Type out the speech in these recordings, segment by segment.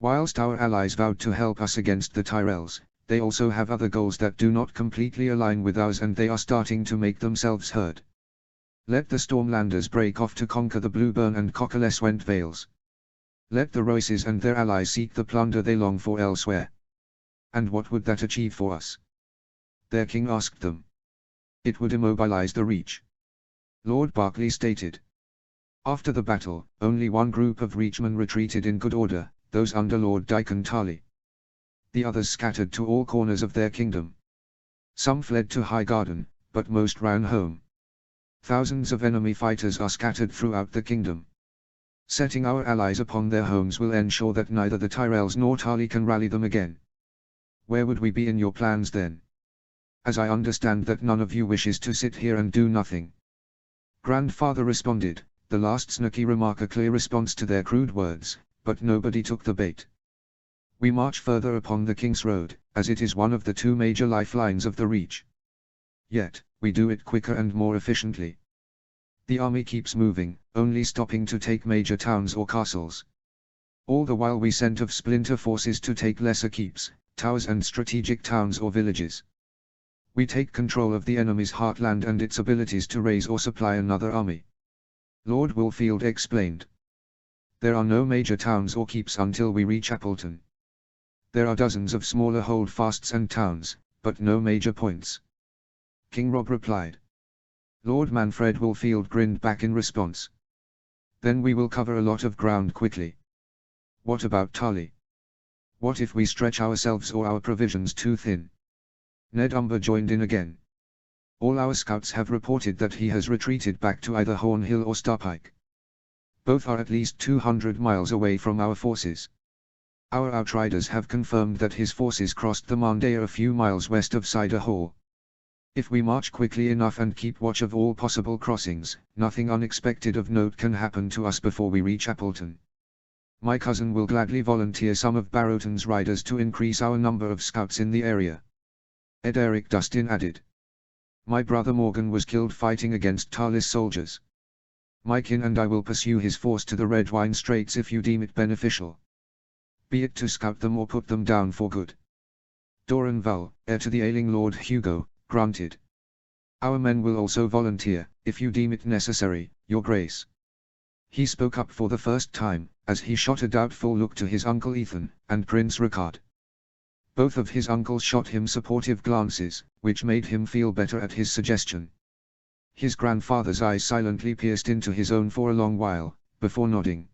Whilst our allies vowed to help us against the Tyrells, they also have other goals that do not completely align with ours, and they are starting to make themselves heard. Let the Stormlanders break off to conquer the Blueburn and Cockles-Went Vales. Let the Royces and their allies seek the plunder they long for elsewhere. And what would that achieve for us? Their king asked them. It would immobilize the Reach. Lord Berkeley stated. After the battle, only one group of Reachmen retreated in good order, those under Lord Dickon Tarley. The others scattered to all corners of their kingdom. Some fled to Highgarden, but most ran home. Thousands of enemy fighters are scattered throughout the kingdom. Setting our allies upon their homes will ensure that neither the Tyrells nor Tarley can rally them again. Where would we be in your plans then? As I understand that none of you wishes to sit here and do nothing. Grandfather responded, the last snaky remark a clear response to their crude words, but nobody took the bait. We march further upon the King's Road, as it is one of the two major lifelines of the Reach. Yet, we do it quicker and more efficiently. The army keeps moving, only stopping to take major towns or castles. All the while we sent of splinter forces to take lesser keeps, towers and strategic towns or villages. We take control of the enemy's heartland and its abilities to raise or supply another army. Lord Woolfield explained. There are no major towns or keeps until we reach Appleton. There are dozens of smaller holdfasts and towns, but no major points. King Rob replied. Lord Manfred Woolfield grinned back in response. Then we will cover a lot of ground quickly. What about Tarley? What if we stretch ourselves or our provisions too thin? Ned Umber joined in again. All our scouts have reported that he has retreated back to either Hornhill or Starpike. Both are at least 200 miles away from our forces. Our outriders have confirmed that his forces crossed the Mandaya a few miles west of Cider Hall. If we march quickly enough and keep watch of all possible crossings, nothing unexpected of note can happen to us before we reach Appleton. My cousin will gladly volunteer some of Barrowton's riders to increase our number of scouts in the area. Ed Eric Dustin added. My brother Morgan was killed fighting against Tarley's soldiers. My kin and I will pursue his force to the Red Wine Straits if you deem it beneficial. Be it to scout them or put them down for good. Doran Val, heir to the ailing Lord Hugo, grunted. Our men will also volunteer, if you deem it necessary, Your Grace. He spoke up for the first time, as he shot a doubtful look to his uncle Ethan, and Prince Ricard. Both of his uncles shot him supportive glances, which made him feel better at his suggestion. His grandfather's eyes silently pierced into his own for a long while, before nodding.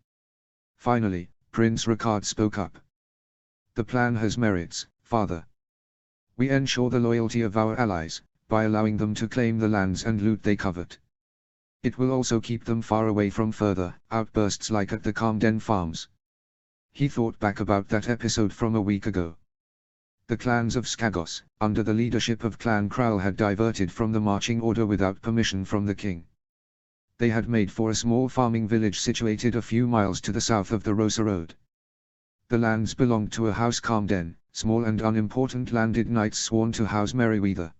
Finally, Prince Ricard spoke up. The plan has merits, Father. We ensure the loyalty of our allies, by allowing them to claim the lands and loot they covet. It will also keep them far away from further outbursts like at the Camden Farms. He thought back about that episode from a week ago. The clans of Skagos, under the leadership of Clan Crowell, had diverted from the marching order without permission from the king. They had made for a small farming village situated a few miles to the south of the Rosa Road. The lands belonged to a house Camden, small and unimportant landed knights sworn to House Merryweather.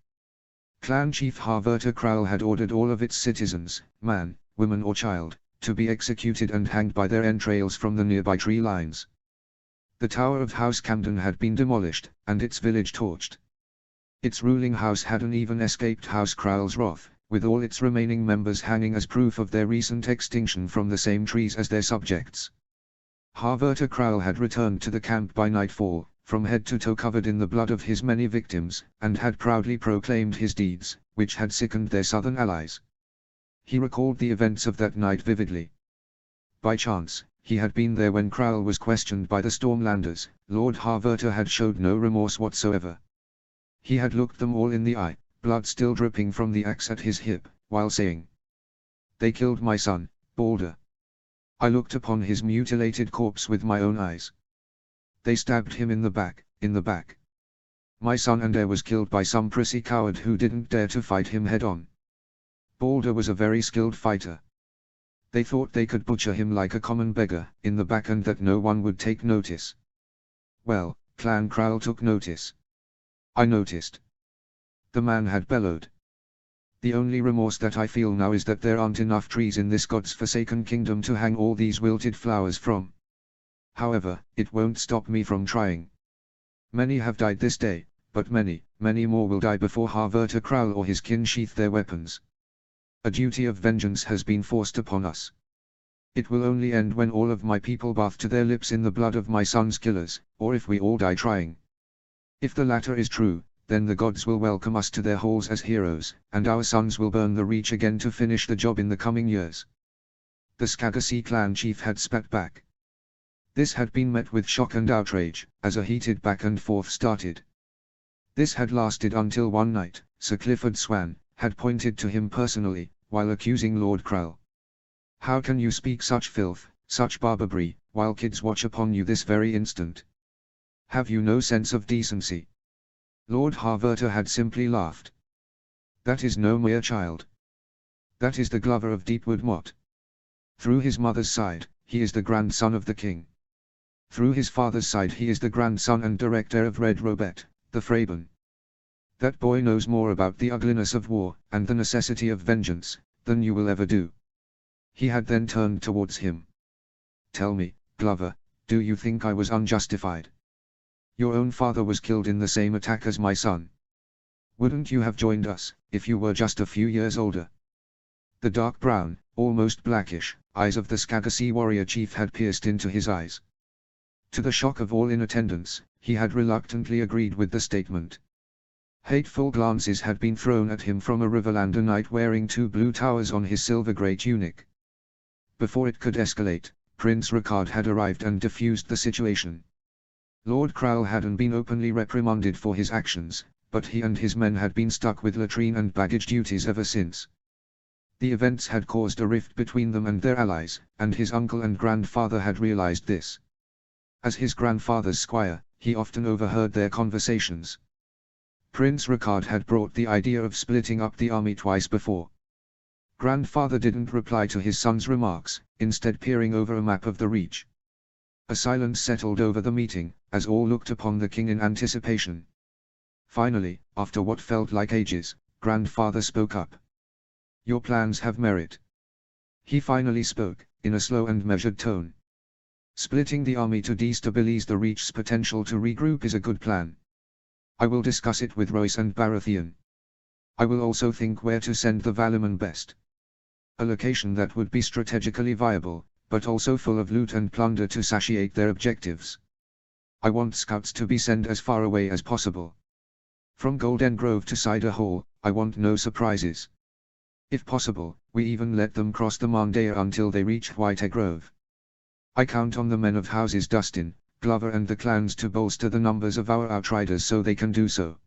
Clan Chief Harverta Crowell had ordered all of its citizens, man, woman or child, to be executed and hanged by their entrails from the nearby tree lines. The tower of House Camden had been demolished, and its village torched. Its ruling house hadn't even escaped House Crowell's wrath, with all its remaining members hanging as proof of their recent extinction from the same trees as their subjects. Harverta Crowell had returned to the camp by nightfall, from head to toe covered in the blood of his many victims, and had proudly proclaimed his deeds, which had sickened their southern allies. He recalled the events of that night vividly. By chance, he had been there when Crowell was questioned by the Stormlanders. Lord Harverta had showed no remorse whatsoever. He had looked them all in the eye, blood still dripping from the axe at his hip, while saying, "They killed my son, Balder. I looked upon his mutilated corpse with my own eyes. They stabbed him in the back, My son and heir was killed by some prissy coward who didn't dare to fight him head-on. Balder was a very skilled fighter. They thought they could butcher him like a common beggar, in the back, and that no one would take notice. Well, Clan Crowell took notice. I noticed." The man had bellowed. "The only remorse that I feel now is that there aren't enough trees in this god's forsaken kingdom to hang all these wilted flowers from." However, it won't stop me from trying. Many have died this day, but many, many more will die before Harverta Krall or his kin sheath their weapons. A duty of vengeance has been forced upon us. It will only end when all of my people bath to their lips in the blood of my son's killers, or if we all die trying. If the latter is true, then the gods will welcome us to their halls as heroes, and our sons will burn the Reach again to finish the job in the coming years. The Skagasi clan chief had spat back. This had been met with shock and outrage, as a heated back and forth started. This had lasted until one night, Sir Clifford Swan had pointed to him personally, while accusing Lord Krall. How can you speak such filth, such barbarity, while kids watch upon you this very instant? Have you no sense of decency? Lord Harverta had simply laughed. That is no mere child. That is the Glover of Deepwood Motte. Through his mother's side, he is the grandson of the king. Through his father's side he is the grandson and direct heir of Red Robert, the Fraben. That boy knows more about the ugliness of war, and the necessity of vengeance, than you will ever do. He had then turned towards him. Tell me, Glover, do you think I was unjustified? Your own father was killed in the same attack as my son. Wouldn't you have joined us, if you were just a few years older? The dark brown, almost blackish, eyes of the Skagasi warrior chief had pierced into his eyes. To the shock of all in attendance, he had reluctantly agreed with the statement. Hateful glances had been thrown at him from a Riverlander knight wearing 2 blue towers on his silver-grey tunic. Before it could escalate, Prince Ricard had arrived and diffused the situation. Lord Krall hadn't been openly reprimanded for his actions, but he and his men had been stuck with latrine and baggage duties ever since. The events had caused a rift between them and their allies, and his uncle and grandfather had realized this. As his grandfather's squire, he often overheard their conversations. Prince Ricard had brought the idea of splitting up the army twice before. Grandfather didn't reply to his son's remarks, instead peering over a map of the Reach. A silence settled over the meeting, as all looked upon the king in anticipation. Finally, after what felt like ages, grandfather spoke up. Your plans have merit. He finally spoke, in a slow and measured tone. Splitting the army to destabilize the Reach's potential to regroup is a good plan. I will discuss it with Royce and Baratheon. I will also think where to send the Valuman best. A location that would be strategically viable, but also full of loot and plunder to satiate their objectives. I want scouts to be sent as far away as possible. From Golden Grove to Cider Hall, I want no surprises. If possible, we even let them cross the Mandaya until they reach White Grove. I count on the men of houses Dustin, Glover and the clans to bolster the numbers of our outriders so they can do so.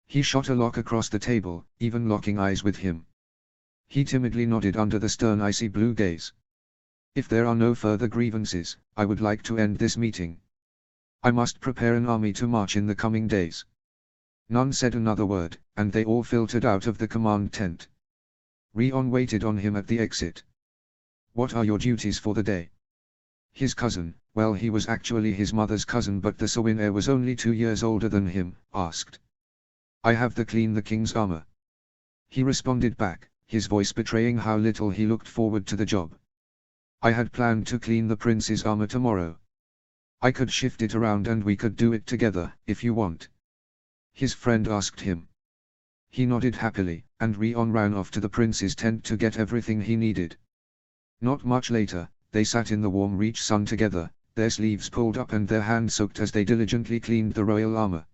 He shot a lock across the table, even locking eyes with him. He timidly nodded under the stern icy blue gaze. If there are no further grievances, I would like to end this meeting. I must prepare an army to march in the coming days. None said another word, and they all filtered out of the command tent. Rion waited on him at the exit. What are your duties for the day? His cousin, well, he was actually his mother's cousin, but the Sowin heir was only 2 years older than him, asked. I have to clean the king's armor. He responded back, his voice betraying how little he looked forward to the job. I had planned to clean the prince's armor tomorrow. I could shift it around and we could do it together, if you want. His friend asked him. He nodded happily, and Rion ran off to the prince's tent to get everything he needed. Not much later, they sat in the warm Reach sun together, their sleeves pulled up and their hands soaked as they diligently cleaned the royal armor.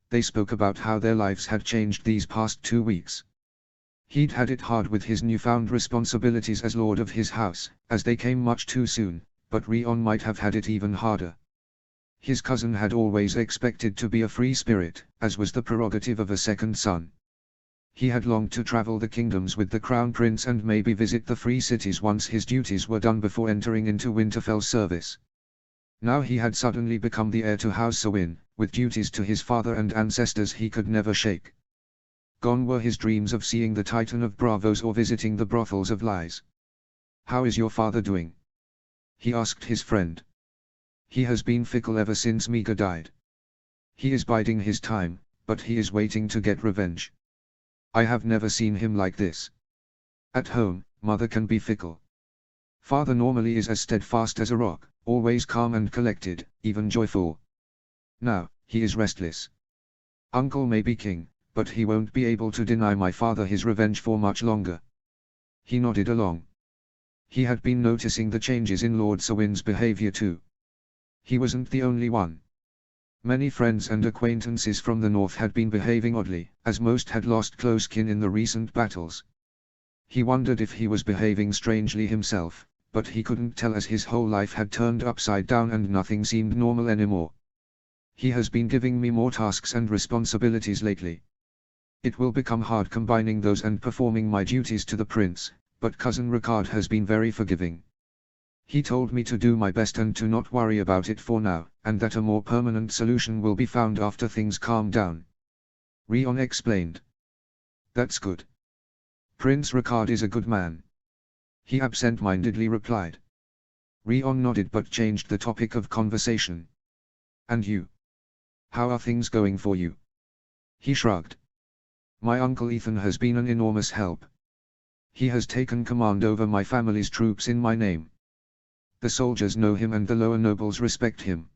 They spoke about how their lives had changed these past 2 weeks. He'd had it hard with his newfound responsibilities as lord of his house, as they came much too soon, but Rion might have had it even harder. His cousin had always expected to be a free spirit, as was the prerogative of a second son. He had longed to travel the kingdoms with the crown prince and maybe visit the free cities once his duties were done before entering into Winterfell service. Now he had suddenly become the heir to House Sowin, with duties to his father and ancestors he could never shake. Gone were his dreams of seeing the Titan of Bravos or visiting the brothels of Lies. How is your father doing? He asked his friend. He has been fickle ever since Meager died. He is biding his time, but he is waiting to get revenge. I have never seen him like this. At home, mother can be fickle. Father normally is as steadfast as a rock, always calm and collected, even joyful. Now, he is restless. Uncle may be king, but he won't be able to deny my father his revenge for much longer. He nodded along. He had been noticing the changes in Lord Sewin's behavior too. He wasn't the only one. Many friends and acquaintances from the north had been behaving oddly, as most had lost close kin in the recent battles. He wondered if he was behaving strangely himself, but he couldn't tell as his whole life had turned upside down and nothing seemed normal anymore. He has been giving me more tasks and responsibilities lately. It will become hard combining those and performing my duties to the prince, but Cousin Ricard has been very forgiving. He told me to do my best and to not worry about it for now, and that a more permanent solution will be found after things calm down. Rion explained. That's good. Prince Ricard is a good man. He absent-mindedly replied. Rion nodded but changed the topic of conversation. And you? How are things going for you? He shrugged. My uncle Ethan has been an enormous help. He has taken command over my family's troops in my name. The soldiers know him and the lower nobles respect him.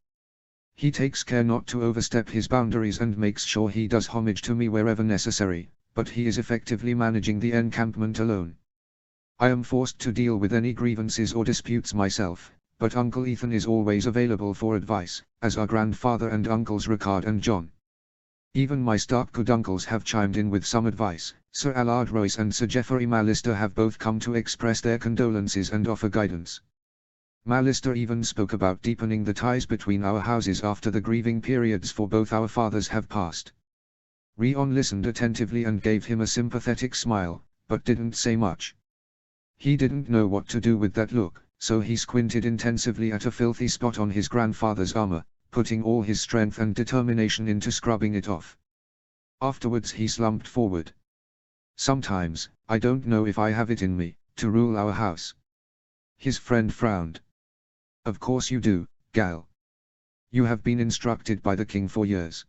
He takes care not to overstep his boundaries and makes sure he does homage to me wherever necessary, but he is effectively managing the encampment alone. I am forced to deal with any grievances or disputes myself, but Uncle Ethan is always available for advice, as are grandfather and uncles Ricard and John. Even my Stark good uncles have chimed in with some advice. Sir Allard Royce and Sir Geoffrey Mallister have both come to express their condolences and offer guidance. Mallister even spoke about deepening the ties between our houses after the grieving periods for both our fathers have passed. Rion listened attentively and gave him a sympathetic smile, but didn't say much. He didn't know what to do with that look, so he squinted intensively at a filthy spot on his grandfather's armor, putting all his strength and determination into scrubbing it off. Afterwards he slumped forward. Sometimes, I don't know if I have it in me, to rule our house. His friend frowned. Of course you do, Gal. You have been instructed by the king for years.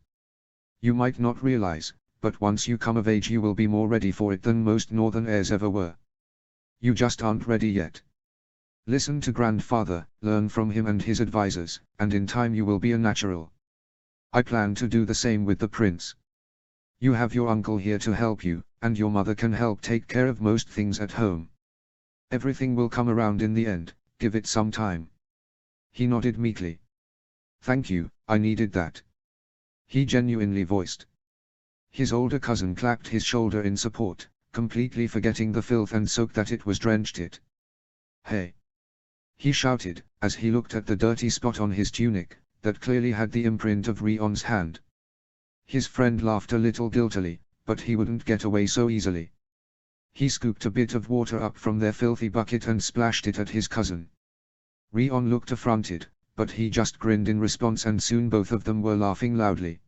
You might not realize, but once you come of age you will be more ready for it than most northern heirs ever were. You just aren't ready yet. Listen to grandfather, learn from him and his advisors, and in time you will be a natural. I plan to do the same with the prince. You have your uncle here to help you, and your mother can help take care of most things at home. Everything will come around in the end, give it some time. He nodded meekly. Thank you, I needed that. He genuinely voiced. His older cousin clapped his shoulder in support, completely forgetting the filth and soak that it was drenched it. Hey! He shouted, as he looked at the dirty spot on his tunic, that clearly had the imprint of Rion's hand. His friend laughed a little guiltily, but he wouldn't get away so easily. He scooped a bit of water up from their filthy bucket and splashed it at his cousin. Rion looked affronted, but he just grinned in response and soon both of them were laughing loudly.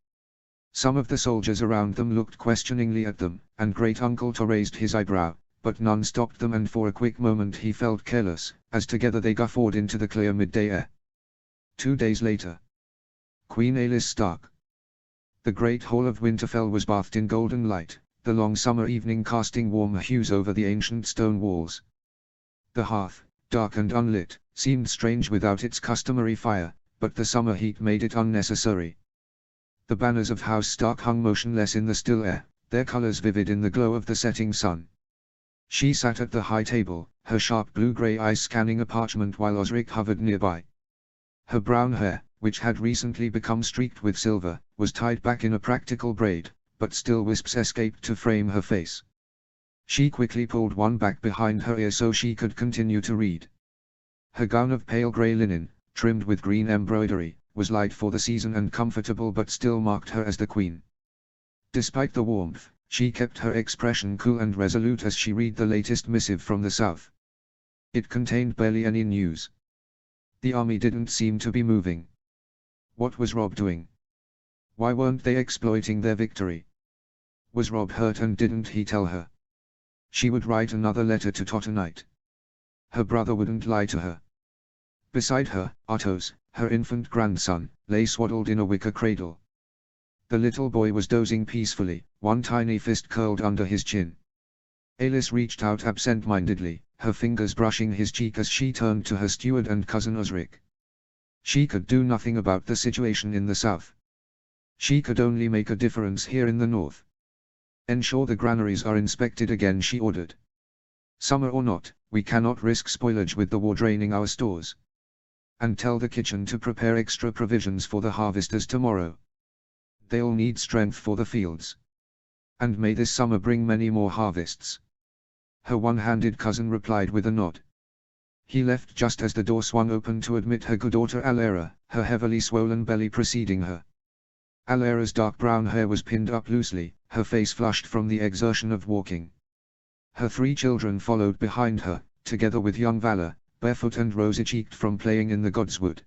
Some of the soldiers around them looked questioningly at them, and Great-Uncle To raised his eyebrow, but none stopped them and for a quick moment he felt careless, as together they guffawed into the clear midday air. 2 days later. Queen Alis Stark. The great hall of Winterfell was bathed in golden light, the long summer evening casting warm hues over the ancient stone walls. The hearth, dark and unlit, seemed strange without its customary fire, but the summer heat made it unnecessary. The banners of House Stark hung motionless in the still air, their colors vivid in the glow of the setting sun. She sat at the high table, her sharp blue-gray eyes scanning a parchment while Osric hovered nearby. Her brown hair, which had recently become streaked with silver, was tied back in a practical braid, but still wisps escaped to frame her face. She quickly pulled one back behind her ear so she could continue to read. Her gown of pale grey linen, trimmed with green embroidery, was light for the season and comfortable but still marked her as the queen. Despite the warmth, she kept her expression cool and resolute as she read the latest missive from the south. It contained barely any news. The army didn't seem to be moving. What was Robb doing? Why weren't they exploiting their victory? Was Robb hurt and didn't he tell her? She would write another letter to Tottenite. Her brother wouldn't lie to her. Beside her, Artos, her infant grandson, lay swaddled in a wicker cradle. The little boy was dozing peacefully, one tiny fist curled under his chin. Alis reached out absent-mindedly, her fingers brushing his cheek as she turned to her steward and cousin Osric. She could do nothing about the situation in the south. She could only make a difference here in the north. Ensure the granaries are inspected again, she ordered. Summer or not, we cannot risk spoilage with the war draining our stores. And tell the kitchen to prepare extra provisions for the harvesters tomorrow. They'll need strength for the fields. And may this summer bring many more harvests. Her one-handed cousin replied with a nod. He left just as the door swung open to admit her good daughter Alara, her heavily swollen belly preceding her. Alara's dark brown hair was pinned up loosely, her face flushed from the exertion of walking. Her 3 children followed behind her, together with young Valor, barefoot and rosy-cheeked from playing in the godswood.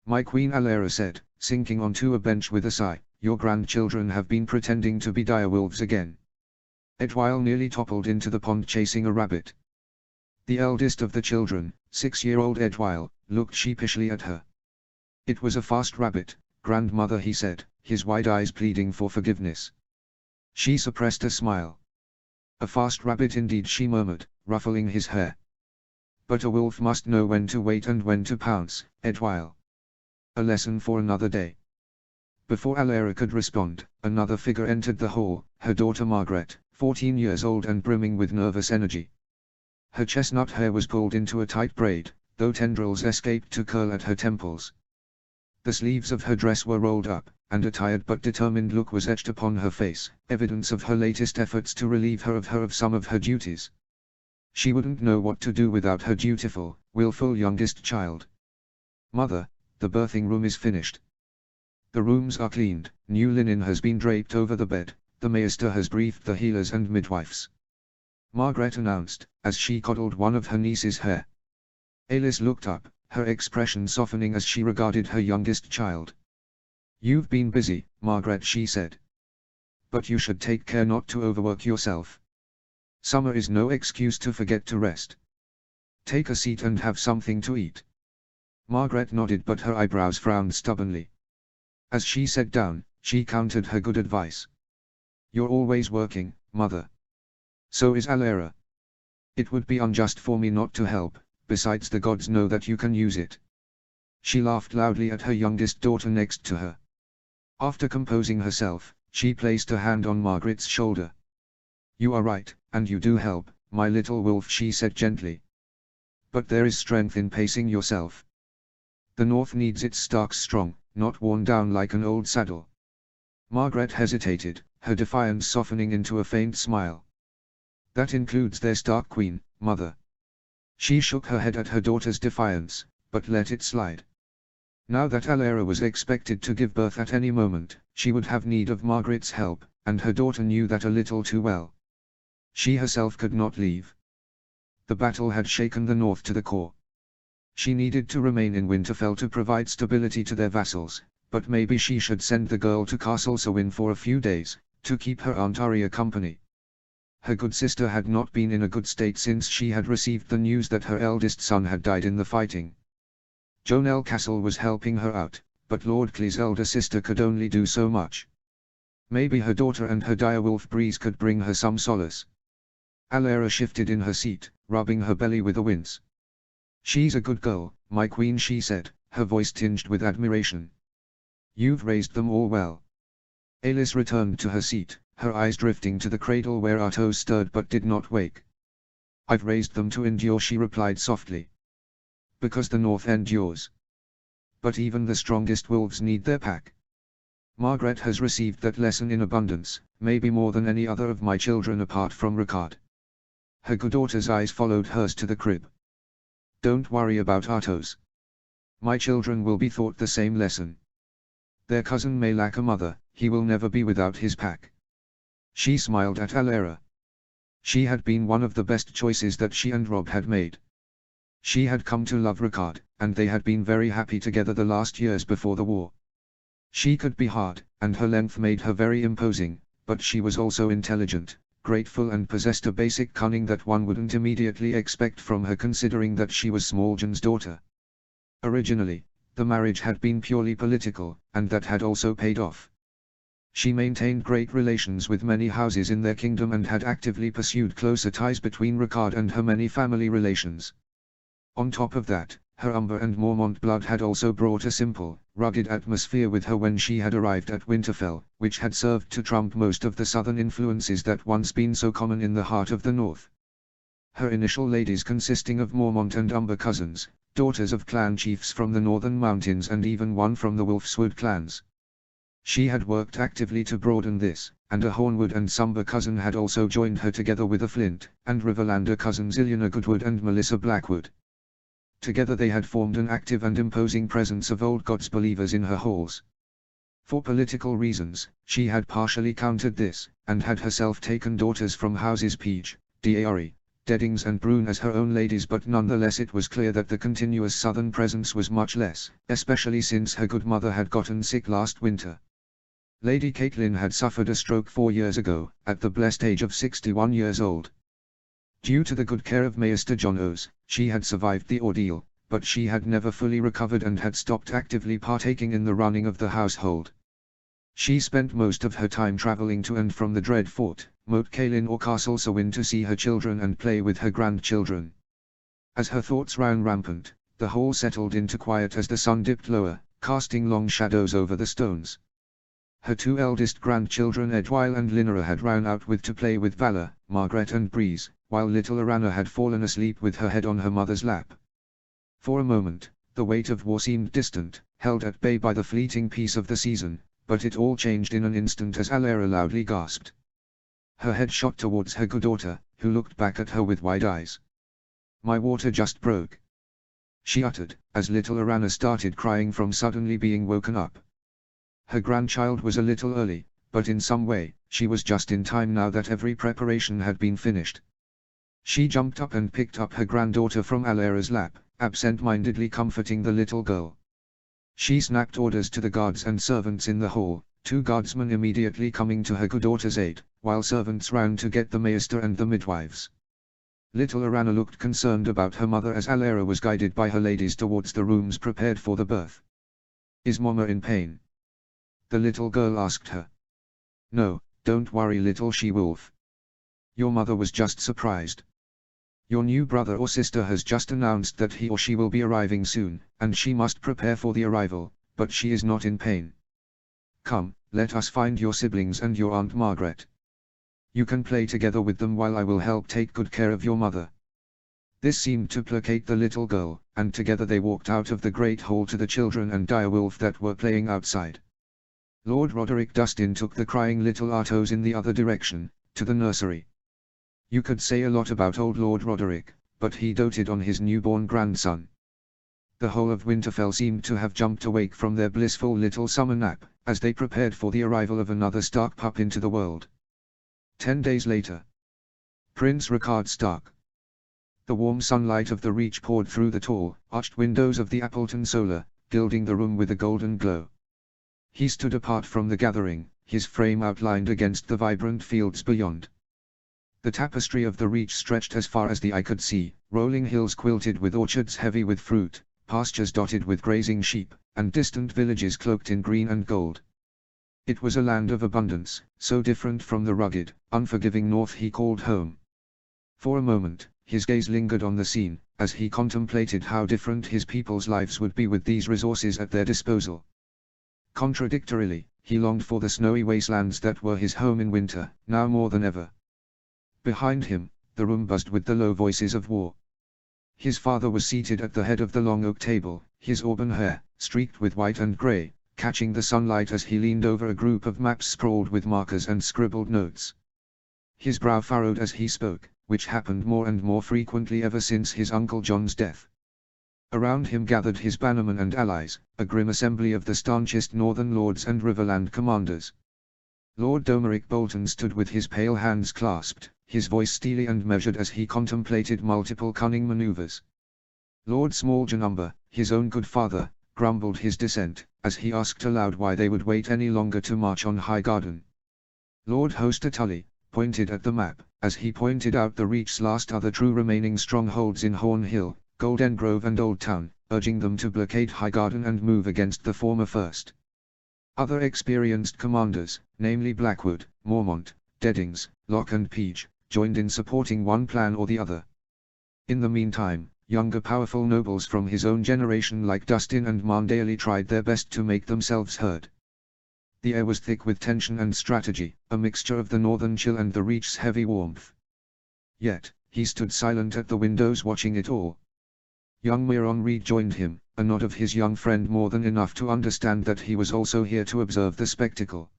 My queen, Alara said, sinking onto a bench with a sigh, your grandchildren have been pretending to be direwolves again. Edwile nearly toppled into the pond chasing a rabbit. The eldest of the children, 6-year-old Edwile, looked sheepishly at her. It was a fast rabbit, grandmother, he said, his wide eyes pleading for forgiveness. She suppressed a smile. A fast rabbit indeed, she murmured, ruffling his hair. But a wolf must know when to wait and when to pounce, Edwile. A lesson for another day. Before Alara could respond, another figure entered the hall, her daughter Margaret, 14 years old and brimming with nervous energy. Her chestnut hair was pulled into a tight braid, though tendrils escaped to curl at her temples. The sleeves of her dress were rolled up, and a tired but determined look was etched upon her face, evidence of her latest efforts to relieve her of some of her duties. She wouldn't know what to do without her dutiful, willful youngest child. Mother, the birthing room is finished. The rooms are cleaned, new linen has been draped over the bed, the maester has briefed the healers and midwives. Margaret announced, as she coddled one of her niece's hair. Alice looked up, her expression softening as she regarded her youngest child. You've been busy, Margaret, she said. But you should take care not to overwork yourself. Summer is no excuse to forget to rest. Take a seat and have something to eat. Margaret nodded, but her eyebrows frowned stubbornly. As she sat down, she countered her good advice. You're always working, mother. So is Alara. It would be unjust for me not to help, besides the gods know that you can use it. She laughed loudly at her youngest daughter next to her. After composing herself, she placed a hand on Margaret's shoulder. You are right, and you do help, my little wolf, she said gently. But there is strength in pacing yourself. The north needs its stalks strong, not worn down like an old saddle. Margaret hesitated, her defiance softening into a faint smile. That includes their Stark Queen, mother. She shook her head at her daughter's defiance, but let it slide. Now that Alara was expected to give birth at any moment, she would have need of Margaret's help, and her daughter knew that a little too well. She herself could not leave. The battle had shaken the north to the core. She needed to remain in Winterfell to provide stability to their vassals, but maybe she should send the girl to Castle Sewin for a few days, to keep her Aunt Arya company. Her good sister had not been in a good state since she had received the news that her eldest son had died in the fighting. Jonelle Castle was helping her out, but Lord Clee's elder sister could only do so much. Maybe her daughter and her direwolf Breeze could bring her some solace. Alara shifted in her seat, rubbing her belly with a wince. She's a good girl, my queen, she said, her voice tinged with admiration. You've raised them all well. Alice returned to her seat, her eyes drifting to the cradle where Arto stirred but did not wake. I've raised them to endure, she replied softly. Because the north endures. But even the strongest wolves need their pack. Margaret has received that lesson in abundance, maybe more than any other of my children apart from Ricard. Her good daughter's eyes followed hers to the crib. Don't worry about Artos. My children will be taught the same lesson. Their cousin may lack a mother, he will never be without his pack. She smiled at Alara. She had been one of the best choices that she and Rob had made. She had come to love Ricard, and they had been very happy together the last years before the war. She could be hard, and her length made her very imposing, but she was also intelligent, grateful, and possessed a basic cunning that one wouldn't immediately expect from her considering that she was Smalljan's daughter. Originally, the marriage had been purely political, and that had also paid off. She maintained great relations with many houses in their kingdom and had actively pursued closer ties between Ricard and her many family relations. On top of that, Her Umber and Mormont blood had also brought a simple, rugged atmosphere with her when she had arrived at Winterfell, which had served to trump most of the southern influences that once been so common in the heart of the north. Her initial ladies consisting of Mormont and Umber cousins, daughters of clan chiefs from the northern mountains and even one from the Wolfswood clans. She had worked actively to broaden this, and a Hornwood and Sumber cousin had also joined her together with a Flint and Riverlander cousins Ilyana Goodwood and Melissa Blackwood. Together they had formed an active and imposing presence of old gods believers in her halls. For political reasons, she had partially countered this, and had herself taken daughters from houses Peach, Deary, Deddings and Brune as her own ladies, but nonetheless it was clear that the continuous southern presence was much less, especially since her good mother had gotten sick last winter. Lady Caitlin had suffered a stroke 4 years ago, at the blessed age of 61 years old. Due to the good care of Maester John O's, she had survived the ordeal, but she had never fully recovered and had stopped actively partaking in the running of the household. She spent most of her time travelling to and from the dread fort, Moat Cailin or Castle Serwyn to see her children and play with her grandchildren. As her thoughts ran rampant, the hall settled into quiet as the sun dipped lower, casting long shadows over the stones. Her 2 eldest grandchildren Edwile and Linnera had run out to play with Valor, Margaret and Breeze, while little Arana had fallen asleep with her head on her mother's lap. For a moment, the weight of war seemed distant, held at bay by the fleeting peace of the season, but it all changed in an instant as Alara loudly gasped. Her head shot towards her good daughter, who looked back at her with wide eyes. "My water just broke," she uttered, as little Arana started crying from suddenly being woken up. Her grandchild was a little early, but in some way, she was just in time now that every preparation had been finished. She jumped up and picked up her granddaughter from Alara's lap, absent-mindedly comforting the little girl. She snapped orders to the guards and servants in the hall, 2 guardsmen immediately coming to her good daughter's aid, while servants ran to get the maester and the midwives. Little Arana looked concerned about her mother as Alara was guided by her ladies towards the rooms prepared for the birth. "Is Mama in pain?" the little girl asked her. "No, don't worry little she-wolf. Your mother was just surprised. Your new brother or sister has just announced that he or she will be arriving soon, and she must prepare for the arrival, but she is not in pain. Come, let us find your siblings and your Aunt Margaret. You can play together with them while I will help take good care of your mother." This seemed to placate the little girl, and together they walked out of the great hall to the children and direwolf that were playing outside. Lord Roderick Dustin took the crying little Artos in the other direction, to the nursery. You could say a lot about old Lord Roderick, but he doted on his newborn grandson. The whole of Winterfell seemed to have jumped awake from their blissful little summer nap, as they prepared for the arrival of another Stark pup into the world. 10 days later. Prince Ricard Stark. The warm sunlight of the Reach poured through the tall, arched windows of the Appleton Solar, gilding the room with a golden glow. He stood apart from the gathering, his frame outlined against the vibrant fields beyond. The tapestry of the Reach stretched as far as the eye could see, rolling hills quilted with orchards heavy with fruit, pastures dotted with grazing sheep, and distant villages cloaked in green and gold. It was a land of abundance, so different from the rugged, unforgiving north he called home. For a moment, his gaze lingered on the scene, as he contemplated how different his people's lives would be with these resources at their disposal. Contradictorily, he longed for the snowy wastelands that were his home in winter, now more than ever. Behind him, the room buzzed with the low voices of war. His father was seated at the head of the long oak table, his auburn hair, streaked with white and grey, catching the sunlight as he leaned over a group of maps sprawled with markers and scribbled notes. His brow furrowed as he spoke, which happened more and more frequently ever since his Uncle John's death. Around him gathered his bannermen and allies, a grim assembly of the staunchest northern lords and Riverland commanders. Lord Domeric Bolton stood with his pale hands clasped, his voice steely and measured as he contemplated multiple cunning maneuvers. Lord Smalljanumber, his own good father, grumbled his dissent, as he asked aloud why they would wait any longer to march on Highgarden. Lord Hoster Tully pointed at the map, as he pointed out the Reach's last other true remaining strongholds in Horn Hill, Golden Grove and Old Town, urging them to blockade Highgarden and move against the former first. Other experienced commanders, namely Blackwood, Mormont, Deddings, Locke and Peach, joined in supporting one plan or the other. In the meantime, Younger powerful nobles from his own generation like Dustin and Mandaeli tried their best to make themselves heard. The air was thick with tension and strategy, a mixture of the northern chill and the Reach's heavy warmth. Yet, he stood silent at the windows watching it all. Young Miron rejoined him, a nod of his young friend more than enough to understand that he was also here to observe the spectacle.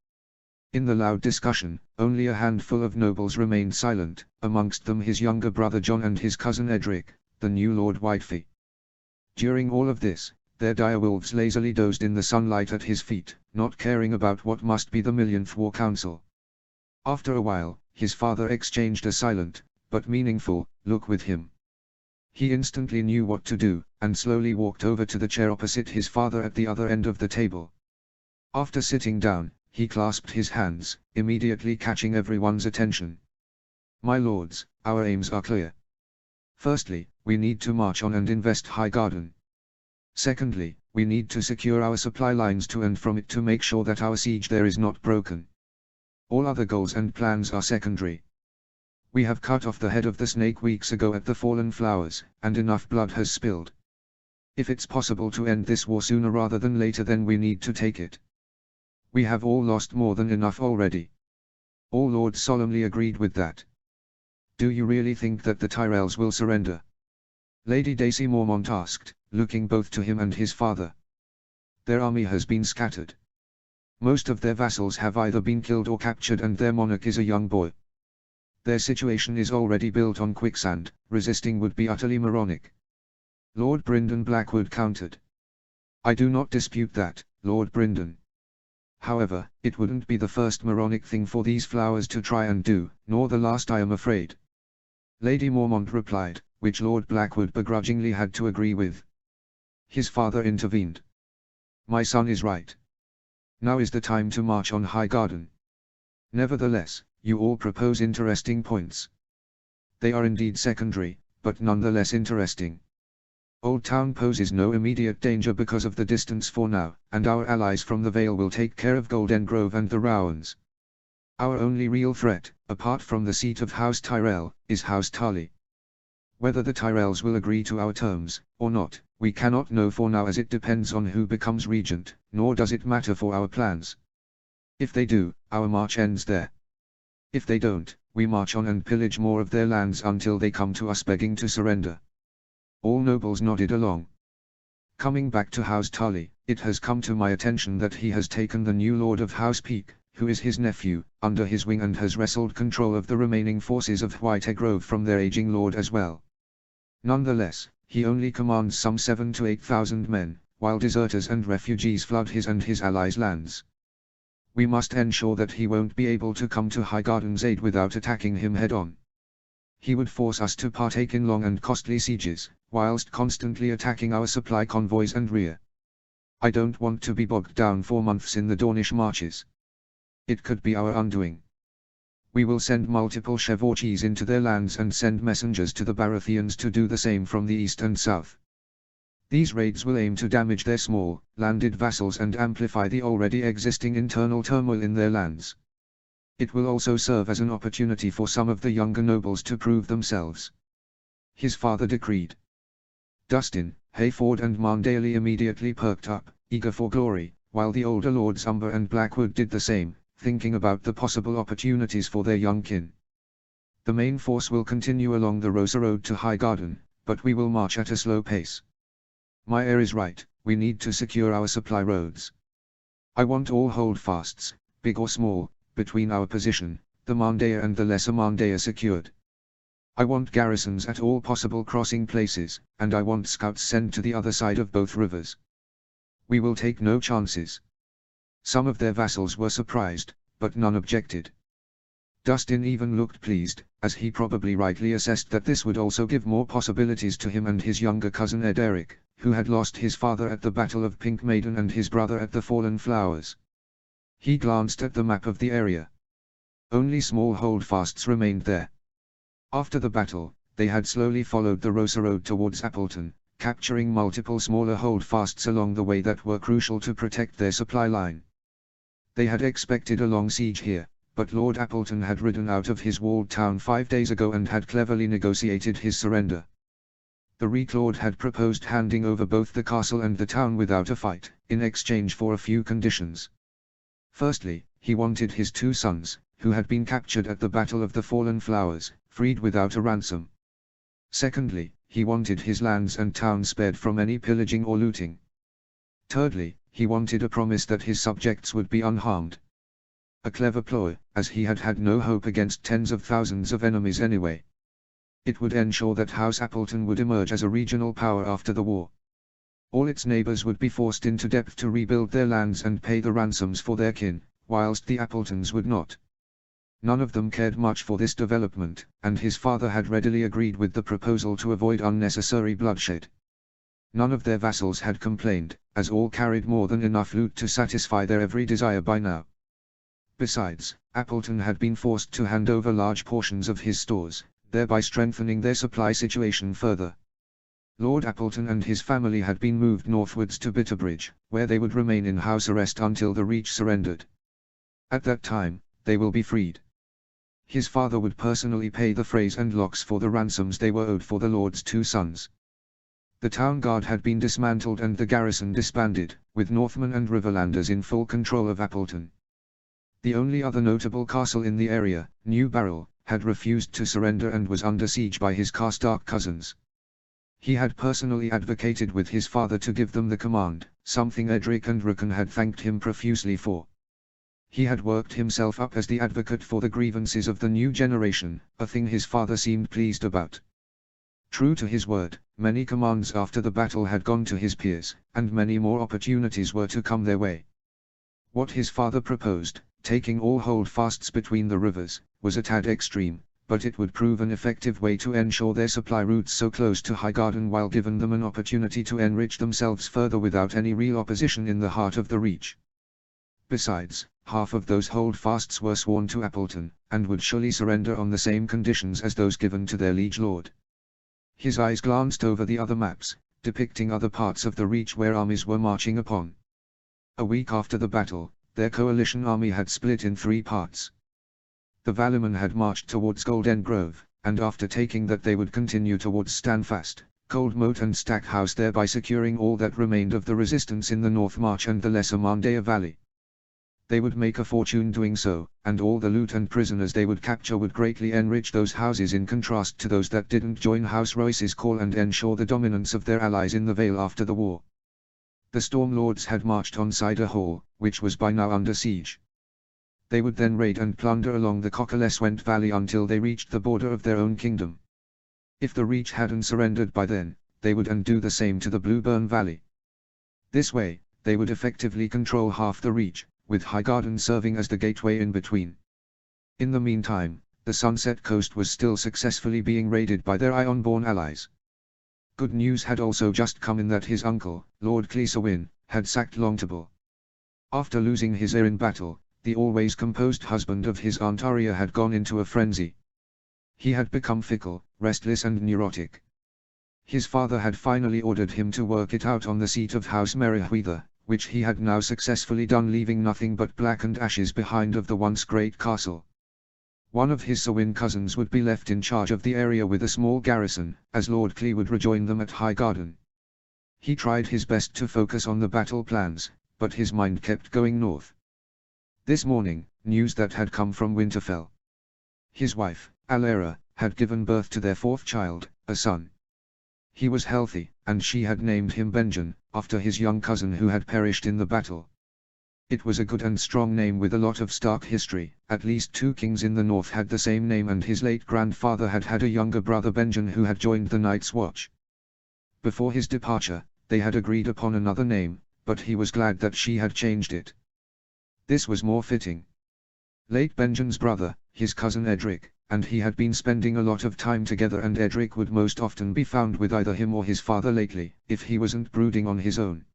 In the loud discussion, only a handful of nobles remained silent, amongst them his younger brother John and his cousin Edric, the new Lord Whitefee. During all of this, their direwolves lazily dozed in the sunlight at his feet, not caring about what must be the millionth war council. After a while, his father exchanged a silent, but meaningful, look with him. He instantly knew what to do, and slowly walked over to the chair opposite his father at the other end of the table. After sitting down, he clasped his hands, immediately catching everyone's attention. My lords, our aims are clear. Firstly, we need to march on and invest Highgarden. Secondly, we need to secure our supply lines to and from it to make sure that our siege there is not broken. All other goals and plans are secondary. We have cut off the head of the snake weeks ago at the Fallen Flowers, and enough blood has spilled. If it's possible to end this war sooner rather than later, then we need to take it. We have all lost more than enough already. All lords solemnly agreed with that. Do you really think that the Tyrells will surrender? Lady Daisy Mormont asked, looking both to him and his father. Their army has been scattered. Most of their vassals have either been killed or captured, and their monarch is a young boy. Their situation is already built on quicksand, resisting would be utterly moronic. Lord Bryndon Blackwood countered. I do not dispute that, Lord Bryndon. However, it wouldn't be the first moronic thing for these flowers to try and do, nor the last, I am afraid. Lady Mormont replied, which Lord Blackwood begrudgingly had to agree with. His father intervened. My son is right. Now is the time to march on Highgarden. Nevertheless, you all propose interesting points. They are indeed secondary, but nonetheless interesting. Old Town poses no immediate danger because of the distance for now, and our allies from the Vale will take care of Golden Grove and the Rowans. Our only real threat, apart from the seat of House Tyrell, is House Tarly. Whether the Tyrells will agree to our terms, or not, we cannot know for now, as it depends on who becomes regent, nor does it matter for our plans. If they do, our march ends there. If they don't, we march on and pillage more of their lands until they come to us begging to surrender. All nobles nodded along. Coming back to House Tarly, it has come to my attention that he has taken the new Lord of House Peak, who is his nephew, under his wing and has wrestled control of the remaining forces of White Grove from their aging lord as well. Nonetheless, he only commands some 7,000 to 8,000 men, while deserters and refugees flood his and his allies' lands. We must ensure that he won't be able to come to Highgarden's aid without attacking him head-on. He would force us to partake in long and costly sieges, whilst constantly attacking our supply convoys and rear. I don't want to be bogged down for months in the Dornish marches. It could be our undoing. We will send multiple Chevorchies into their lands and send messengers to the Baratheons to do the same from the east and south. These raids will aim to damage their small, landed vassals and amplify the already existing internal turmoil in their lands. It will also serve as an opportunity for some of the younger nobles to prove themselves. His father decreed. Dustin, Hayford and Mandaeli immediately perked up, eager for glory, while the older Lords Umber and Blackwood did the same, thinking about the possible opportunities for their young kin. The main force will continue along the Rosa Road to Highgarden, but we will march at a slow pace. My heir is right, we need to secure our supply roads. I want all holdfasts, big or small, between our position, the Mandaya and the Lesser Mandaya secured. I want garrisons at all possible crossing places, and I want scouts sent to the other side of both rivers. We will take no chances. Some of their vassals were surprised, but none objected. Dustin even looked pleased, as he probably rightly assessed that this would also give more possibilities to him and his younger cousin Edric, who had lost his father at the Battle of Pink Maiden and his brother at the Fallen Flowers. He glanced at the map of the area. Only small holdfasts remained there. After the battle, they had slowly followed the Rosa Road towards Appleton, capturing multiple smaller holdfasts along the way that were crucial to protect their supply line. They had expected a long siege here, but Lord Appleton had ridden out of his walled town 5 days ago and had cleverly negotiated his surrender. The Reich Lord had proposed handing over both the castle and the town without a fight, in exchange for a few conditions. Firstly, he wanted his 2 sons, who had been captured at the Battle of the Fallen Flowers, freed without a ransom. Secondly, he wanted his lands and towns spared from any pillaging or looting. Thirdly, he wanted a promise that his subjects would be unharmed. A clever ploy, as he had had no hope against tens of thousands of enemies anyway. It would ensure that House Appleton would emerge as a regional power after the war. All its neighbors would be forced into debt to rebuild their lands and pay the ransoms for their kin, whilst the Appletons would not. None of them cared much for this development, and his father had readily agreed with the proposal to avoid unnecessary bloodshed. None of their vassals had complained, as all carried more than enough loot to satisfy their every desire by now. Besides, Appleton had been forced to hand over large portions of his stores, thereby strengthening their supply situation further. Lord Appleton and his family had been moved northwards to Bitterbridge, where they would remain in house arrest until the Reach surrendered. At that time, they will be freed. His father would personally pay the Freys and Locks for the ransoms they were owed for the Lord's 2 sons. The town guard had been dismantled and the garrison disbanded, with Northmen and Riverlanders in full control of Appleton. The only other notable castle in the area, New Barrel, had refused to surrender and was under siege by his Carstark cousins. He had personally advocated with his father to give them the command, something Edric and Rickon had thanked him profusely for. He had worked himself up as the advocate for the grievances of the new generation, a thing his father seemed pleased about. True to his word, many commands after the battle had gone to his peers, and many more opportunities were to come their way. What his father proposed, taking all holdfasts between the rivers, was a tad extreme, but it would prove an effective way to ensure their supply routes so close to Highgarden while giving them an opportunity to enrich themselves further without any real opposition in the heart of the Reach. Besides, half of those holdfasts were sworn to Appleton, and would surely surrender on the same conditions as those given to their liege lord. His eyes glanced over the other maps, depicting other parts of the Reach where armies were marching upon. A week after the battle, their coalition army had split in 3 parts. The Valiman had marched towards Golden Grove, and after taking that they would continue towards Standfast, Coldmoat and Stackhouse, thereby securing all that remained of the resistance in the North March and the lesser Mandea Valley. They would make a fortune doing so, and all the loot and prisoners they would capture would greatly enrich those houses in contrast to those that didn't join House Royce's call and ensure the dominance of their allies in the Vale after the war. The Stormlords had marched on Cider Hall, which was by now under siege. They would then raid and plunder along the Cockaleswent Valley until they reached the border of their own kingdom. If the Reach hadn't surrendered by then, they would undo the same to the Blueburn Valley. This way, they would effectively control half the Reach, with Highgarden serving as the gateway in between. In the meantime, the Sunset Coast was still successfully being raided by their Ironborn allies. Good news had also just come in that his uncle, Lord Cleesewin, had sacked Longtable. After losing his heir in battle, the always composed husband of his Aunt Arya had gone into a frenzy. He had become fickle, restless and neurotic. His father had finally ordered him to work it out on the seat of House Merryweather, which he had now successfully done, leaving nothing but blackened ashes behind of the once great castle. One of his Sewin cousins would be left in charge of the area with a small garrison, as Lord Clee would rejoin them at Highgarden. He tried his best to focus on the battle plans, but his mind kept going north. This morning, news that had come from Winterfell. His wife, Alera, had given birth to their 4th child, a son. He was healthy, and she had named him Benjen, after his young cousin who had perished in the battle. It was a good and strong name with a lot of Stark history. At least 2 kings in the north had the same name, and his late grandfather had had a younger brother Benjen who had joined the Night's Watch. Before his departure, they had agreed upon another name, but he was glad that she had changed it. This was more fitting. Late Benjen's brother, his cousin Edric, and he had been spending a lot of time together, and Edric would most often be found with either him or his father lately, if he wasn't brooding on his own.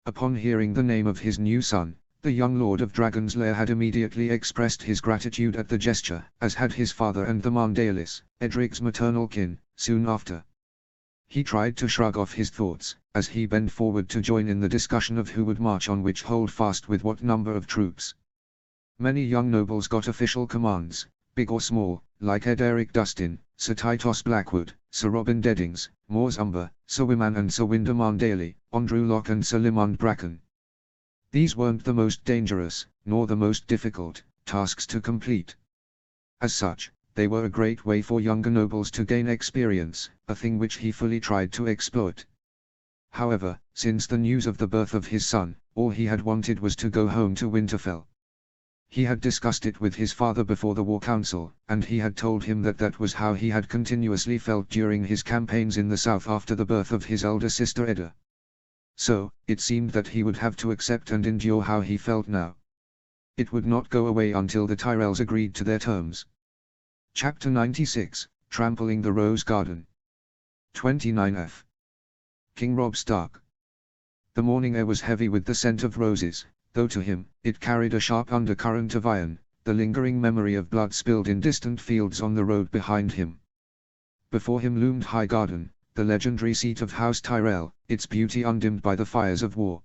Upon hearing the name of his new son, the young Lord of Dragon's Lair had immediately expressed his gratitude at the gesture, as had his father and the Mandaelis, Edric's maternal kin, soon after. He tried to shrug off his thoughts, as he bent forward to join in the discussion of who would march on which holdfast with what number of troops. Many young nobles got official commands, big or small, like Ederic Dustin, Sir Titus Blackwood, Sir Robin Deddings, Mors Umber, Sir Wyman and Sir Wyndham Daly, Andrew Locke and Sir Limond Bracken. These weren't the most dangerous, nor the most difficult, tasks to complete. As such, they were a great way for younger nobles to gain experience, a thing which he fully tried to exploit. However, since the news of the birth of his son, all he had wanted was to go home to Winterfell. He had discussed it with his father before the war council, and he had told him that that was how he had continuously felt during his campaigns in the south after the birth of his elder sister Edda. So, it seemed that he would have to accept and endure how he felt now. It would not go away until the Tyrells agreed to their terms. Chapter 96, Trampling the Rose Garden. 29f. King Robb Stark. The morning air was heavy with the scent of roses, though to him, it carried a sharp undercurrent of iron, the lingering memory of blood spilled in distant fields on the road behind him. Before him loomed Highgarden, the legendary seat of House Tyrell, its beauty undimmed by the fires of war.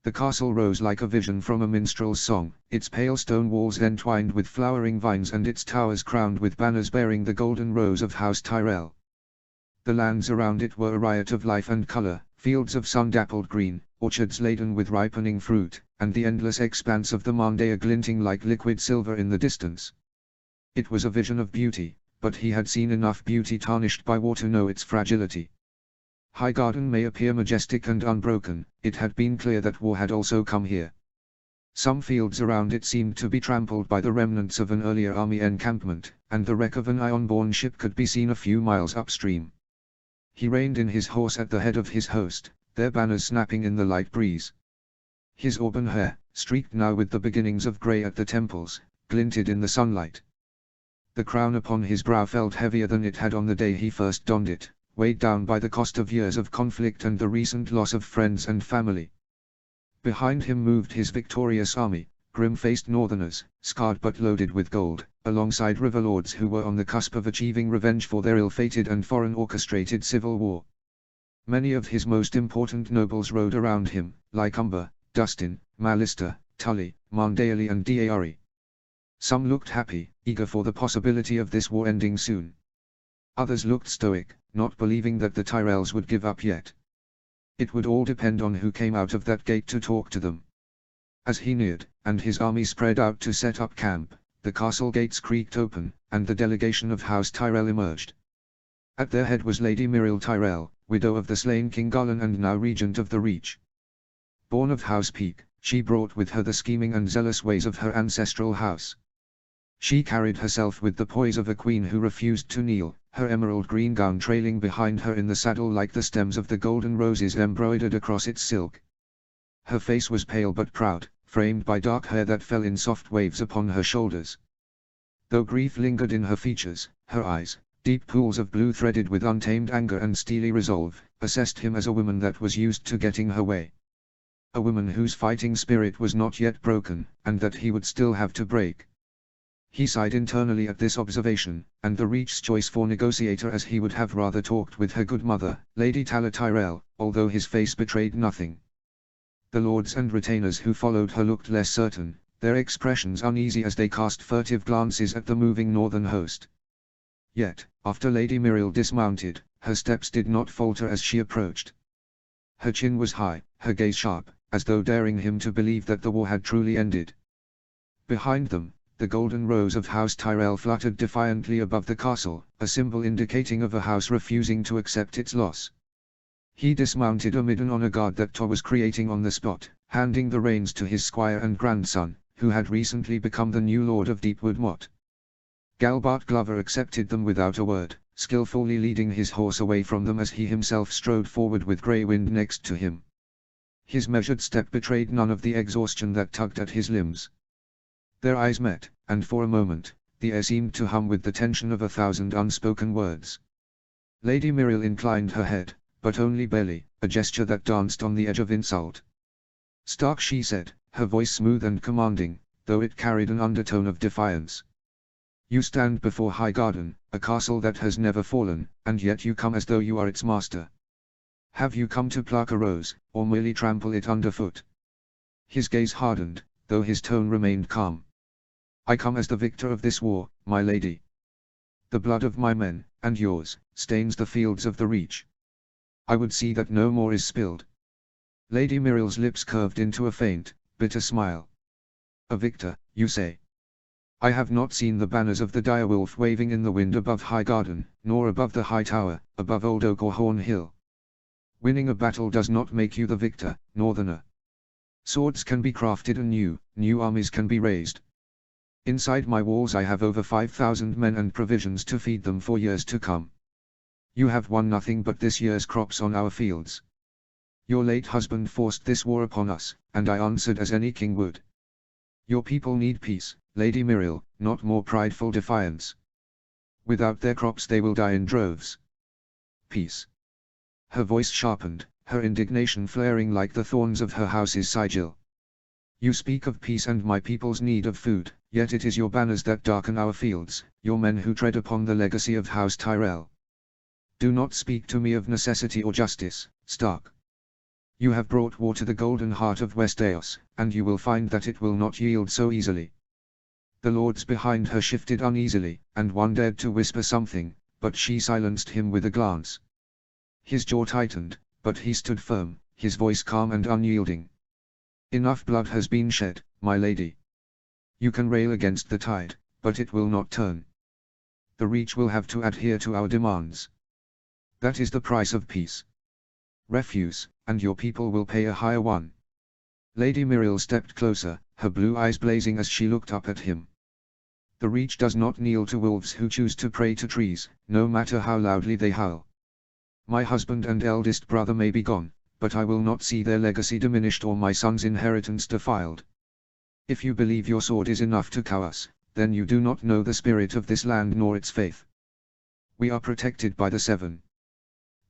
The castle rose like a vision from a minstrel's song, its pale stone walls entwined with flowering vines and its towers crowned with banners bearing the golden rose of House Tyrell. The lands around it were a riot of life and color, fields of sun-dappled green, orchards laden with ripening fruit, and the endless expanse of the Mandea glinting like liquid silver in the distance. It was a vision of beauty, but he had seen enough beauty tarnished by war to know its fragility. Highgarden may appear majestic and unbroken, it had been clear that war had also come here. Some fields around it seemed to be trampled by the remnants of an earlier army encampment, and the wreck of an iron-borne ship could be seen a few miles upstream. He reined in his horse at the head of his host, their banners snapping in the light breeze. His auburn hair, streaked now with the beginnings of grey at the temples, glinted in the sunlight. The crown upon his brow felt heavier than it had on the day he first donned it, weighed down by the cost of years of conflict and the recent loss of friends and family. Behind him moved his victorious army, grim-faced northerners, scarred but loaded with gold, alongside river lords who were on the cusp of achieving revenge for their ill-fated and foreign-orchestrated civil war. Many of his most important nobles rode around him, like Umber, Dustin, Malister, Tully, Mandaeli and Daeari. Some looked happy, eager for the possibility of this war ending soon. Others looked stoic, not believing that the Tyrells would give up yet. It would all depend on who came out of that gate to talk to them. As he neared, and his army spread out to set up camp, the castle gates creaked open, and the delegation of House Tyrell emerged. At their head was Lady Muriel Tyrell, widow of the slain King Garlan and now regent of the Reach. Born of House Peak, she brought with her the scheming and zealous ways of her ancestral house. She carried herself with the poise of a queen who refused to kneel, her emerald green gown trailing behind her in the saddle like the stems of the golden roses embroidered across its silk. Her face was pale but proud, framed by dark hair that fell in soft waves upon her shoulders. Though grief lingered in her features, her eyes, deep pools of blue threaded with untamed anger and steely resolve, assessed him as a woman that was used to getting her way. A woman whose fighting spirit was not yet broken, and that he would still have to break. He sighed internally at this observation, and the Reach's choice for negotiator as he would have rather talked with her good mother, Lady Tala Tyrell, although his face betrayed nothing. The lords and retainers who followed her looked less certain, their expressions uneasy as they cast furtive glances at the moving northern host. Yet, after Lady Muriel dismounted, her steps did not falter as she approached. Her chin was high, her gaze sharp, as though daring him to believe that the war had truly ended. Behind them, the golden rose of House Tyrell fluttered defiantly above the castle, a symbol indicating of a house refusing to accept its loss. He dismounted amid an honor guard that Tor was creating on the spot, handing the reins to his squire and grandson, who had recently become the new Lord of Deepwood Motte. Galbart Glover accepted them without a word, skillfully leading his horse away from them as he himself strode forward with Grey Wind next to him. His measured step betrayed none of the exhaustion that tugged at his limbs. Their eyes met, and for a moment, the air seemed to hum with the tension of 1,000 unspoken words. Lady Muriel inclined her head, but only barely, a gesture that danced on the edge of insult. Stark, she said, her voice smooth and commanding, though it carried an undertone of defiance. You stand before Highgarden, a castle that has never fallen, and yet you come as though you are its master. Have you come to pluck a rose, or merely trample it underfoot? His gaze hardened, though his tone remained calm. I come as the victor of this war, my lady. The blood of my men, and yours, stains the fields of the Reach. I would see that no more is spilled. Lady Muriel's lips curved into a faint, bitter smile. A victor, you say? I have not seen the banners of the direwolf waving in the wind above Highgarden, nor above the High Tower, above Old Oak or Horn Hill. Winning a battle does not make you the victor, Northerner. Swords can be crafted anew, new armies can be raised. Inside my walls I have over 5,000 men and provisions to feed them for years to come. You have won nothing but this year's crops on our fields. Your late husband forced this war upon us, and I answered as any king would. Your people need peace, Lady Muriel, not more prideful defiance. Without their crops they will die in droves. Peace. Her voice sharpened, her indignation flaring like the thorns of her house's sigil. You speak of peace and my people's need of food, yet it is your banners that darken our fields, your men who tread upon the legacy of House Tyrell. Do not speak to me of necessity or justice, Stark. You have brought war to the golden heart of Westeros, and you will find that it will not yield so easily. The lords behind her shifted uneasily, and one dared to whisper something, but she silenced him with a glance. His jaw tightened, but he stood firm, his voice calm and unyielding. Enough blood has been shed, my lady. You can rail against the tide, but it will not turn. The Reach will have to adhere to our demands. That is the price of peace. Refuse, and your people will pay a higher one. Lady Muriel stepped closer, her blue eyes blazing as she looked up at him. The Reach does not kneel to wolves who choose to prey to trees, no matter how loudly they howl. My husband and eldest brother may be gone, but I will not see their legacy diminished or my son's inheritance defiled. If you believe your sword is enough to cow us, then you do not know the spirit of this land nor its faith. We are protected by the Seven.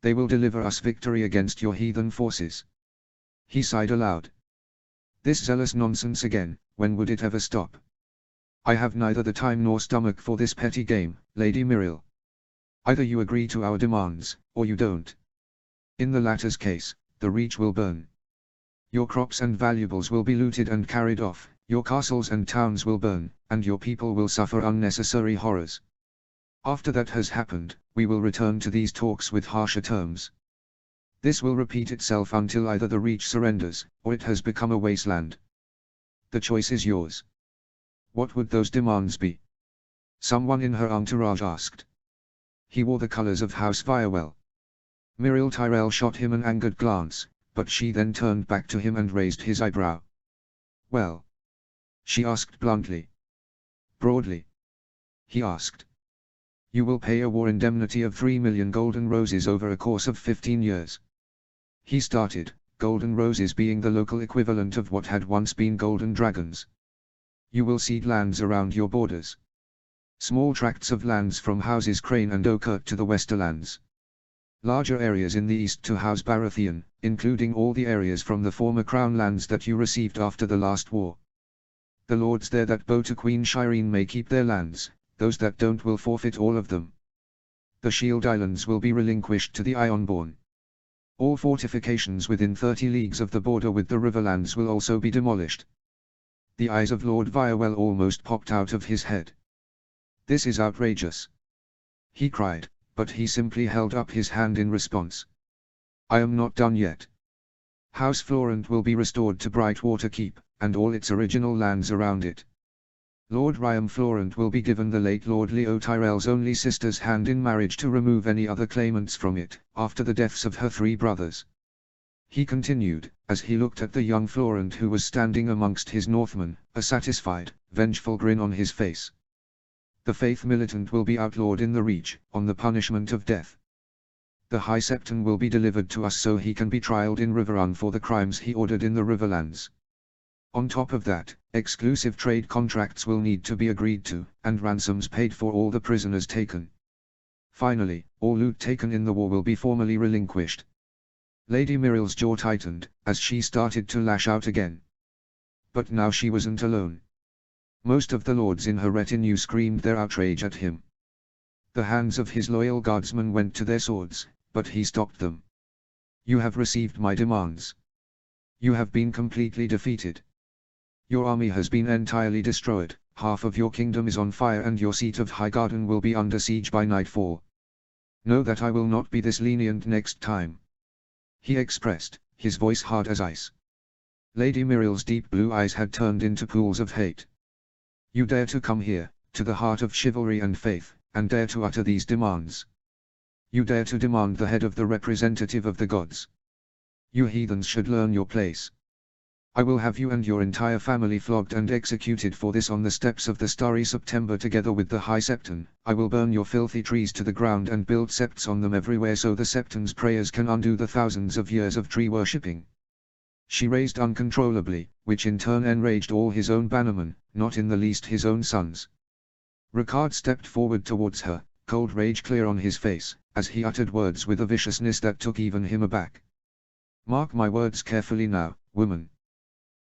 They will deliver us victory against your heathen forces. He sighed aloud. This zealous nonsense again, when would it ever stop? I have neither the time nor stomach for this petty game, Lady Muriel. Either you agree to our demands, or you don't. In the latter's case, the Reach will burn. Your crops and valuables will be looted and carried off, your castles and towns will burn, and your people will suffer unnecessary horrors. After that has happened, we will return to these talks with harsher terms. This will repeat itself until either the Reach surrenders, or it has become a wasteland. The choice is yours. What would those demands be? Someone in her entourage asked. He wore the colors of House Firewell. Muriel Tyrell shot him an angered glance, but she then turned back to him and raised his eyebrow. Well? She asked bluntly. Broadly? He asked. You will pay a war indemnity of 3 million golden roses over a course of 15 years. He started, golden roses being the local equivalent of what had once been golden dragons. You will cede lands around your borders. Small tracts of lands from Houses Crane and Oakert to the Westerlands. Larger areas in the east to House Baratheon, including all the areas from the former Crown lands that you received after the last war. The lords there that bow to Queen Shireen may keep their lands, those that don't will forfeit all of them. The Shield Islands will be relinquished to the Ironborn. All fortifications within 30 leagues of the border with the Riverlands will also be demolished. The eyes of Lord Firewell almost popped out of his head. This is outrageous, he cried, but he simply held up his hand in response. I am not done yet. House Florent will be restored to Brightwater Keep, and all its original lands around it. Lord Riam Florent will be given the late Lord Leo Tyrell's only sister's hand in marriage to remove any other claimants from it, after the deaths of her 3 brothers. He continued, as he looked at the young Florent who was standing amongst his Northmen, a satisfied, vengeful grin on his face. The Faith Militant will be outlawed in the Reach, on the punishment of death. The High Septon will be delivered to us so he can be trialed in Riverrun for the crimes he ordered in the Riverlands. On top of that, exclusive trade contracts will need to be agreed to, and ransoms paid for all the prisoners taken. Finally, all loot taken in the war will be formally relinquished. Lady Muriel's jaw tightened, as she started to lash out again. But now she wasn't alone. Most of the lords in her retinue screamed their outrage at him. The hands of his loyal guardsmen went to their swords, but he stopped them. You have received my demands. You have been completely defeated. Your army has been entirely destroyed, half of your kingdom is on fire and your seat of Highgarden will be under siege by nightfall. Know that I will not be this lenient next time. He expressed, his voice hard as ice. Lady Muriel's deep blue eyes had turned into pools of hate. You dare to come here, to the heart of chivalry and faith, and dare to utter these demands. You dare to demand the head of the representative of the gods. You heathens should learn your place. I will have you and your entire family flogged and executed for this on the steps of the starry September together with the high septon. I will burn your filthy trees to the ground and build septs on them everywhere so the septon's prayers can undo the thousands of years of tree worshipping. She raised uncontrollably, which in turn enraged all his own bannermen, not in the least his own sons. Ricard stepped forward towards her, cold rage clear on his face, as he uttered words with a viciousness that took even him aback. Mark my words carefully now, woman.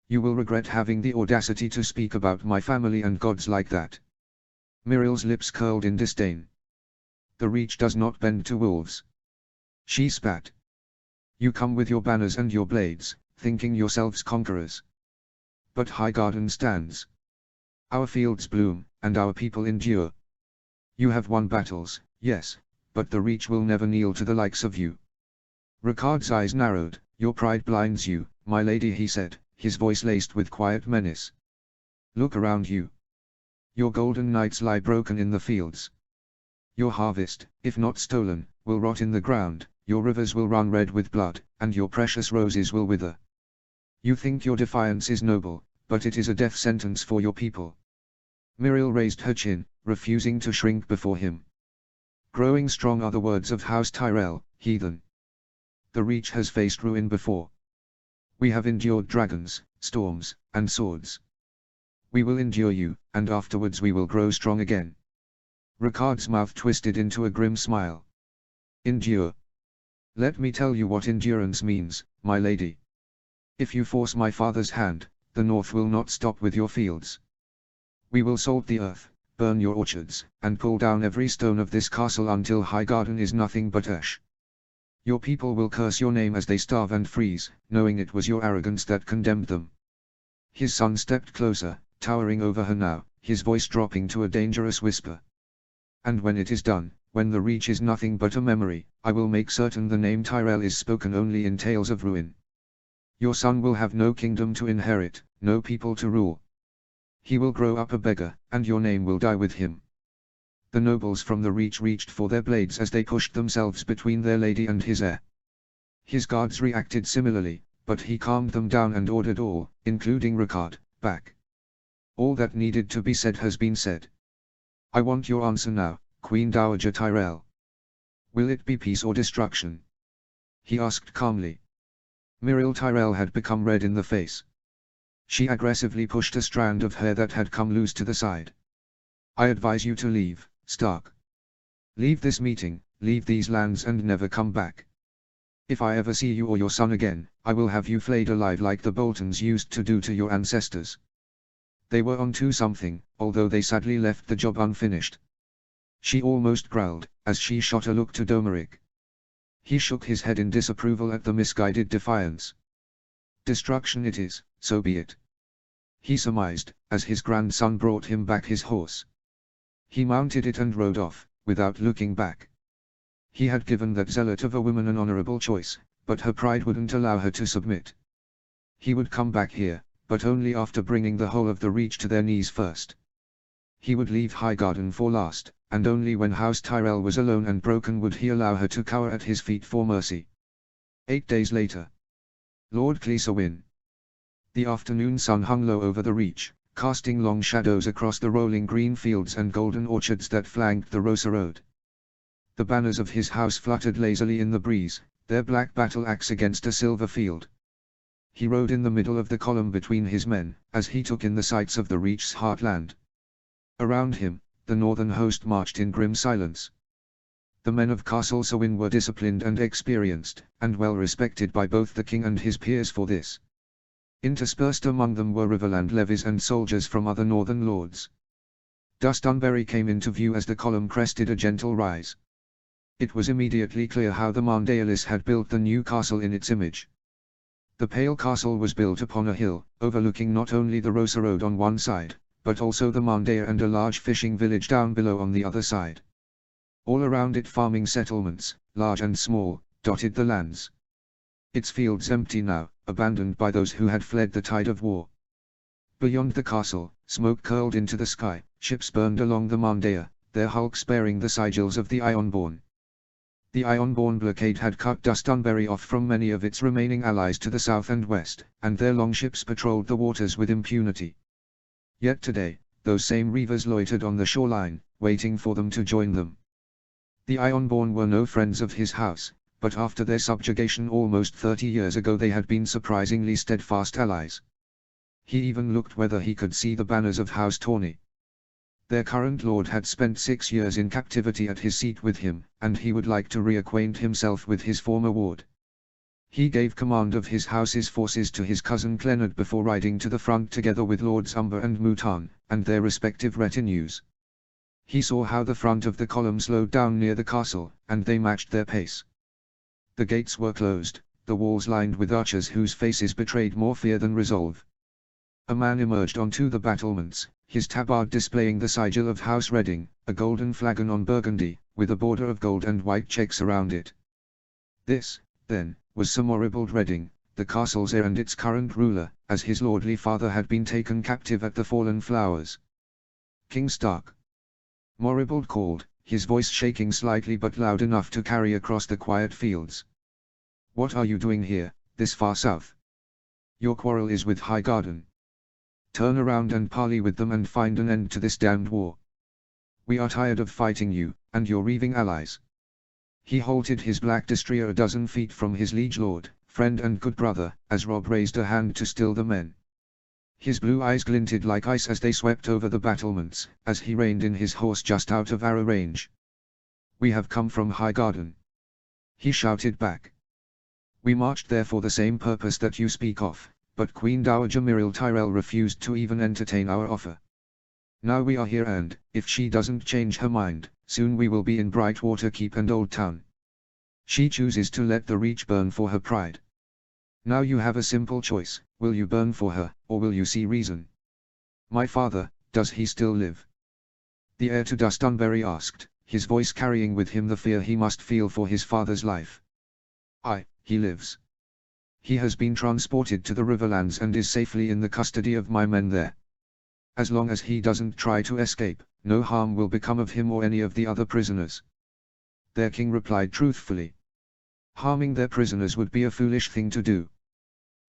You will regret having the audacity to speak about my family and gods like that. Muriel's lips curled in disdain. The Reach does not bend to wolves. She spat. You come with your banners and your blades, thinking yourselves conquerors. But Highgarden stands. Our fields bloom, and our people endure. You have won battles, yes, but the Reach will never kneel to the likes of you. Ricard's eyes narrowed. Your pride blinds you, my lady, he said, his voice laced with quiet menace. Look around you. Your golden knights lie broken in the fields. Your harvest, if not stolen, will rot in the ground, your rivers will run red with blood, and your precious roses will wither. You think your defiance is noble, but it is a death sentence for your people. Muriel raised her chin, refusing to shrink before him. Growing strong are the words of House Tyrell, heathen. The Reach has faced ruin before. We have endured dragons, storms, and swords. We will endure you, and afterwards we will grow strong again. Ricard's mouth twisted into a grim smile. Endure. Let me tell you what endurance means, my lady. If you force my father's hand, the north will not stop with your fields. We will salt the earth, burn your orchards, and pull down every stone of this castle until Highgarden is nothing but ash. Your people will curse your name as they starve and freeze, knowing it was your arrogance that condemned them. His son stepped closer, towering over her now, his voice dropping to a dangerous whisper. And when it is done, when the Reach is nothing but a memory, I will make certain the name Tyrell is spoken only in tales of ruin. Your son will have no kingdom to inherit, no people to rule. He will grow up a beggar, and your name will die with him. The nobles from the Reach reached for their blades as they pushed themselves between their lady and his heir. His guards reacted similarly, but he calmed them down and ordered all, including Ricard, back. All that needed to be said has been said. I want your answer now, Queen Dowager Tyrell. Will it be peace or destruction? He asked calmly. Muriel Tyrell had become red in the face. She aggressively pushed a strand of hair that had come loose to the side. I advise you to leave, Stark. Leave this meeting, leave these lands and never come back. If I ever see you or your son again, I will have you flayed alive like the Boltons used to do to your ancestors. They were onto something, although they sadly left the job unfinished. She almost growled, as she shot a look to Domeric. He shook his head in disapproval at the misguided defiance. Destruction it is, so be it. He surmised, as his grandson brought him back his horse. He mounted it and rode off, without looking back. He had given that zealot of a woman an honorable choice, but her pride wouldn't allow her to submit. He would come back here, but only after bringing the whole of the Reach to their knees first. He would leave Highgarden for last, and only when House Tyrell was alone and broken would he allow her to cower at his feet for mercy. 8 days later. Lord Cleesewin. The afternoon sun hung low over the Reach, casting long shadows across the rolling green fields and golden orchards that flanked the Rosa Road. The banners of his house fluttered lazily in the breeze, their black battle axe against a silver field. He rode in the middle of the column between his men, as he took in the sights of the Reach's heartland. Around him, the northern host marched in grim silence. The men of Castle Sewin were disciplined and experienced, and well respected by both the king and his peers for this. Interspersed among them were Riverland levies and soldiers from other northern lords. Dustunbury came into view as the column crested a gentle rise. It was immediately clear how the Mandaealis had built the new castle in its image. The pale castle was built upon a hill, overlooking not only the Rosa Road on one side, but also the Mandaya and a large fishing village down below on the other side. All around it farming settlements, large and small, dotted the lands. Its fields empty now, abandoned by those who had fled the tide of war. Beyond the castle, smoke curled into the sky, ships burned along the Mandaya, their hulks bearing the sigils of the Ironborn. The Ironborn blockade had cut Dustunbury off from many of its remaining allies to the south and west, and their longships patrolled the waters with impunity. Yet today, those same reavers loitered on the shoreline, waiting for them to join them. The Ironborn were no friends of his house, but after their subjugation almost 30 years ago they had been surprisingly steadfast allies. He even looked whether he could see the banners of House Tawny. Their current lord had spent 6 years in captivity at his seat with him, and he would like to reacquaint himself with his former ward. He gave command of his house's forces to his cousin Clenard before riding to the front together with Lords Umber and Mutan, and their respective retinues. He saw how the front of the column slowed down near the castle, and they matched their pace. The gates were closed, the walls lined with archers whose faces betrayed more fear than resolve. A man emerged onto the battlements, his tabard displaying the sigil of House Reading, a golden flagon on burgundy, with a border of gold and white checks around it. This, then, was Sir Moribald Reading, the castle's heir and its current ruler, as his lordly father had been taken captive at the Fallen Flowers. King Stark. Moribald called, his voice shaking slightly but loud enough to carry across the quiet fields. What are you doing here, this far south? Your quarrel is with Highgarden. Turn around and parley with them and find an end to this damned war. We are tired of fighting you, and your reaving allies. He halted his black destrier a dozen feet from his liege lord, friend and good brother, as Robb raised a hand to still the men. His blue eyes glinted like ice as they swept over the battlements, as he reined in his horse just out of arrow range. We have come from Highgarden. He shouted back. We marched there for the same purpose that you speak of, but Queen Dowager Miriel Tyrell refused to even entertain our offer. Now we are here and, if she doesn't change her mind, soon we will be in Brightwater Keep and Old Town. She chooses to let the Reach burn for her pride. Now you have a simple choice, will you burn for her, or will you see reason? My father, does he still live? The heir to Dustunbury asked, his voice carrying with him the fear he must feel for his father's life. Aye, he lives. He has been transported to the Riverlands and is safely in the custody of my men there. As long as he doesn't try to escape, no harm will become of him or any of the other prisoners. Their king replied truthfully. Harming their prisoners would be a foolish thing to do.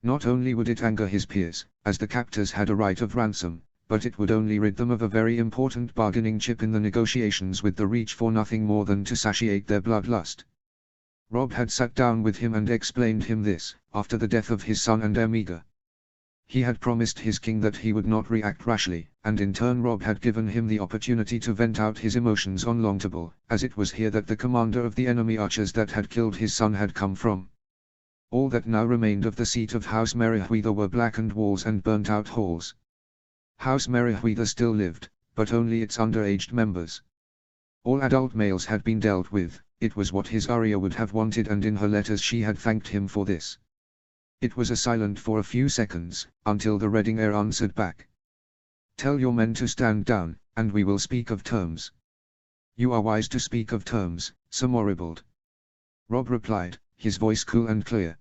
Not only would it anger his peers, as the captors had a right of ransom, but it would only rid them of a very important bargaining chip in the negotiations with the Reach for nothing more than to satiate their bloodlust. Robb had sat down with him and explained him this, after the death of his son and Ermiga. He had promised his king that he would not react rashly, and in turn Robb had given him the opportunity to vent out his emotions on Longtable, as it was here that the commander of the enemy archers that had killed his son had come from. All that now remained of the seat of House Merryweather were blackened walls and burnt-out halls. House Merryweather still lived, but only its underaged members. All adult males had been dealt with. It was what his Arya would have wanted, and in her letters she had thanked him for this. It was silent for a few seconds, until the Reading heir answered back. Tell your men to stand down, and we will speak of terms. You are wise to speak of terms, Sir Moribald. Robb replied, his voice cool and clear.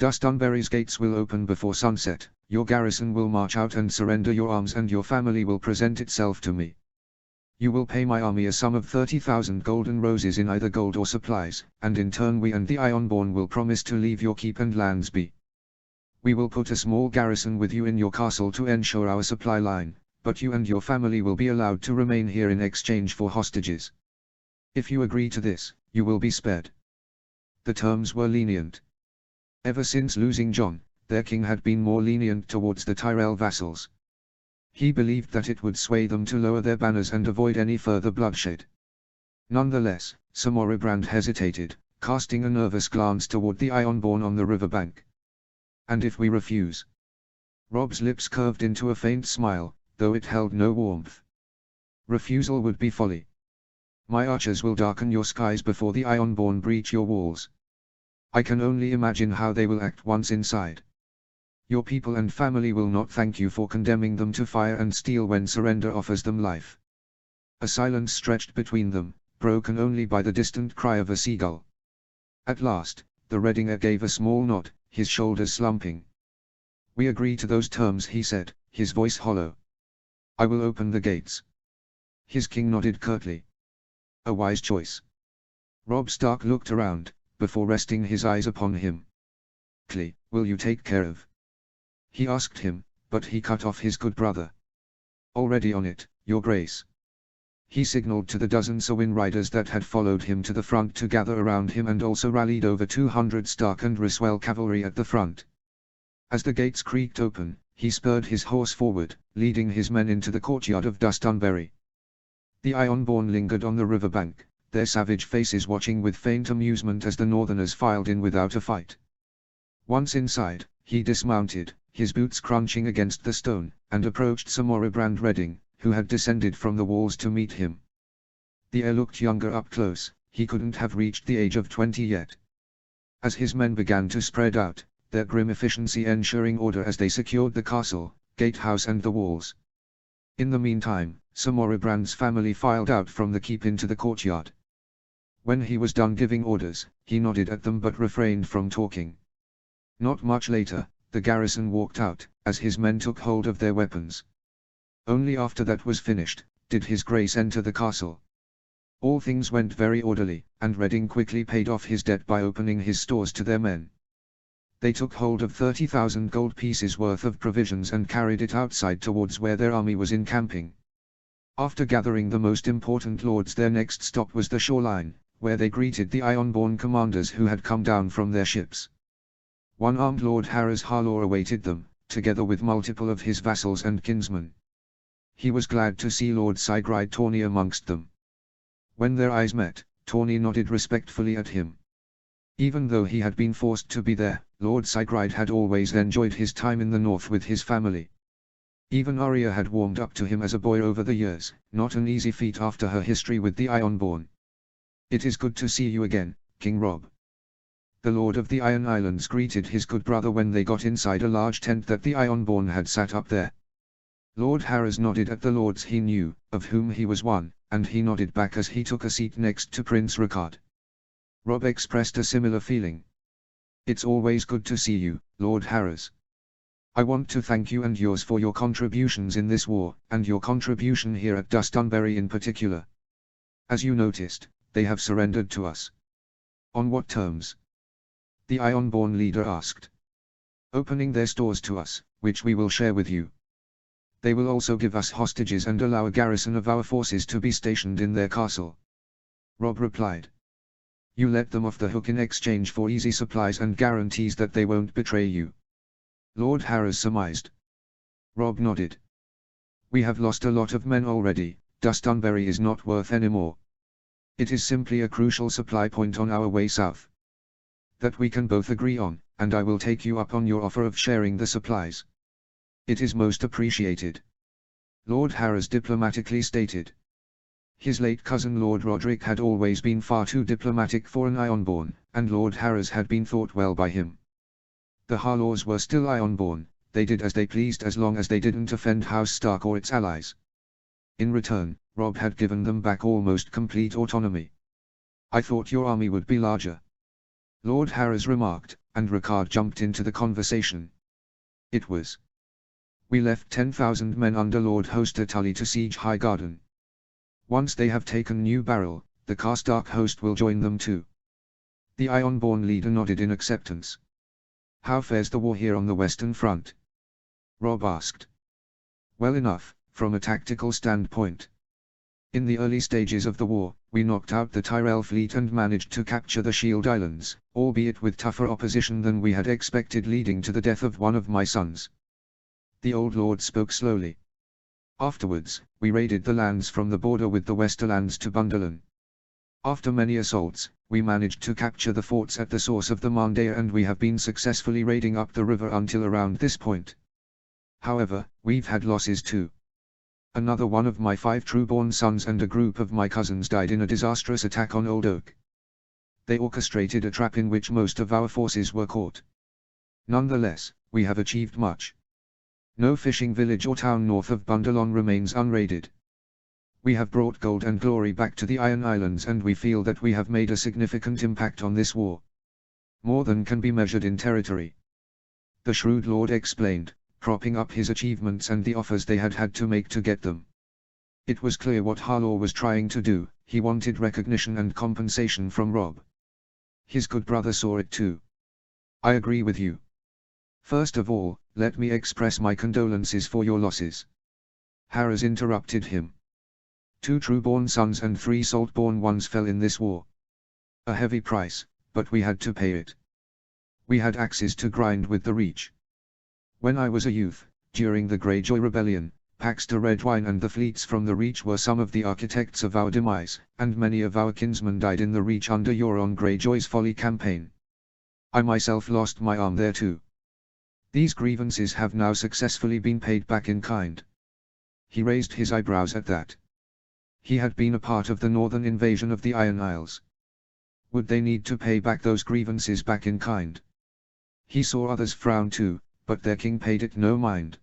Dustunbury's gates will open before sunset, your garrison will march out and surrender your arms, and your family will present itself to me. You will pay my army a sum of 30,000 golden roses in either gold or supplies, and in turn we and the Ironborn will promise to leave your keep and lands be. We will put a small garrison with you in your castle to ensure our supply line, but you and your family will be allowed to remain here in exchange for hostages. If you agree to this, you will be spared. The terms were lenient. Ever since losing John, their king had been more lenient towards the Tyrell vassals. He believed that it would sway them to lower their banners and avoid any further bloodshed. Nonetheless, Sir Moribald hesitated, casting a nervous glance toward the Ironborn on the riverbank. And if we refuse? Robb's lips curved into a faint smile, though it held no warmth. Refusal would be folly. My archers will darken your skies before the Ironborn breach your walls. I can only imagine how they will act once inside. Your people and family will not thank you for condemning them to fire and steel when surrender offers them life. A silence stretched between them, broken only by the distant cry of a seagull. At last, the Redinger gave a small nod, his shoulders slumping. We agree to those terms, he said, his voice hollow. I will open the gates. His king nodded curtly. A wise choice. Robb Stark looked around, before resting his eyes upon him. Clee, will you take care of? He asked him, but he cut off his good brother. Already on it, your grace. He signaled to the dozen Sowin riders that had followed him to the front to gather around him and also rallied over 200 Stark and Ryswell cavalry at the front. As the gates creaked open, he spurred his horse forward, leading his men into the courtyard of Dustunbury. The Ironborn lingered on the riverbank, their savage faces watching with faint amusement as the Northerners filed in without a fight. Once inside, he dismounted, his boots crunching against the stone, and approached Sir Moribrand Redding, who had descended from the walls to meet him. The heir looked younger up close, he couldn't have reached the age of 20 yet. As his men began to spread out, their grim efficiency ensuring order as they secured the castle, gatehouse and the walls. In the meantime, Sir Moribrand's family filed out from the keep into the courtyard. When he was done giving orders, he nodded at them but refrained from talking. Not much later, the garrison walked out, as his men took hold of their weapons. Only after that was finished, did his grace enter the castle. All things went very orderly, and Redding quickly paid off his debt by opening his stores to their men. They took hold of 30,000 gold pieces worth of provisions and carried it outside towards where their army was encamping. After gathering the most important lords, their next stop was the shoreline, where they greeted the Ironborn commanders who had come down from their ships. One armed Lord Harris Harlaw awaited them, together with multiple of his vassals and kinsmen. He was glad to see Lord Sigrid Tawny amongst them. When their eyes met, Tawny nodded respectfully at him. Even though he had been forced to be there, Lord Sigrid had always enjoyed his time in the north with his family. Even Arya had warmed up to him as a boy over the years, not an easy feat after her history with the Ironborn. It is good to see you again, King Robb. The Lord of the Iron Islands greeted his good brother when they got inside a large tent that the Ironborn had set up there. Lord Harris nodded at the lords he knew, of whom he was one, and he nodded back as he took a seat next to Prince Ricard. Robb expressed a similar feeling. It's always good to see you, Lord Harris. I want to thank you and yours for your contributions in this war, and your contribution here at Dustunbury in particular. As you noticed, they have surrendered to us. On what terms? The Ironborn leader asked. Opening their stores to us, which we will share with you. They will also give us hostages and allow a garrison of our forces to be stationed in their castle. Robb replied. You let them off the hook in exchange for easy supplies and guarantees that they won't betray you. Lord Harris surmised. Robb nodded. We have lost a lot of men already, Dustunbury is not worth any more. It is simply a crucial supply point on our way south. That we can both agree on, and I will take you up on your offer of sharing the supplies. It is most appreciated. Lord Harris diplomatically stated. His late cousin Lord Roderick had always been far too diplomatic for an Ironborn, and Lord Harris had been thought well by him. The Harlaws were still Ironborn, they did as they pleased as long as they didn't offend House Stark or its allies. In return, Robb had given them back almost complete autonomy. I thought your army would be larger. Lord Harris remarked, and Ricard jumped into the conversation. It was. We left 10,000 men under Lord Hoster Tully to siege Highgarden. Once they have taken New Barrel, the Karstark host will join them too. The Ironborn leader nodded in acceptance. How fares the war here on the Western Front? Robb asked. Well enough, from a tactical standpoint. In the early stages of the war, we knocked out the Tyrell fleet and managed to capture the Shield Islands, albeit with tougher opposition than we had expected, leading to the death of one of my sons. The old lord spoke slowly. Afterwards, we raided the lands from the border with the Westerlands to Bunderland. After many assaults, we managed to capture the forts at the source of the Mandaya, and we have been successfully raiding up the river until around this point. However, we've had losses too. Another one of my 5 true-born sons and a group of my cousins died in a disastrous attack on Old Oak. They orchestrated a trap in which most of our forces were caught. Nonetheless, we have achieved much. No fishing village or town north of Bundalon remains unraided. We have brought gold and glory back to the Iron Islands, and we feel that we have made a significant impact on this war. More than can be measured in territory. The shrewd lord explained, propping up his achievements and the offers they had to make to get them. It was clear what Harlaw was trying to do. He wanted recognition and compensation from Rob. His good brother saw it too. I agree with you. First of all, let me express my condolences for your losses. Harris interrupted him. 2 true-born sons and 3 salt-born ones fell in this war. A heavy price, but we had to pay it. We had axes to grind with the reach. When I was a youth, during the Greyjoy Rebellion, Paxter Redwine and the fleets from the Reach were some of the architects of our demise, and many of our kinsmen died in the Reach under Euron Greyjoy's Folly campaign. I myself lost my arm there too. These grievances have now successfully been paid back in kind. He raised his eyebrows at that. He had been a part of the northern invasion of the Iron Isles. Would they need to pay back those grievances back in kind? He saw others frown too, but their king paid it no mind.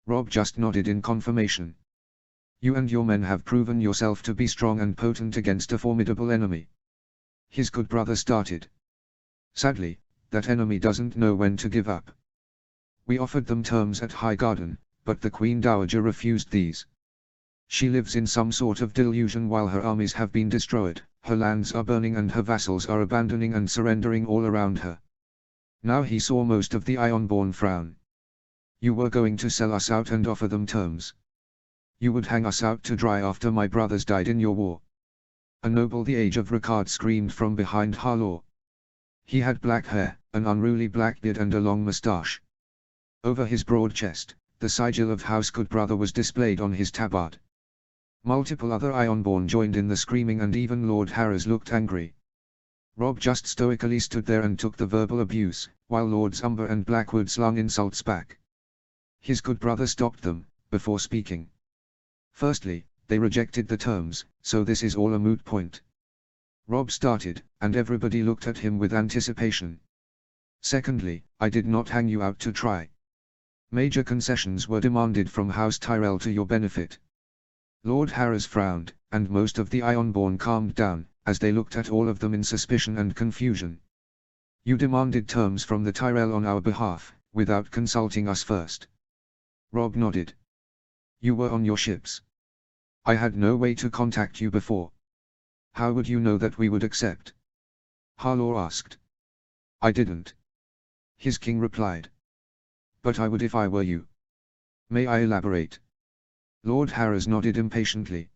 Rob just nodded in confirmation. You and your men have proven yourself to be strong and potent against a formidable enemy. His good brother started. Sadly, that enemy doesn't know when to give up. We offered them terms at Highgarden, but the Queen Dowager refused these. She lives in some sort of delusion while her armies have been destroyed, her lands are burning and her vassals are abandoning and surrendering all around her. Now he saw most of the Ironborn frown. You were going to sell us out and offer them terms. You would hang us out to dry after my brothers died in your war. A noble the age of Ricard screamed from behind Harlaw. He had black hair, an unruly black beard and a long moustache. Over his broad chest, the sigil of House Goodbrother was displayed on his tabard. Multiple other Ironborn joined in the screaming and even Lord Harris looked angry. Rob just stoically stood there and took the verbal abuse, while Lords Umber and Blackwood slung insults back. His good brother stopped them, before speaking. Firstly, they rejected the terms, so this is all a moot point. Rob started, and everybody looked at him with anticipation. Secondly, I did not hang you out to try. Major concessions were demanded from House Tyrell to your benefit. Lord Harris frowned, and most of the Ironborn calmed down, as they looked at all of them in suspicion and confusion. You demanded terms from the Tyrell on our behalf, without consulting us first. Rob nodded. You were on your ships. I had no way to contact you before. How would you know that we would accept? Harlaw asked. I didn't. His king replied. But I would if I were you. May I elaborate? Lord Harris nodded impatiently.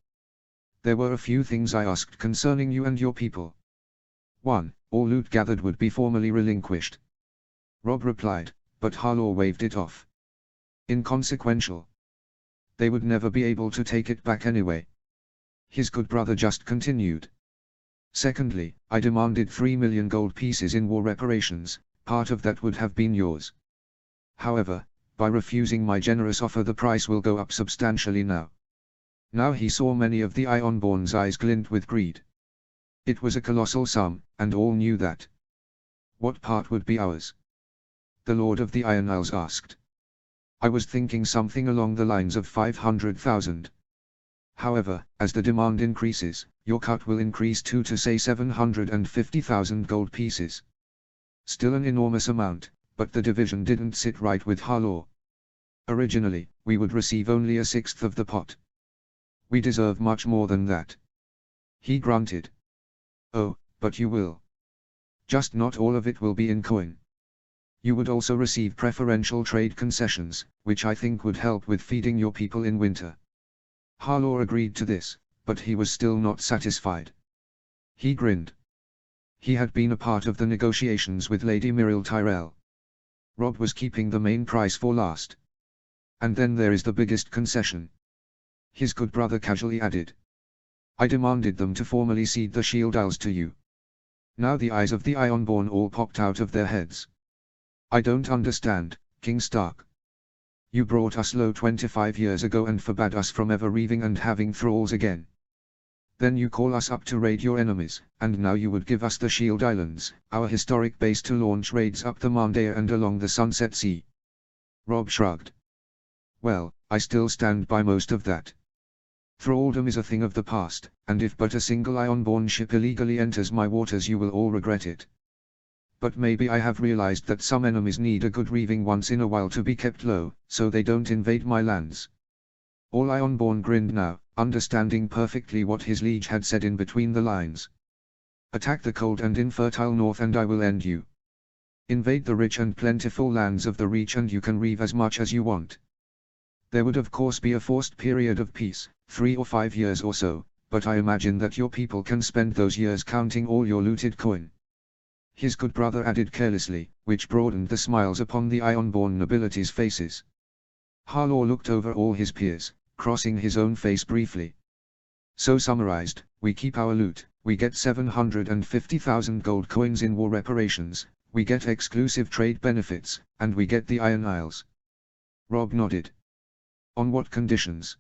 There were a few things I asked concerning you and your people. 1. All loot gathered would be formally relinquished. Rob replied, but Harlaw waved it off. Inconsequential. They would never be able to take it back anyway. His good brother just continued. Secondly, I demanded 3 million gold pieces in war reparations, part of that would have been yours. However, by refusing my generous offer the price will go up substantially now. Now he saw many of the Ironborn's eyes glint with greed. It was a colossal sum, and all knew that. What part would be ours? The Lord of the Iron Isles asked. I was thinking something along the lines of 500,000. However, as the demand increases, your cut will increase to say 750,000 gold pieces. Still an enormous amount, but the division didn't sit right with Harlaw. Originally, we would receive only a sixth of the pot. We deserve much more than that. He grunted. Oh, but you will. Just not all of it will be in coin. You would also receive preferential trade concessions, which I think would help with feeding your people in winter. Harlaw agreed to this, but he was still not satisfied. He grinned. He had been a part of the negotiations with Lady Muriel Tyrell. Rob was keeping the main price for last. And then there is the biggest concession. His good brother casually added. I demanded them to formally cede the Shield Isles to you. Now the eyes of the Ironborn all popped out of their heads. I don't understand, King Stark. You brought us low 25 years ago and forbade us from ever reaving and having thralls again. Then you call us up to raid your enemies, and now you would give us the Shield Islands, our historic base to launch raids up the Mandaya and along the Sunset Sea. Rob shrugged. Well, I still stand by most of that. Thraldom is a thing of the past, and if but a single Ion-born ship illegally enters my waters you will all regret it. But maybe I have realized that some enemies need a good reaving once in a while to be kept low, so they don't invade my lands. All Ion-born grinned now, understanding perfectly what his liege had said in between the lines. Attack the cold and infertile north and I will end you. Invade the rich and plentiful lands of the Reach and you can reave as much as you want. There would of course be a forced period of peace, 3 or 5 years or so, but I imagine that your people can spend those years counting all your looted coin. His good brother added carelessly, which broadened the smiles upon the Ion-born nobility's faces. Harlaw looked over all his peers, crossing his own face briefly. So summarized, we keep our loot, we get 750,000 gold coins in war reparations, we get exclusive trade benefits, and we get the Iron Isles. Rob nodded. On what conditions?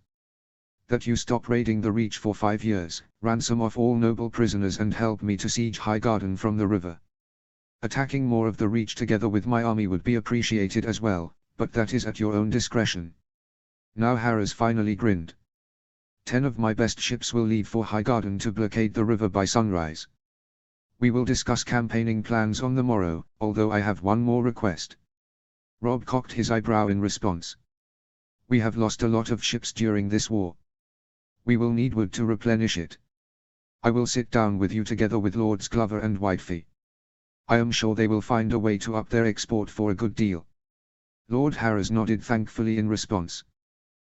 That you stop raiding the Reach for 5 years, ransom off all noble prisoners and help me to siege Highgarden from the river. Attacking more of the Reach together with my army would be appreciated as well, but that is at your own discretion. Now Harris finally grinned. 10 of my best ships will leave for Highgarden to blockade the river by sunrise. We will discuss campaigning plans on the morrow, although I have one more request. Rob cocked his eyebrow in response. We have lost a lot of ships during this war. We will need wood to replenish it. I will sit down with you together with Lords Glover and Whitefee. I am sure they will find a way to up their export for a good deal. Lord Harris nodded thankfully in response.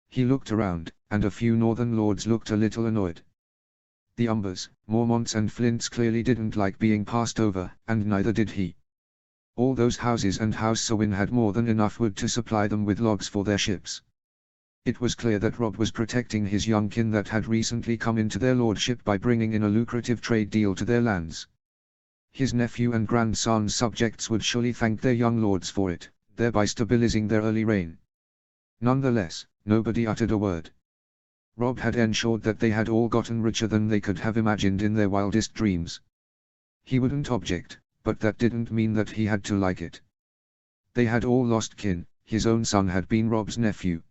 He looked around, and a few northern lords looked a little annoyed. The Umbers, Mormonts and Flints clearly didn't like being passed over, and neither did he. All those houses and House Sewin had more than enough wood to supply them with logs for their ships. It was clear that Rob was protecting his young kin that had recently come into their lordship by bringing in a lucrative trade deal to their lands. His nephew and grandson's subjects would surely thank their young lords for it, thereby stabilizing their early reign. Nonetheless, nobody uttered a word. Rob had ensured that they had all gotten richer than they could have imagined in their wildest dreams. He wouldn't object, but that didn't mean that he had to like it. They had all lost kin, his own son had been Rob's nephew.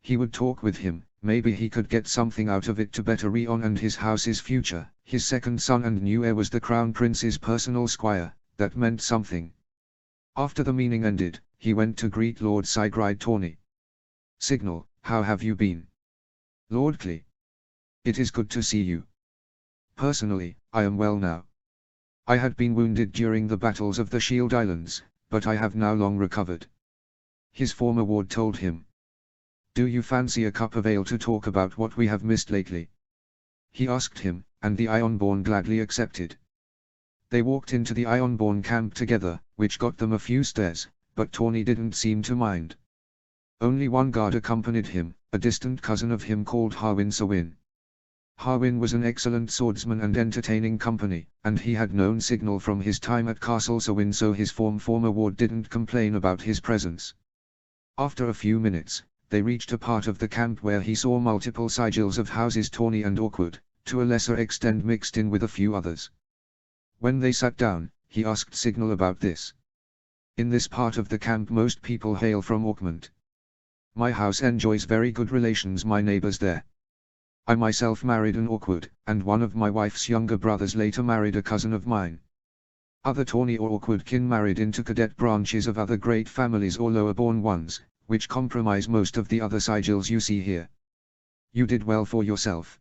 He would talk with him, maybe he could get something out of it to better Rion and his house's future. His second son and new heir was the Crown Prince's personal squire, that meant something. After the meeting ended, he went to greet Lord Sigrid Tawny. Signal, how have you been? Lord Clee. It is good to see you. Personally, I am well now. I had been wounded during the battles of the Shield Islands, but I have now long recovered. His former ward told him. Do you fancy a cup of ale to talk about what we have missed lately? He asked him, and the Ion-born gladly accepted. They walked into the Ion-born camp together, which got them a few stares, but Tawny didn't seem to mind. Only one guard accompanied him, a distant cousin of him called Harwin Sewin. Harwin was an excellent swordsman and entertaining company, and he had known Signal from his time at Castle Sewin, so his former ward didn't complain about his presence. After a few minutes, they reached a part of the camp where he saw multiple sigils of houses Tawny and Awkward, to a lesser extent mixed in with a few others. When they sat down, he asked Signal about this. In this part of the camp most people hail from Orkmont. My house enjoys very good relations my neighbors there. I myself married an Awkward, and one of my wife's younger brothers later married a cousin of mine. Other Tawny or Awkward kin married into cadet branches of other great families or lower-born ones, which comprise most of the other sigils you see here. You did well for yourself.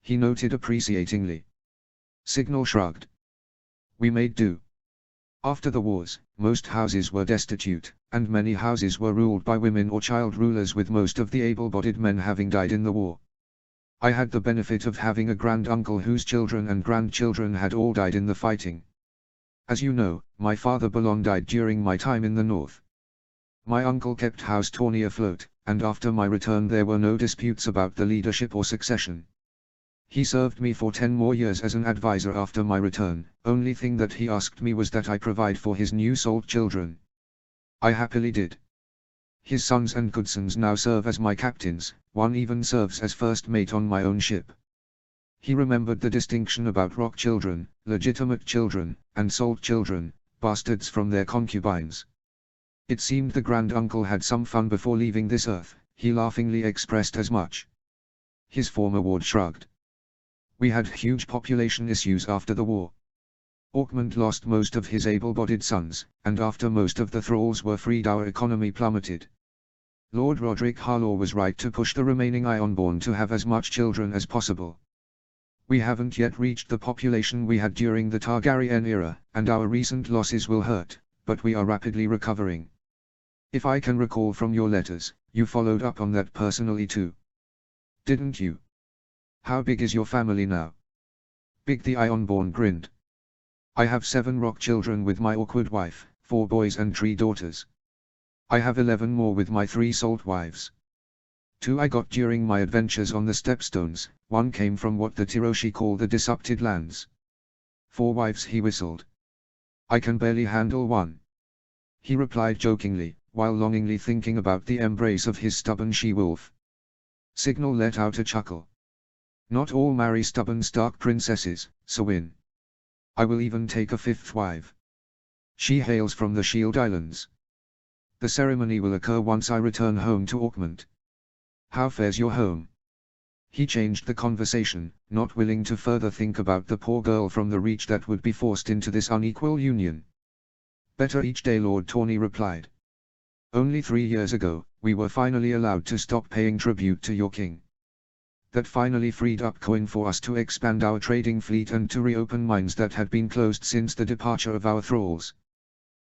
He noted appreciatingly. Signal shrugged. We made do. After the wars, most houses were destitute, and many houses were ruled by women or child rulers, with most of the able-bodied men having died in the war. I had the benefit of having a grand-uncle whose children and grandchildren had all died in the fighting. As you know, my father Balon died during my time in the north. My uncle kept House Tawny afloat, and after my return there were no disputes about the leadership or succession. He served me for 10 more years as an advisor after my return. Only thing that he asked me was that I provide for his new sold children. I happily did. His sons and goodsons now serve as my captains, one even serves as first mate on my own ship. He remembered the distinction about rock children, legitimate children, and sold children, bastards from their concubines. It seemed the grand-uncle had some fun before leaving this earth, he laughingly expressed as much. His former ward shrugged. We had huge population issues after the war. Orkmond lost most of his able-bodied sons, and after most of the thralls were freed our economy plummeted. Lord Roderick Harlaw was right to push the remaining Ironborn to have as much children as possible. We haven't yet reached the population we had during the Targaryen era, and our recent losses will hurt, but we are rapidly recovering. If I can recall from your letters, you followed up on that personally too. Didn't you? How big is your family now? Big, the Ironborn grinned. I have 7 rock children with my awkward wife, 4 boys and 3 daughters. I have 11 more with my 3 salt wives. 2 I got during my adventures on the Stepstones, 1 came from what the Tiroshi call the Disrupted Lands. 4 wives, he whistled. I can barely handle 1. He replied jokingly, while longingly thinking about the embrace of his stubborn she-wolf. Signal let out a chuckle. Not all marry stubborn Stark princesses, Sawin. I will even take a 5th wife. She hails from the Shield Islands. The ceremony will occur once I return home to Orkmond. How fares your home? He changed the conversation, not willing to further think about the poor girl from the Reach that would be forced into this unequal union. Better each day, Lord Tawny replied. Only 3 years ago, we were finally allowed to stop paying tribute to your king. That finally freed up coin for us to expand our trading fleet and to reopen mines that had been closed since the departure of our thralls.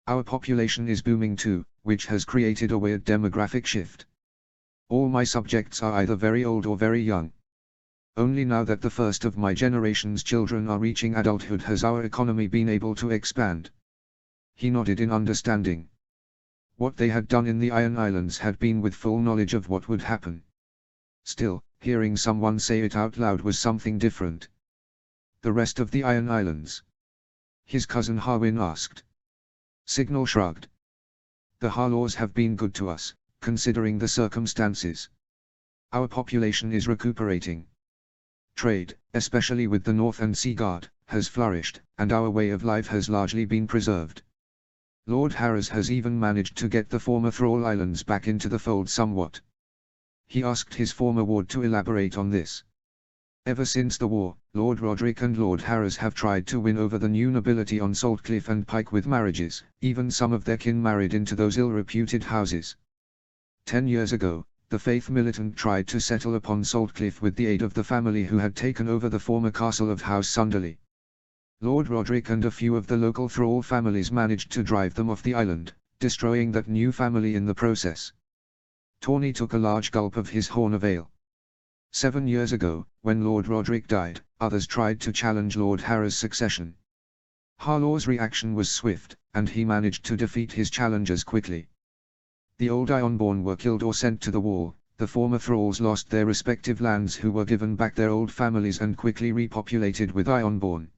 Our population is booming too, which has created a weird demographic shift. All my subjects are either very old or very young. Only now that the first of my generation's children are reaching adulthood has our economy been able to expand. He nodded in understanding. What they had done in the Iron Islands had been with full knowledge of what would happen. Still, hearing someone say it out loud was something different. The rest of the Iron Islands? His cousin Harwin asked. Signal shrugged. The Harlaws have been good to us, considering the circumstances. Our population is recuperating. Trade, especially with the North and Seaguard, has flourished, and our way of life has largely been preserved. Lord Harris has even managed to get the former Thrall Islands back into the fold somewhat. He asked his former ward to elaborate on this. Ever since the war, Lord Roderick and Lord Harris have tried to win over the new nobility on Saltcliffe and Pike with marriages, even some of their kin married into those ill-reputed houses. 10 years ago, the Faith Militant tried to settle upon Saltcliffe with the aid of the family who had taken over the former castle of House Sunderly. Lord Roderick and a few of the local thrall families managed to drive them off the island, destroying that new family in the process. Tawny took a large gulp of his horn of ale. 7 years ago, when Lord Roderick died, others tried to challenge Lord Harrow's succession. Harlaw's reaction was swift, and he managed to defeat his challengers quickly. The old Ironborn were killed or sent to the wall, the former thralls lost their respective lands who were given back their old families and quickly repopulated with Ironborn.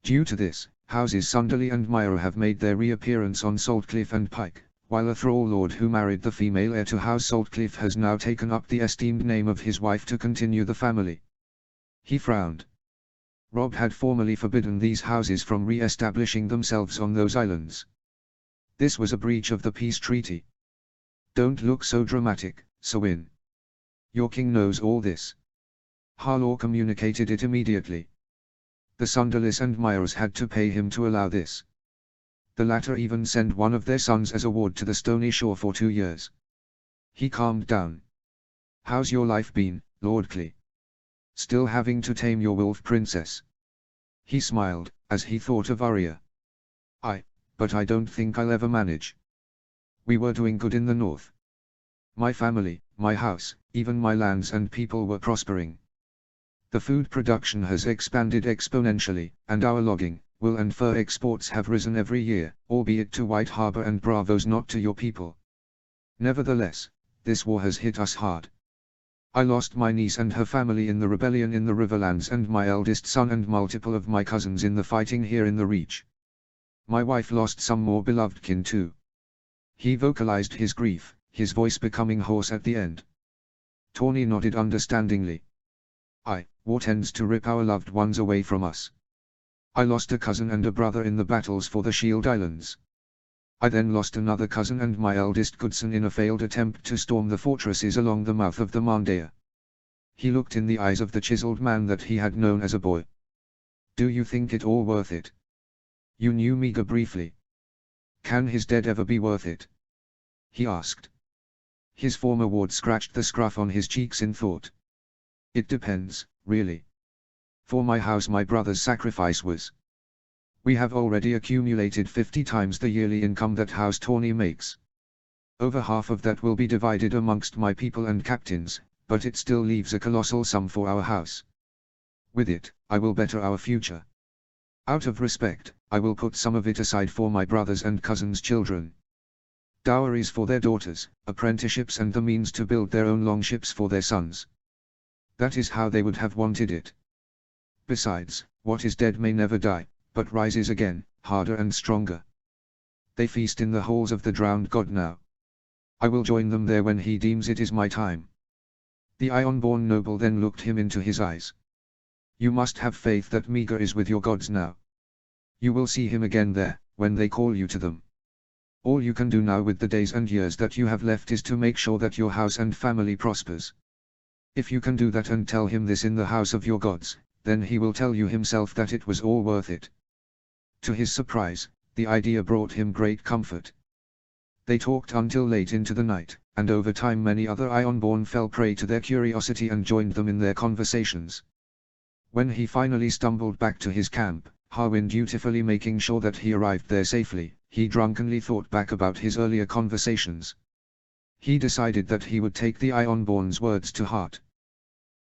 Due to this, houses Sunderly and Myra have made their reappearance on Saltcliffe and Pike, while a thrall lord who married the female heir to House Saltcliffe has now taken up the esteemed name of his wife to continue the family. He frowned. Rob had formally forbidden these houses from re-establishing themselves on those islands. This was a breach of the peace treaty. Don't look so dramatic, Sawin. Your king knows all this. Harlaw communicated it immediately. The Sunderlys and Myers had to pay him to allow this. The latter even sent one of their sons as a ward to the Stony Shore for 2 years. He calmed down. How's your life been, Lord Clee? Still having to tame your wolf princess? He smiled, as he thought of Arya. But I don't think I'll ever manage. We were doing good in the north. My family, my house, even my lands and people were prospering. The food production has expanded exponentially, and our logging, wool and fur exports have risen every year, albeit to White Harbor and Bravos, not to your people. Nevertheless, this war has hit us hard. I lost my niece and her family in the rebellion in the Riverlands and my eldest son and multiple of my cousins in the fighting here in the Reach. My wife lost some more beloved kin too. He vocalized his grief, his voice becoming hoarse at the end. Tawny nodded understandingly. War tends to rip our loved ones away from us. I lost a cousin and a brother in the battles for the Shield Islands. I then lost another cousin and my eldest godson in a failed attempt to storm the fortresses along the mouth of the Mandaya. He looked in the eyes of the chiseled man that he had known as a boy. Do you think it all worth it? You knew Meager briefly. Can his dead ever be worth it? He asked. His former ward scratched the scruff on his cheeks in thought. It depends, really. For my house my brother's sacrifice was. We have already accumulated 50 times the yearly income that House Tawny makes. Over half of that will be divided amongst my people and captains, but it still leaves a colossal sum for our house. With it, I will better our future. Out of respect, I will put some of it aside for my brothers and cousins' children. Dowries for their daughters, apprenticeships and the means to build their own longships for their sons. That is how they would have wanted it. Besides, what is dead may never die, but rises again, harder and stronger. They feast in the halls of the drowned god now. I will join them there when he deems it is my time. The Iron-born noble then looked him into his eyes. You must have faith that Meager is with your gods now. You will see him again there, when they call you to them. All you can do now with the days and years that you have left is to make sure that your house and family prospers. If you can do that and tell him this in the house of your gods, then he will tell you himself that it was all worth it. To his surprise, the idea brought him great comfort. They talked until late into the night, and over time many other Ironborn fell prey to their curiosity and joined them in their conversations. When he finally stumbled back to his camp, Harwin dutifully making sure that he arrived there safely, he drunkenly thought back about his earlier conversations. He decided that he would take the Ironborn's words to heart.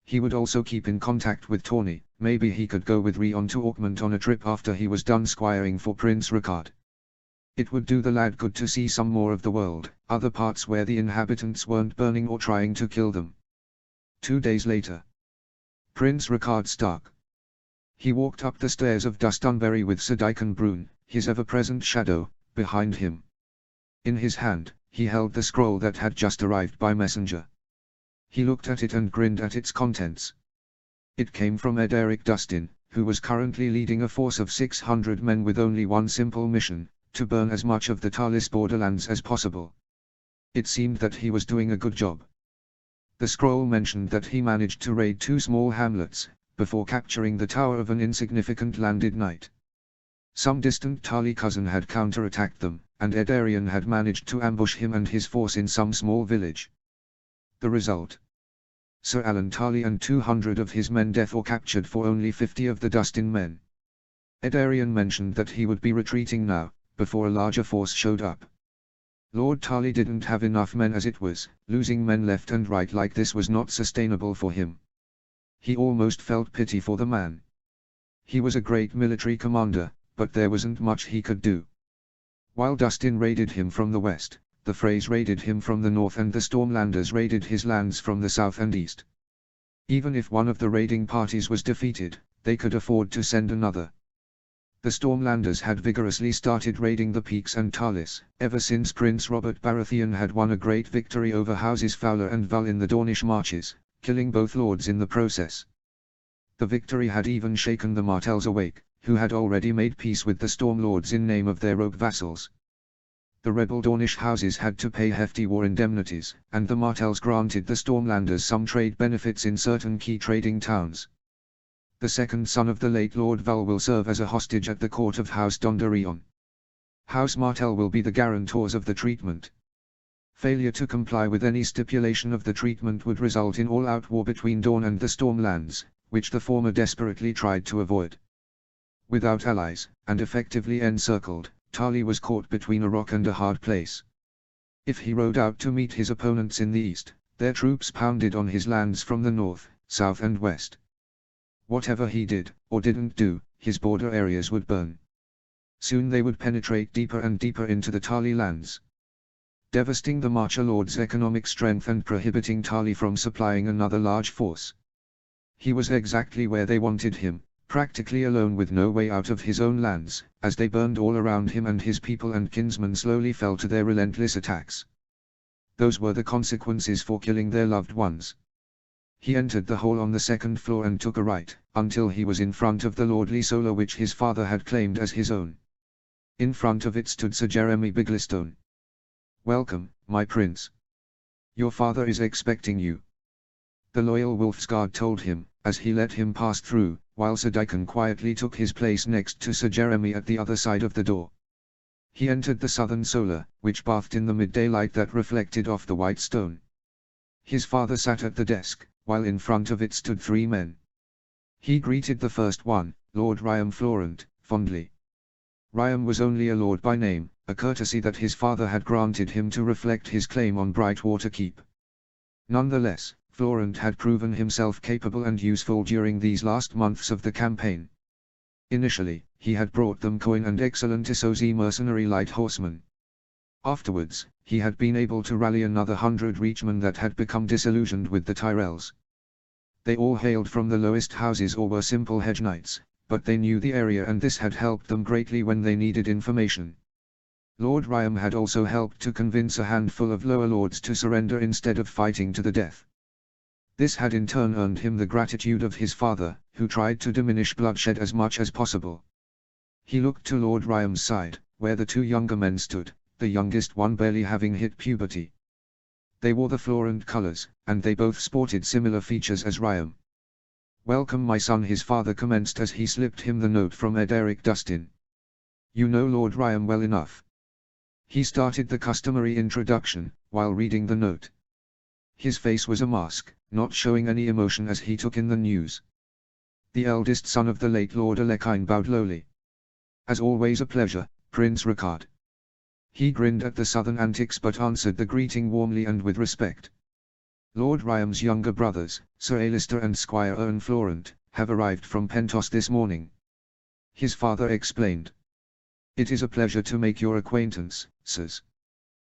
He would also keep in contact with Tawny. Maybe he could go with Rion to Augment on a trip after he was done squiring for Prince Ricard. It would do the lad good to see some more of the world, other parts where the inhabitants weren't burning or trying to kill them. 2 days later. Prince Ricard Stark. He walked up the stairs of Dustunbury with Sir Dickon Brune, his ever-present shadow, behind him. In his hand, he held the scroll that had just arrived by messenger. He looked at it and grinned at its contents. It came from Ederic Dustin, who was currently leading a force of 600 men with only one simple mission, to burn as much of the Talis borderlands as possible. It seemed that he was doing a good job. The scroll mentioned that he managed to raid 2 small hamlets, before capturing the tower of an insignificant landed knight. Some distant Tali cousin had counterattacked them, and Edarian had managed to ambush him and his force in some small village. The result? Sir Alan Tali and 200 of his men dead or captured for only 50 of the Dustin men. Edarian mentioned that he would be retreating now, before a larger force showed up. Lord Tali didn't have enough men as it was, losing men left and right like this was not sustainable for him. He almost felt pity for the man. He was a great military commander, but there wasn't much he could do. While Dustin raided him from the west, the Freys raided him from the north and the Stormlanders raided his lands from the south and east. Even if one of the raiding parties was defeated, they could afford to send another. The Stormlanders had vigorously started raiding the peaks and Talis, ever since Prince Robert Baratheon had won a great victory over Houses Fowler and Val in the Dornish marches, killing both lords in the process. The victory had even shaken the Martells awake, who had already made peace with the Stormlords in name of their rogue vassals. The rebel Dornish houses had to pay hefty war indemnities, and the Martells granted the Stormlanders some trade benefits in certain key trading towns. The second son of the late Lord Val will serve as a hostage at the court of House Dondarrion. House Martell will be the guarantors of the treatment. Failure to comply with any stipulation of the treatment would result in all-out war between Dorne and the Stormlands, which the former desperately tried to avoid. Without allies, and effectively encircled, Tali was caught between a rock and a hard place. If he rode out to meet his opponents in the east, their troops pounded on his lands from the north, south and west. Whatever he did, or didn't do, his border areas would burn. Soon they would penetrate deeper and deeper into the Tali lands, devastating the Marcher Lord's economic strength and prohibiting Tali from supplying another large force. He was exactly where they wanted him, practically alone with no way out of his own lands, as they burned all around him and his people and kinsmen slowly fell to their relentless attacks. Those were the consequences for killing their loved ones. He entered the hall on the second floor and took a right, until he was in front of the lordly solar which his father had claimed as his own. In front of it stood Sir Jeremy Biglestone. "Welcome, my prince. Your father is expecting you," the loyal Wolfsguard told him, as he let him pass through, while Sir Daikon quietly took his place next to Sir Jeremy at the other side of the door. He entered the southern solar, which bathed in the midday light that reflected off the white stone. His father sat at the desk, while in front of it stood 3 men. He greeted the first one, Lord Riam Florent, fondly. Riam was only a lord by name, a courtesy that his father had granted him to reflect his claim on Brightwater Keep. Nonetheless, Florent had proven himself capable and useful during these last months of the campaign. Initially, he had brought them coin and excellent Isozi mercenary light horsemen. Afterwards, he had been able to rally another 100 reachmen that had become disillusioned with the Tyrells. They all hailed from the lowest houses or were simple hedge knights, but they knew the area and this had helped them greatly when they needed information. Lord Riam had also helped to convince a handful of lower lords to surrender instead of fighting to the death. This had in turn earned him the gratitude of his father, who tried to diminish bloodshed as much as possible. He looked to Lord Riam's side, where the 2 younger men stood, the youngest one barely having hit puberty. They wore the Florent colors, and they both sported similar features as Riam. "Welcome my son," his father commenced as he slipped him the note from Ederic Dustin. "You know Lord Riam well enough." He started the customary introduction, while reading the note. His face was a mask, not showing any emotion as he took in the news. The eldest son of the late Lord Alekhine bowed lowly. "As always a pleasure, Prince Ricard." He grinned at the southern antics but answered the greeting warmly and with respect. "Lord Riam's younger brothers, Sir Alistair and Squire Owen Florent, have arrived from Pentos this morning," his father explained. "It is a pleasure to make your acquaintance, sirs.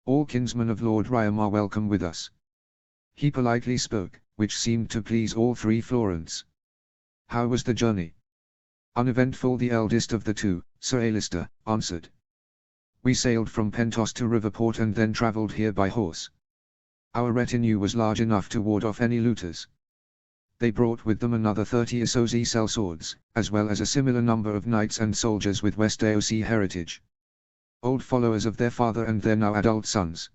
All kinsmen of Lord Riam are welcome with us." He politely spoke, which seemed to please all 3 Florents. "How was the journey?" "Uneventful," the eldest of the 2, Sir Alistair, answered. "We sailed from Pentos to Riverport and then travelled here by horse. Our retinue was large enough to ward off any looters. They brought with them another 30 Isozi sellswords, as well as a similar number of knights and soldiers with West AOC heritage. Old followers of their father and their now adult sons,"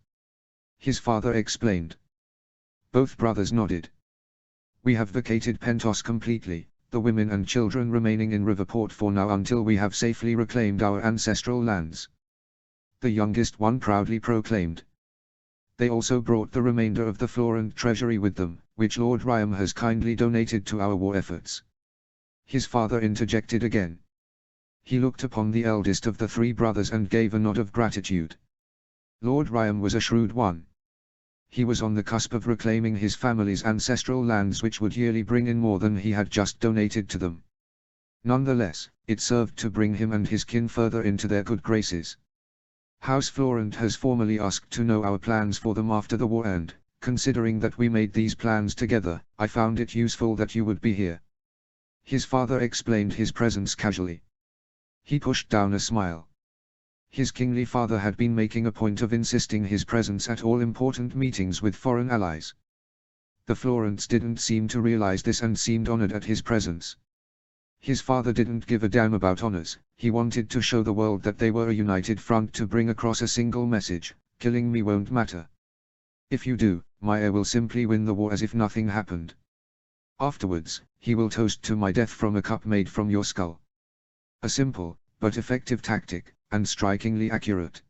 his father explained. Both brothers nodded. "We have vacated Pentos completely, the women and children remaining in Riverport for now until we have safely reclaimed our ancestral lands," the youngest one proudly proclaimed. "They also brought the remainder of the Florent treasury with them, which Lord Riam has kindly donated to our war efforts." His father interjected again. He looked upon the eldest of the 3 brothers and gave a nod of gratitude. Lord Riam was a shrewd one. He was on the cusp of reclaiming his family's ancestral lands, which would yearly bring in more than he had just donated to them. Nonetheless, it served to bring him and his kin further into their good graces. "House Florent has formally asked to know our plans for them after the war, and, considering that we made these plans together, I found it useful that you would be here." His father explained his presence casually. He pushed down a smile. His kingly father had been making a point of insisting his presence at all important meetings with foreign allies. The Florents didn't seem to realize this and seemed honored at his presence. His father didn't give a damn about honors, he wanted to show the world that they were a united front to bring across a single message: killing me won't matter. If you do, my heir will simply win the war as if nothing happened. Afterwards, he will toast to my death from a cup made from your skull. A simple, but effective tactic, and strikingly accurate.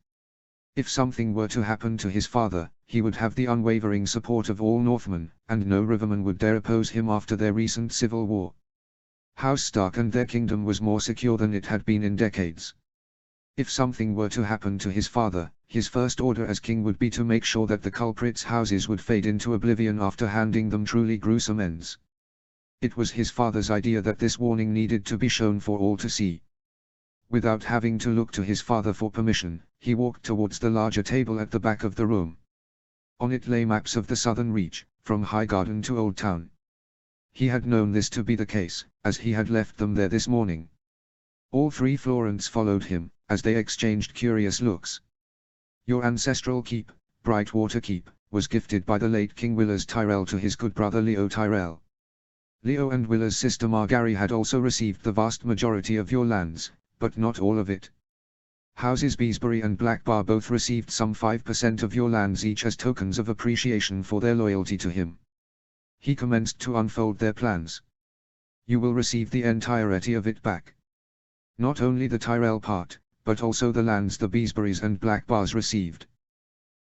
If something were to happen to his father, he would have the unwavering support of all Northmen, and no riverman would dare oppose him after their recent civil war. House Stark and their kingdom was more secure than it had been in decades. If something were to happen to his father, his first order as king would be to make sure that the culprits' houses would fade into oblivion after handing them truly gruesome ends. It was his father's idea that this warning needed to be shown for all to see. Without having to look to his father for permission, he walked towards the larger table at the back of the room. On it lay maps of the southern reach, from Highgarden to Old Town. He had known this to be the case, as he had left them there this morning. All 3 Florents followed him, as they exchanged curious looks. "Your ancestral keep, Brightwater Keep, was gifted by the late King Willers Tyrell to his good brother Leo Tyrell. Leo and Willers' sister Margary had also received the vast majority of your lands, but not all of it. Houses Beesbury and Blackbar both received some 5% of your lands each as tokens of appreciation for their loyalty to him. He commenced to unfold their plans. You will receive the entirety of it back. Not only the Tyrell part, but also the lands the Beesburys and Blackbars received.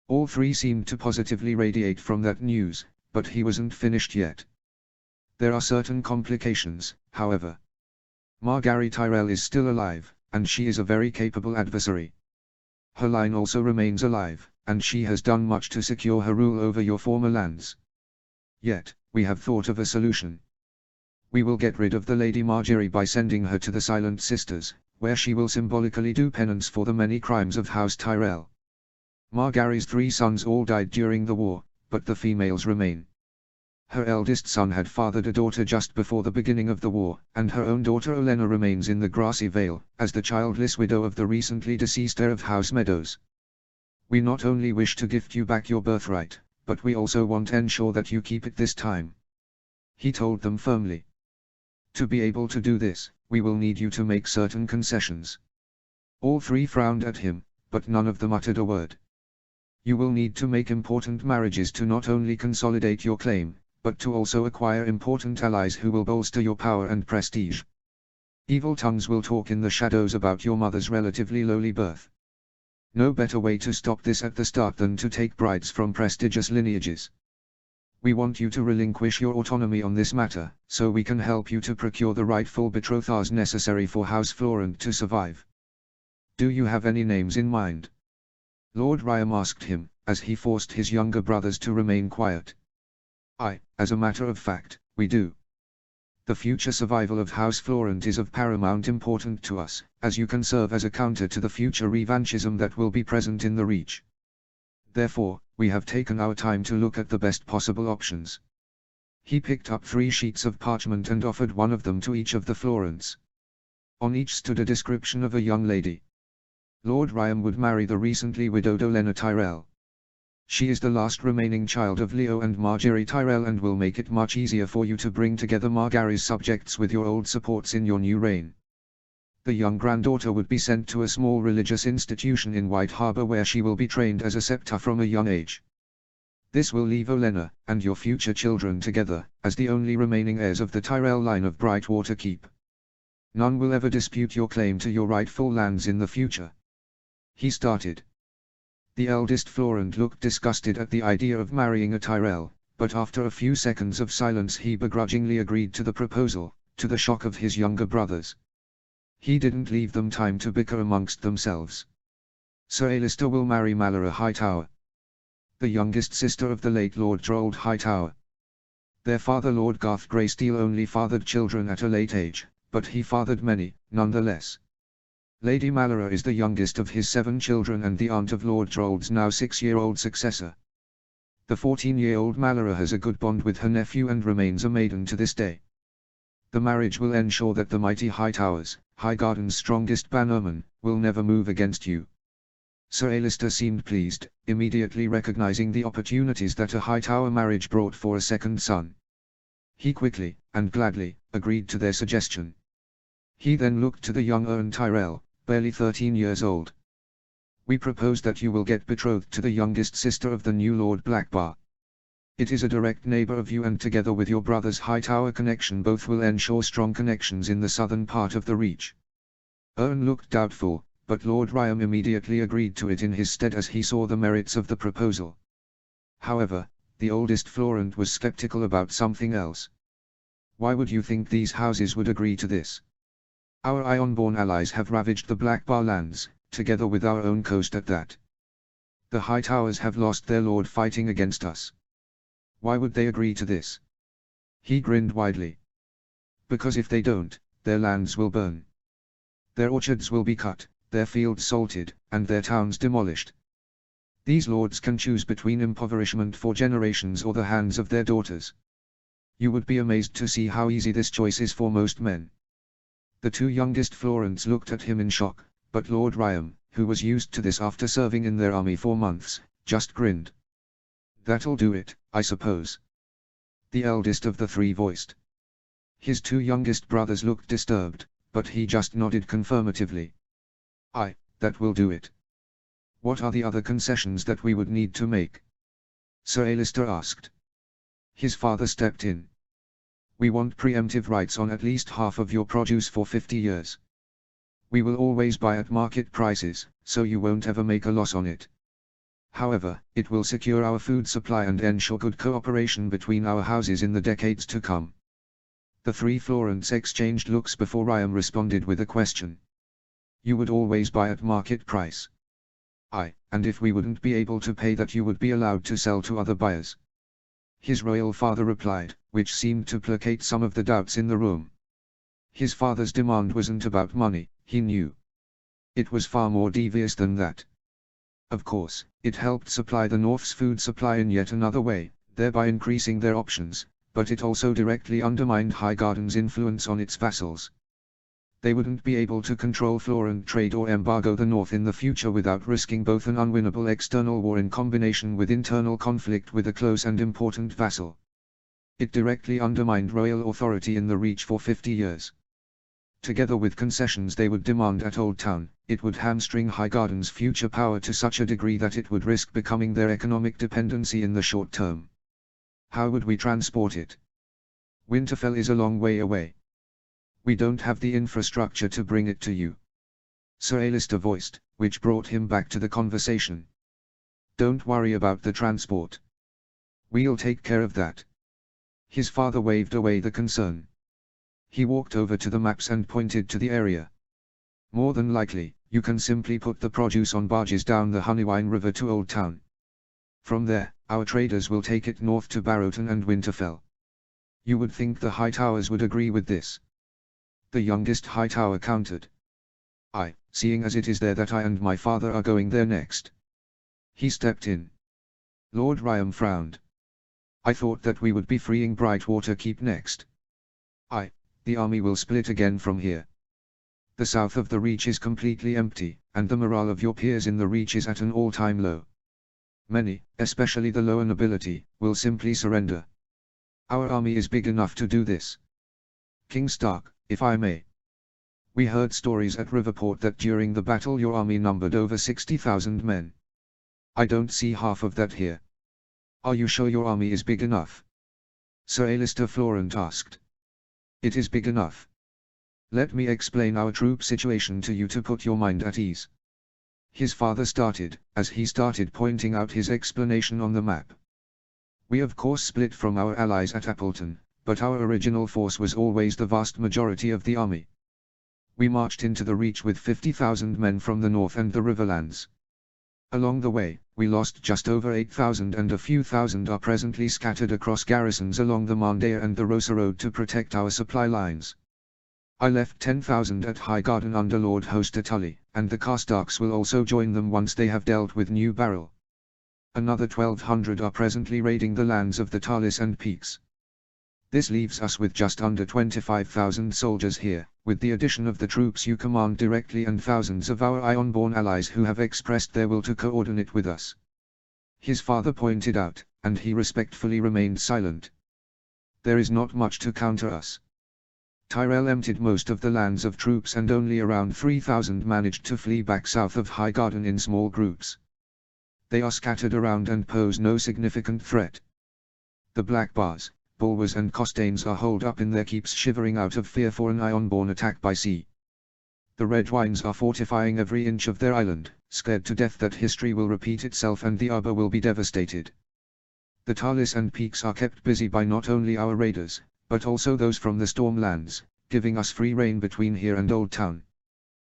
All three seemed to positively radiate from that news, but he wasn't finished yet. There are certain complications, however. Margaery Tyrell is still alive, and she is a very capable adversary. Her line also remains alive, and she has done much to secure her rule over your former lands. Yet, we have thought of a solution. We will get rid of the Lady Margaery by sending her to the Silent Sisters, where she will symbolically do penance for the many crimes of House Tyrell. Margaery's 3 sons all died during the war, but the females remain. Her eldest son had fathered a daughter just before the beginning of the war, and her own daughter Olenna remains in the Grassy Vale, as the childless widow of the recently deceased heir of House Meadows. We not only wish to gift you back your birthright, but we also want to ensure that you keep it this time. He told them firmly. To be able to do this, we will need you to make certain concessions. All 3 frowned at him, but none of them uttered a word. You will need to make important marriages to not only consolidate your claim, but to also acquire important allies who will bolster your power and prestige. Evil tongues will talk in the shadows about your mother's relatively lowly birth. No better way to stop this at the start than to take brides from prestigious lineages. We want you to relinquish your autonomy on this matter, so we can help you to procure the rightful betrothals necessary for House Florent to survive. Do you have any names in mind? Lord Ryam asked him, as he forced his younger brothers to remain quiet. As a matter of fact, we do. The future survival of House Florent is of paramount importance to us, as you can serve as a counter to the future revanchism that will be present in the Reach. Therefore, we have taken our time to look at the best possible options. He picked up 3 sheets of parchment and offered one of them to each of the Florents. On each stood a description of a young lady. Lord Ryam would marry the recently widowed Olenna Tyrell. She is the last remaining child of Leo and Margaery Tyrell and will make it much easier for you to bring together Margaery's subjects with your old supports in your new reign. The young granddaughter would be sent to a small religious institution in White Harbour where she will be trained as a septa from a young age. This will leave Olenna, and your future children together, as the only remaining heirs of the Tyrell line of Brightwater Keep. None will ever dispute your claim to your rightful lands in the future. He started. The eldest Florent looked disgusted at the idea of marrying a Tyrell, but after a few seconds of silence he begrudgingly agreed to the proposal, to the shock of his younger brothers. He didn't leave them time to bicker amongst themselves. Sir Alistair will marry Malara Hightower, the youngest sister of the late Lord Gerald Hightower. Their father Lord Garth Greysteel only fathered children at a late age, but he fathered many, nonetheless. Lady Malara is the youngest of his 7 children and the aunt of Lord Gerald's now 6-year-old successor. The 14-year-old Malara has a good bond with her nephew and remains a maiden to this day. The marriage will ensure that the mighty Hightowers, Highgarden's strongest bannerman, will never move against you. Sir Alistair seemed pleased, immediately recognizing the opportunities that a Hightower marriage brought for a second son. He quickly, and gladly, agreed to their suggestion. He then looked to the young Ern Tyrell, barely 13 years old. We propose that you will get betrothed to the youngest sister of the new Lord Blackbar. It is a direct neighbor of you and together with your brother's Hightower connection both will ensure strong connections in the southern part of the Reach. Ern looked doubtful, but Lord Ryam immediately agreed to it in his stead as he saw the merits of the proposal. However, the oldest Florent was skeptical about something else. Why would you think these houses would agree to this? Our Ironborn allies have ravaged the Blackbar lands, together with our own coast at that. The Hightowers have lost their lord fighting against us. Why would they agree to this? He grinned widely. Because if they don't, their lands will burn. Their orchards will be cut, their fields salted, and their towns demolished. These lords can choose between impoverishment for generations or the hands of their daughters. You would be amazed to see how easy this choice is for most men. The 2 youngest Florents looked at him in shock, but Lord Ryam, who was used to this after serving in their army for months, just grinned. That'll do it, I suppose. The eldest of the 3 voiced. His 2 youngest brothers looked disturbed, but he just nodded confirmatively. that will do it. What are the other concessions that we would need to make? Sir Alistair asked. His father stepped in. We want preemptive rights on at least half of your produce for 50 years. We will always buy at market prices, so you won't ever make a loss on it. However, it will secure our food supply and ensure good cooperation between our houses in the decades to come. The three Florents exchanged looks before Ryan responded with a question. You would always buy at market price. Aye, and if we wouldn't be able to pay that, you would be allowed to sell to other buyers. His royal father replied, which seemed to placate some of the doubts in the room. His father's demand wasn't about money, he knew. It was far more devious than that. Of course, it helped supply the North's food supply in yet another way, thereby increasing their options, but it also directly undermined Highgarden's influence on its vassals. They wouldn't be able to control Florent trade or embargo the North in the future without risking both an unwinnable external war in combination with internal conflict with a close and important vassal. It directly undermined royal authority in the Reach for 50 years. Together with concessions they would demand at Old Town, it would hamstring Highgarden's future power to such a degree that it would risk becoming their economic dependency in the short term. How would we transport it? Winterfell is a long way away. We don't have the infrastructure to bring it to you. Sir Alistair voiced, which brought him back to the conversation. Don't worry about the transport. We'll take care of that. His father waved away the concern. He walked over to the maps and pointed to the area. More than likely, you can simply put the produce on barges down the Honeywine River to Old Town. From there, our traders will take it north to Barrowton and Winterfell. You would think the Hightowers would agree with this. The youngest Hightower countered. Aye, seeing as it is there that I and my father are going there next. He stepped in. Lord Ryan frowned. I thought that we would be freeing Brightwater Keep next. Aye, the army will split again from here. The south of the Reach is completely empty, and the morale of your peers in the Reach is at an all-time low. Many, especially the lower nobility, will simply surrender. Our army is big enough to do this. King Stark, if I may. We heard stories at Riverport that during the battle your army numbered over 60,000 men. I don't see half of that here. Are you sure your army is big enough? Sir Alistair Florent asked. It is big enough. Let me explain our troop situation to you to put your mind at ease. His father started, as he started pointing out his explanation on the map. We of course split from our allies at Appleton, but our original force was always the vast majority of the army. We marched into the Reach with 50,000 men from the north and the Riverlands. Along the way, we lost just over 8,000 and a few thousand are presently scattered across garrisons along the Mandea and the Rosa Road to protect our supply lines. I left 10,000 at Highgarden under Lord Hoster Tully, and the Karstarks will also join them once they have dealt with New Barrel. Another 1,200 are presently raiding the lands of the Talis and Peaks. This leaves us with just under 25,000 soldiers here, with the addition of the troops you command directly and thousands of our Ironborn allies who have expressed their will to coordinate with us. His father pointed out, and he respectfully remained silent. There is not much to counter us. Tyrell emptied most of the lands of troops and only around 3,000 managed to flee back south of Highgarden in small groups. They are scattered around and pose no significant threat. The Black Bars, Bulwers and Costains are holed up in their keeps shivering out of fear for an Ironborn attack by sea. The Red Wines are fortifying every inch of their island, scared to death that history will repeat itself and the Arbor will be devastated. The Talis and Peaks are kept busy by not only our raiders, but also those from the Stormlands, giving us free rein between here and Old Town.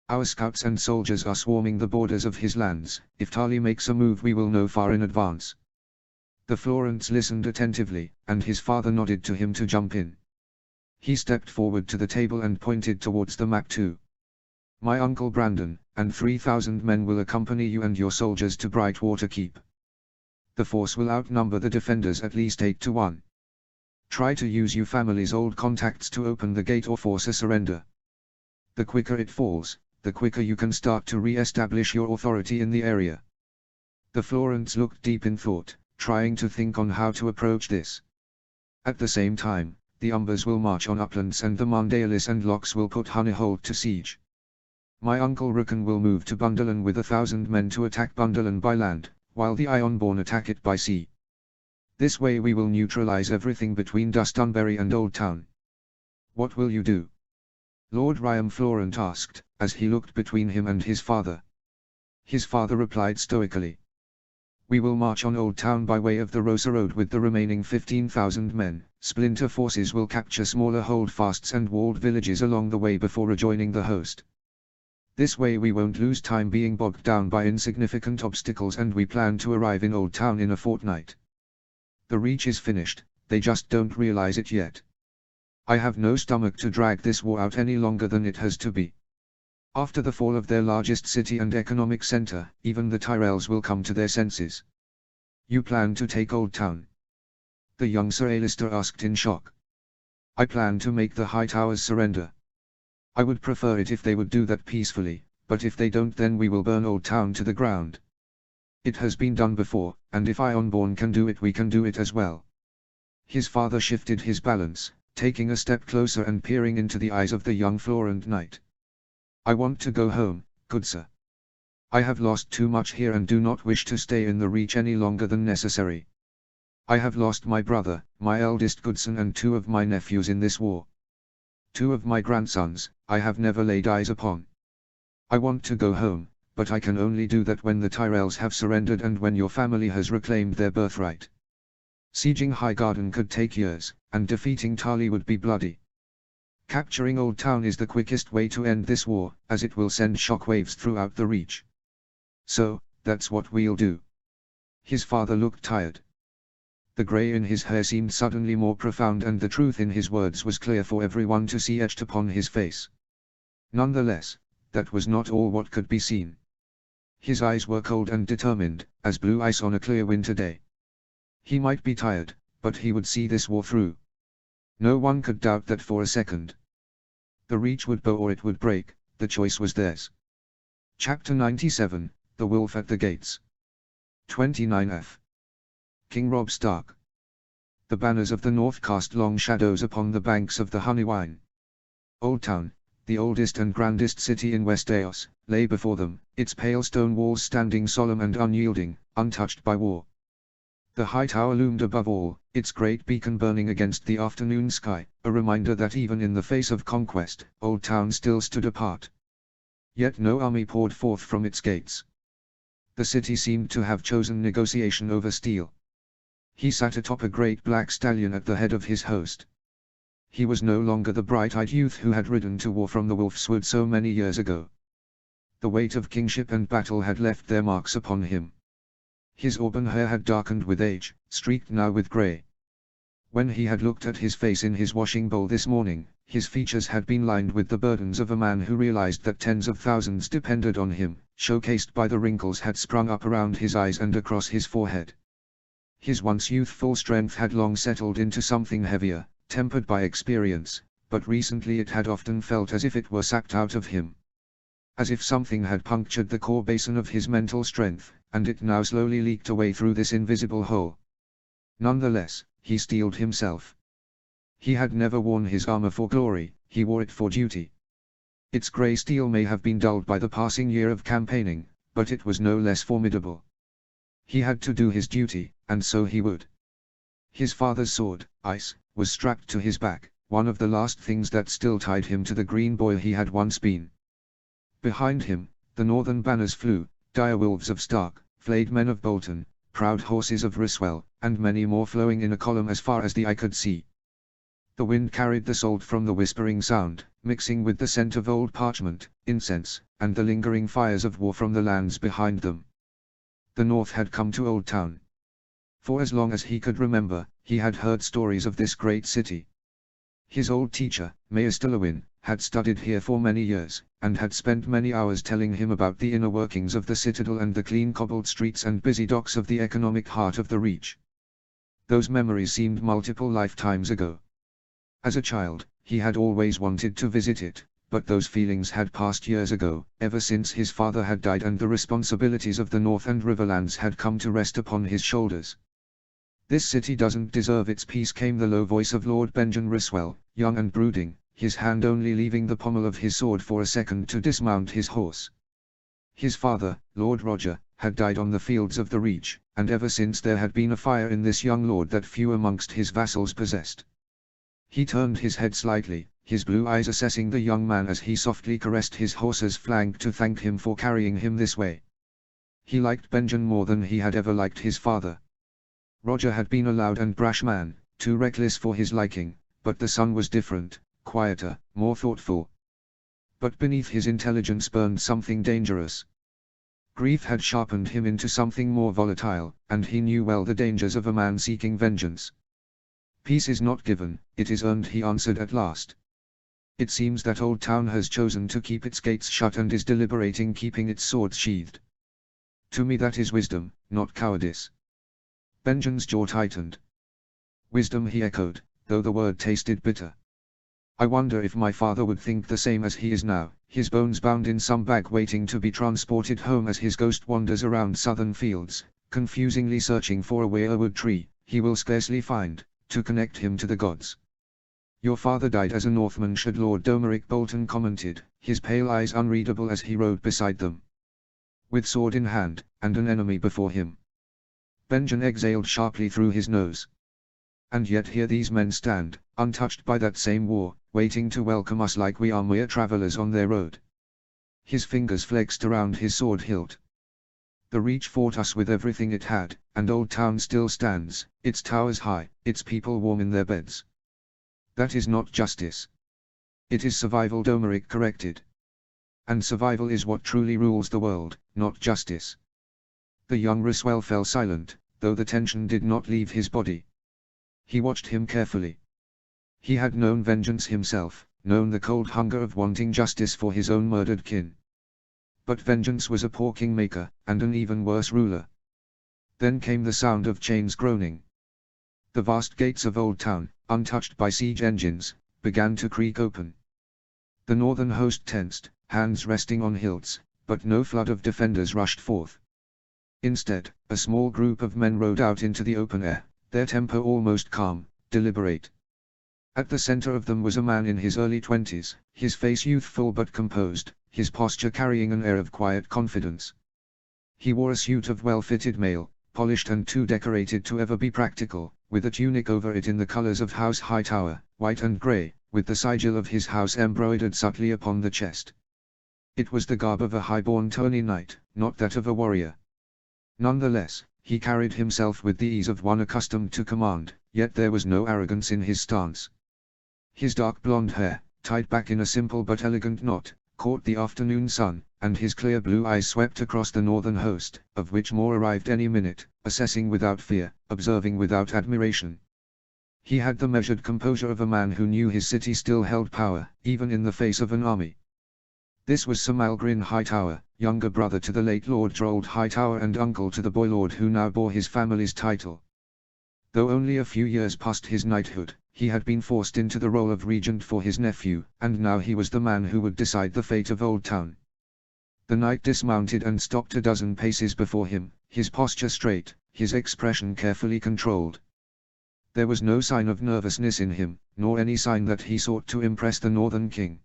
Our scouts and soldiers are swarming the borders of his lands. If Tarly makes a move we will know far in advance. The Florents listened attentively, and his father nodded to him to jump in. He stepped forward to the table and pointed towards the map too. My uncle Brandon, and 3,000 men will accompany you and your soldiers to Brightwater Keep. The force will outnumber the defenders at least 8 to 1. Try to use your family's old contacts to open the gate or force a surrender. The quicker it falls, the quicker you can start to re-establish your authority in the area. The Florents looked deep in thought, trying to think on how to approach this. At the same time, the Umbers will march on Uplands and the Mondaelis and Locks will put Honeyhold to siege. My uncle Rukan will move to Bundalan with 1,000 men to attack Bundalan by land, while the Ironborn attack it by sea. This way we will neutralize everything between Dustunbury and Old Town. What will you do? Lord Ryam Florent asked, as he looked between him and his father. His father replied stoically. We will march on Old Town by way of the Rosa Road with the remaining 15,000 men. Splinter forces will capture smaller holdfasts and walled villages along the way before rejoining the host. This way we won't lose time being bogged down by insignificant obstacles, and we plan to arrive in Old Town in a fortnight. The reach is finished, they just don't realize it yet. I have no stomach to drag this war out any longer than it has to be. After the fall of their largest city and economic center, even the Tyrells will come to their senses. You plan to take Old Town? The young Sir Alistair asked in shock. I plan to make the High Towers surrender. I would prefer it if they would do that peacefully, but if they don't, then we will burn Old Town to the ground. It has been done before, and if Ironborn can do it, we can do it as well. His father shifted his balance, taking a step closer and peering into the eyes of the young Florent knight. I want to go home, good sir. I have lost too much here and do not wish to stay in the Reach any longer than necessary. I have lost my brother, my eldest godson, and 2 of my nephews in this war. 2 of my grandsons, I have never laid eyes upon. I want to go home, but I can only do that when the Tyrells have surrendered and when your family has reclaimed their birthright. Sieging Highgarden could take years, and defeating Tali would be bloody. Capturing Old Town is the quickest way to end this war, as it will send shockwaves throughout the Reach. So, that's what we'll do. His father looked tired. The grey in his hair seemed suddenly more profound, and the truth in his words was clear for everyone to see etched upon his face. Nonetheless, that was not all what could be seen. His eyes were cold and determined, as blue ice on a clear winter day. He might be tired, but he would see this war through. No one could doubt that for a second. The Reach would bow or it would break, the choice was theirs. Chapter 97, The Wolf at the Gates. 29f. King Robb Stark. The banners of the north cast long shadows upon the banks of the Honeywine. Old Town, the oldest and grandest city in West Eos, lay before them, its pale stone walls standing solemn and unyielding, untouched by war. The high tower loomed above all, its great beacon burning against the afternoon sky, a reminder that even in the face of conquest, Old Town still stood apart. Yet no army poured forth from its gates. The city seemed to have chosen negotiation over steel. He sat atop a great black stallion at the head of his host. He was no longer the bright-eyed youth who had ridden to war from the Wolf's Wood so many years ago. The weight of kingship and battle had left their marks upon him. His auburn hair had darkened with age, streaked now with grey. When he had looked at his face in his washing bowl this morning, his features had been lined with the burdens of a man who realized that tens of thousands depended on him, showcased by the wrinkles had sprung up around his eyes and across his forehead. His once youthful strength had long settled into something heavier, tempered by experience, but recently it had often felt as if it were sapped out of him. As if something had punctured the core basin of his mental strength, and it now slowly leaked away through this invisible hole. Nonetheless, he steeled himself. He had never worn his armor for glory, he wore it for duty. Its grey steel may have been dulled by the passing year of campaigning, but it was no less formidable. He had to do his duty, and so he would. His father's sword, Ice, was strapped to his back, one of the last things that still tied him to the green boy he had once been. Behind him, the northern banners flew, dire wolves of Stark, flayed men of Bolton, proud horses of Riswell, and many more flowing in a column as far as the eye could see. The wind carried the salt from the whispering sound, mixing with the scent of old parchment, incense, and the lingering fires of war from the lands behind them. The North had come to Old Town. For as long as he could remember, he had heard stories of this great city. His old teacher, Mayor Stillowin, had studied here for many years, and had spent many hours telling him about the inner workings of the citadel and the clean cobbled streets and busy docks of the economic heart of the Reach. Those memories seemed multiple lifetimes ago. As a child, he had always wanted to visit it, but those feelings had passed years ago, ever since his father had died and the responsibilities of the North and Riverlands had come to rest upon his shoulders. This city doesn't deserve its peace, came the low voice of Lord Benjamin Riswell, young and brooding, his hand only leaving the pommel of his sword for a second to dismount his horse. His father, Lord Roger, had died on the fields of the Reach, and ever since there had been a fire in this young lord that few amongst his vassals possessed. He turned his head slightly, his blue eyes assessing the young man as he softly caressed his horse's flank to thank him for carrying him this way. He liked Benjen more than he had ever liked his father. Roger had been a loud and brash man, too reckless for his liking, but the son was different, quieter, more thoughtful. But beneath his intelligence burned something dangerous. Grief had sharpened him into something more volatile, and he knew well the dangers of a man seeking vengeance. "Peace is not given, it is earned," he answered at last. "It seems that Old Town has chosen to keep its gates shut and is deliberating keeping its swords sheathed. To me that is wisdom, not cowardice." Benjen's jaw tightened. "Wisdom," he echoed, though the word tasted bitter. "I wonder if my father would think the same as he is now, his bones bound in some bag waiting to be transported home as his ghost wanders around southern fields, confusingly searching for a weirwood tree he will scarcely find, to connect him to the gods." "Your father died as a Northman," should Lord Domeric Bolton commented, his pale eyes unreadable as he rode beside them. "With sword in hand, and an enemy before him." Benjen exhaled sharply through his nose. "And yet here these men stand, untouched by that same war, waiting to welcome us like we are mere travelers on their road." His fingers flexed around his sword hilt. "The Reach fought us with everything it had, and Old Town still stands, its towers high, its people warm in their beds." "That is not justice. It is survival," Domeric corrected. "And survival is what truly rules the world, not justice." The young Roswell fell silent, though the tension did not leave his body. He watched him carefully. He had known vengeance himself, known the cold hunger of wanting justice for his own murdered kin. But vengeance was a poor kingmaker, and an even worse ruler. Then came the sound of chains groaning. The vast gates of Old Town, untouched by siege engines, began to creak open. The northern host tensed, hands resting on hilts, but no flood of defenders rushed forth. Instead, a small group of men rode out into the open air, their temper almost calm, deliberate. At the center of them was a man in his early 20s, his face youthful but composed, his posture carrying an air of quiet confidence. He wore a suit of well-fitted mail, polished and too decorated to ever be practical, with a tunic over it in the colors of House Hightower, white and gray, with the sigil of his house embroidered subtly upon the chest. It was the garb of a high-born tourney knight, not that of a warrior. Nonetheless, he carried himself with the ease of one accustomed to command, yet there was no arrogance in his stance. His dark blonde hair, tied back in a simple but elegant knot, caught the afternoon sun, and his clear blue eyes swept across the northern host, of which more arrived any minute, assessing without fear, observing without admiration. He had the measured composure of a man who knew his city still held power, even in the face of an army. This was Sir Malgrin Hightower, younger brother to the late Lord Gerald Hightower and uncle to the boy lord who now bore his family's title. Though only a few years past his knighthood, he had been forced into the role of regent for his nephew, and now he was the man who would decide the fate of Old Town. The knight dismounted and stopped a dozen paces before him, his posture straight, his expression carefully controlled. There was no sign of nervousness in him, nor any sign that he sought to impress the northern king.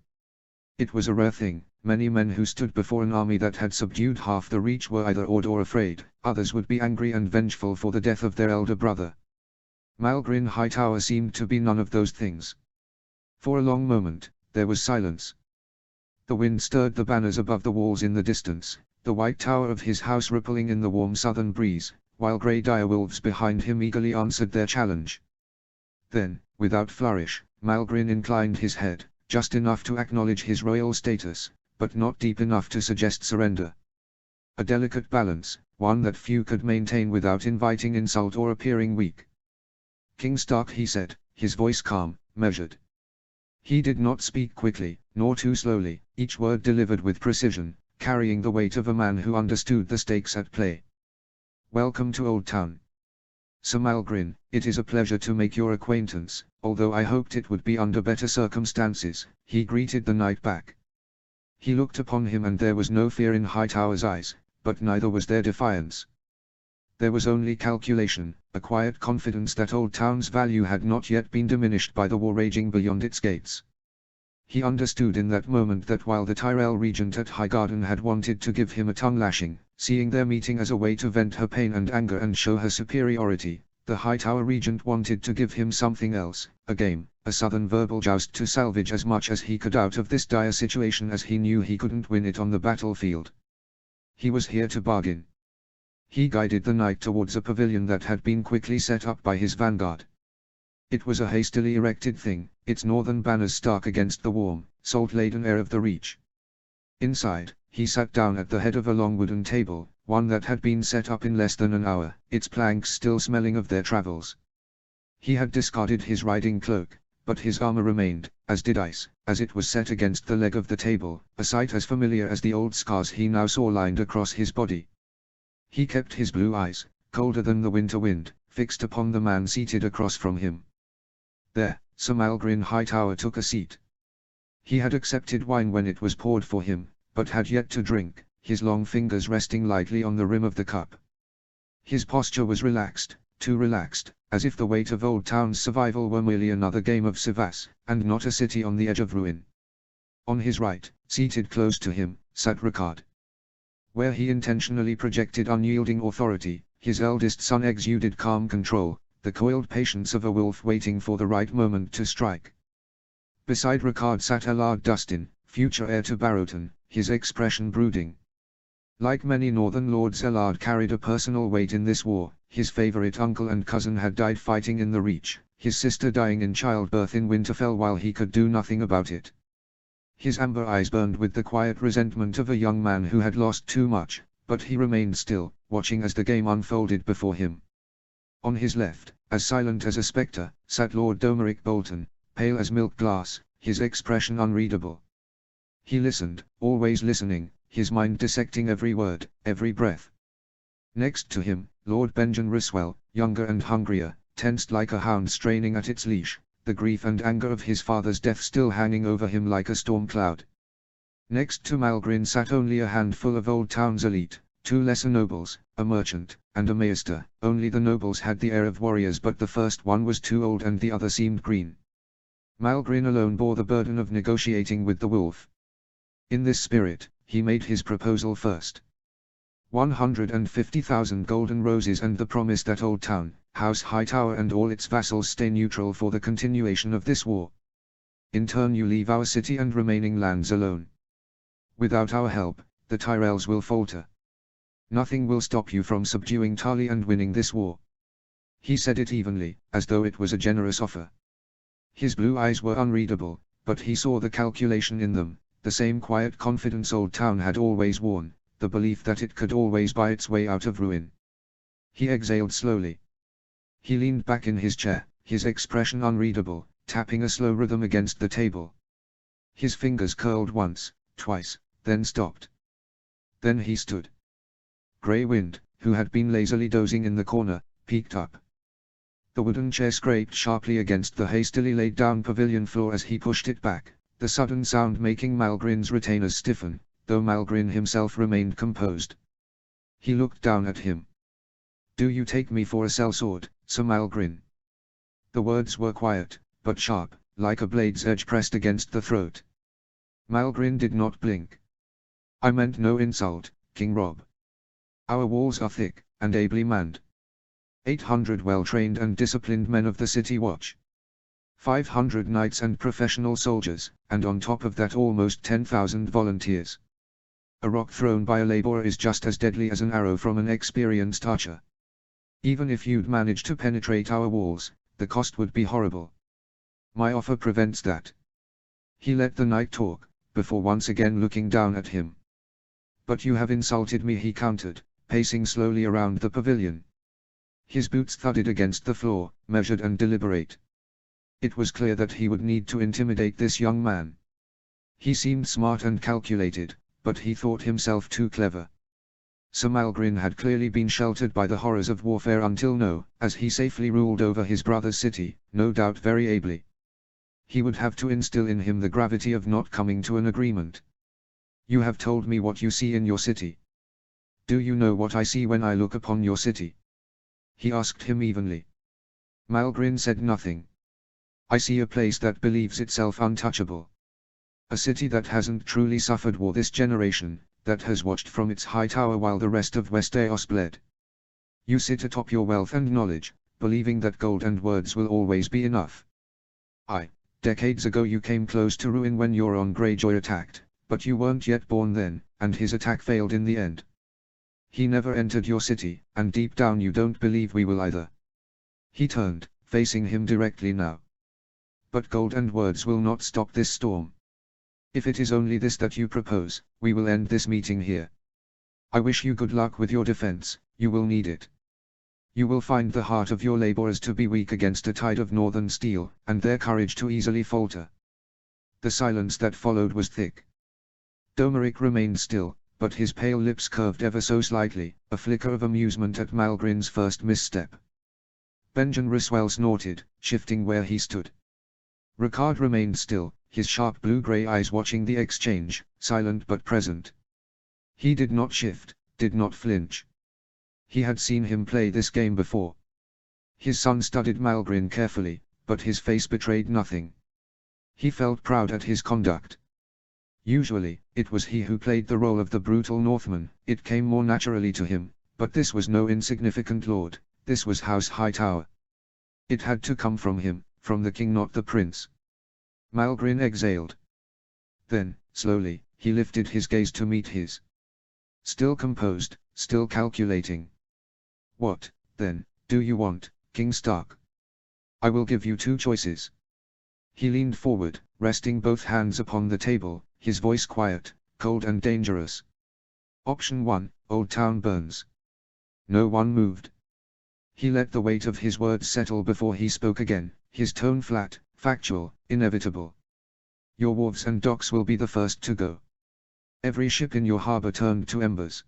It was a rare thing. Many men who stood before an army that had subdued half the Reach were either awed or afraid, others would be angry and vengeful for the death of their elder brother. Malgrin Hightower seemed to be none of those things. For a long moment, there was silence. The wind stirred the banners above the walls in the distance, the white tower of his house rippling in the warm southern breeze, while grey direwolves behind him eagerly answered their challenge. Then, without flourish, Malgrin inclined his head, just enough to acknowledge his royal status, but not deep enough to suggest surrender. A delicate balance, one that few could maintain without inviting insult or appearing weak. "King Stark," he said, his voice calm, measured. He did not speak quickly, nor too slowly, each word delivered with precision, carrying the weight of a man who understood the stakes at play. "Welcome to Old Town. Sir Malgrin, it is a pleasure to make your acquaintance, although I hoped it would be under better circumstances," he greeted the knight back. He looked upon him and there was no fear in Hightower's eyes, but neither was there defiance. There was only calculation, a quiet confidence that Old Town's value had not yet been diminished by the war raging beyond its gates. He understood in that moment that while the Tyrell regent at Highgarden had wanted to give him a tongue lashing, seeing their meeting as a way to vent her pain and anger and show her superiority, the Hightower regent wanted to give him something else, a game, a southern verbal joust to salvage as much as he could out of this dire situation, as he knew he couldn't win it on the battlefield. He was here to bargain. He guided the knight towards a pavilion that had been quickly set up by his vanguard. It was a hastily erected thing, its northern banners stark against the warm, salt-laden air of the Reach. Inside, he sat down at the head of a long wooden table, one that had been set up in less than an hour, its planks still smelling of their travels. He had discarded his riding cloak, but his armor remained, as did ice, as it was set against the leg of the table, a sight as familiar as the old scars he now saw lined across his body. He kept his blue eyes, colder than the winter wind, fixed upon the man seated across from him. There, Sir Malgrin Hightower took a seat. He had accepted wine when it was poured for him, but had yet to drink, his long fingers resting lightly on the rim of the cup. His posture was relaxed, too relaxed, as if the weight of Old Town's survival were merely another game of Sivas, and not a city on the edge of ruin. On his right, seated close to him, sat Ricard. Where he intentionally projected unyielding authority, his eldest son exuded calm control, the coiled patience of a wolf waiting for the right moment to strike. Beside Ricard sat Allard Dustin, future heir to Barrowton, his expression brooding. Like many northern lords, Allard carried a personal weight in this war. His favorite uncle and cousin had died fighting in the Reach, his sister dying in childbirth in Winterfell while he could do nothing about it. His amber eyes burned with the quiet resentment of a young man who had lost too much, but he remained still, watching as the game unfolded before him. On his left, as silent as a spectre, sat Lord Domeric Bolton, pale as milk glass, his expression unreadable. He listened, always listening, his mind dissecting every word, every breath. Next to him, Lord Benjen Riswell, younger and hungrier, tensed like a hound straining at its leash, the grief and anger of his father's death still hanging over him like a storm cloud. Next to Malgrin sat only a handful of Old Town's elite, two lesser nobles, a merchant, and a maester. Only the nobles had the air of warriors, but the first one was too old and the other seemed green. Malgrin alone bore the burden of negotiating with the wolf. In this spirit, he made his proposal first. 150,000 golden roses and the promise that Old Town, House Hightower and all its vassals stay neutral for the continuation of this war. In turn you leave our city and remaining lands alone. Without our help, the Tyrells will falter. Nothing will stop you from subduing Tarly and winning this war. He said it evenly, as though it was a generous offer. His blue eyes were unreadable, but he saw the calculation in them, the same quiet confidence Old Town had always worn, the belief that it could always buy its way out of ruin. He exhaled slowly. He leaned back in his chair, his expression unreadable, tapping a slow rhythm against the table. His fingers curled once, twice, then stopped. Then he stood. Grey Wind, who had been lazily dozing in the corner, peeked up. The wooden chair scraped sharply against the hastily laid down pavilion floor as he pushed it back, the sudden sound making Malgrin's retainers stiffen, though Malgrin himself remained composed. He looked down at him. "Do you take me for a sellsword, Sir Malgrin?" The words were quiet, but sharp, like a blade's edge pressed against the throat. Malgrin did not blink. "I meant no insult, King Rob. Our walls are thick, and ably manned. 800 well-trained and disciplined men of the City Watch. 500 knights and professional soldiers, and on top of that almost 10,000 volunteers. A rock thrown by a laborer is just as deadly as an arrow from an experienced archer. Even if you'd manage to penetrate our walls, the cost would be horrible. My offer prevents that." He let the knight talk, before once again looking down at him. "But you have insulted me," he countered, pacing slowly around the pavilion. His boots thudded against the floor, measured and deliberate. It was clear that he would need to intimidate this young man. He seemed smart and calculated, but he thought himself too clever. Sir Malgrin had clearly been sheltered by the horrors of warfare until now, as he safely ruled over his brother's city, no doubt very ably. He would have to instill in him the gravity of not coming to an agreement. "You have told me what you see in your city. Do you know what I see when I look upon your city?" he asked him evenly. Malgrin said nothing. "I see a place that believes itself untouchable. A city that hasn't truly suffered war this generation, that has watched from its high tower while the rest of Westeros bled. You sit atop your wealth and knowledge, believing that gold and words will always be enough. Decades ago you came close to ruin when Euron Greyjoy attacked, but you weren't yet born then, and his attack failed in the end. He never entered your city, and deep down you don't believe we will either. He turned, facing him directly now. But gold and words will not stop this storm. If it is only this that you propose, we will end this meeting here. I wish you good luck with your defense, you will need it. You will find the heart of your laborers to be weak against a tide of northern steel, and their courage to easily falter. The silence that followed was thick. Domeric remained still, but his pale lips curved ever so slightly, a flicker of amusement at Malgrin's first misstep. Benjen Risswell snorted, shifting where he stood. Ricard remained still, his sharp blue-grey eyes watching the exchange, silent but present. He did not shift, did not flinch. He had seen him play this game before. His son studied Malgrin carefully, but his face betrayed nothing. He felt proud at his conduct. Usually, it was he who played the role of the brutal Northman, it came more naturally to him, but this was no insignificant lord, this was House Hightower. It had to come from him, from the king not the prince. Malgrin exhaled. Then, slowly, he lifted his gaze to meet his. Still composed, still calculating. What, then, do you want, King Stark? I will give you two choices. He leaned forward, resting both hands upon the table, his voice quiet, cold and dangerous. Option 1, Old Town burns. No one moved. He let the weight of his words settle before he spoke again, his tone flat, factual, inevitable. Your wharves and docks will be the first to go. Every ship in your harbor turned to embers.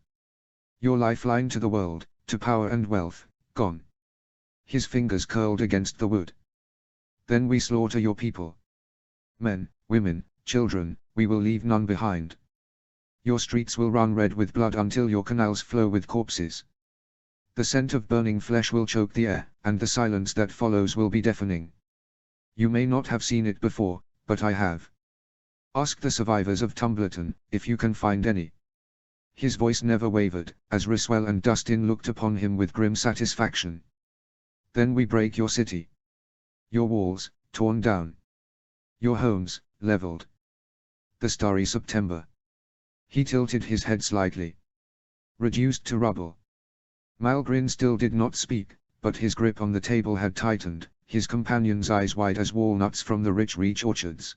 Your lifeline to the world, to power and wealth, gone. His fingers curled against the wood. Then we slaughter your people. Men, women, children, we will leave none behind. Your streets will run red with blood until your canals flow with corpses. The scent of burning flesh will choke the air, and the silence that follows will be deafening. You may not have seen it before, but I have. Ask the survivors of Tumbleton, if you can find any. His voice never wavered, as Risswell and Dustin looked upon him with grim satisfaction. Then we break your city. Your walls, torn down. Your homes, leveled. The starry September. He tilted his head slightly. Reduced to rubble. Malgrin still did not speak, but his grip on the table had tightened, his companion's eyes wide as walnuts from the rich Reach orchards.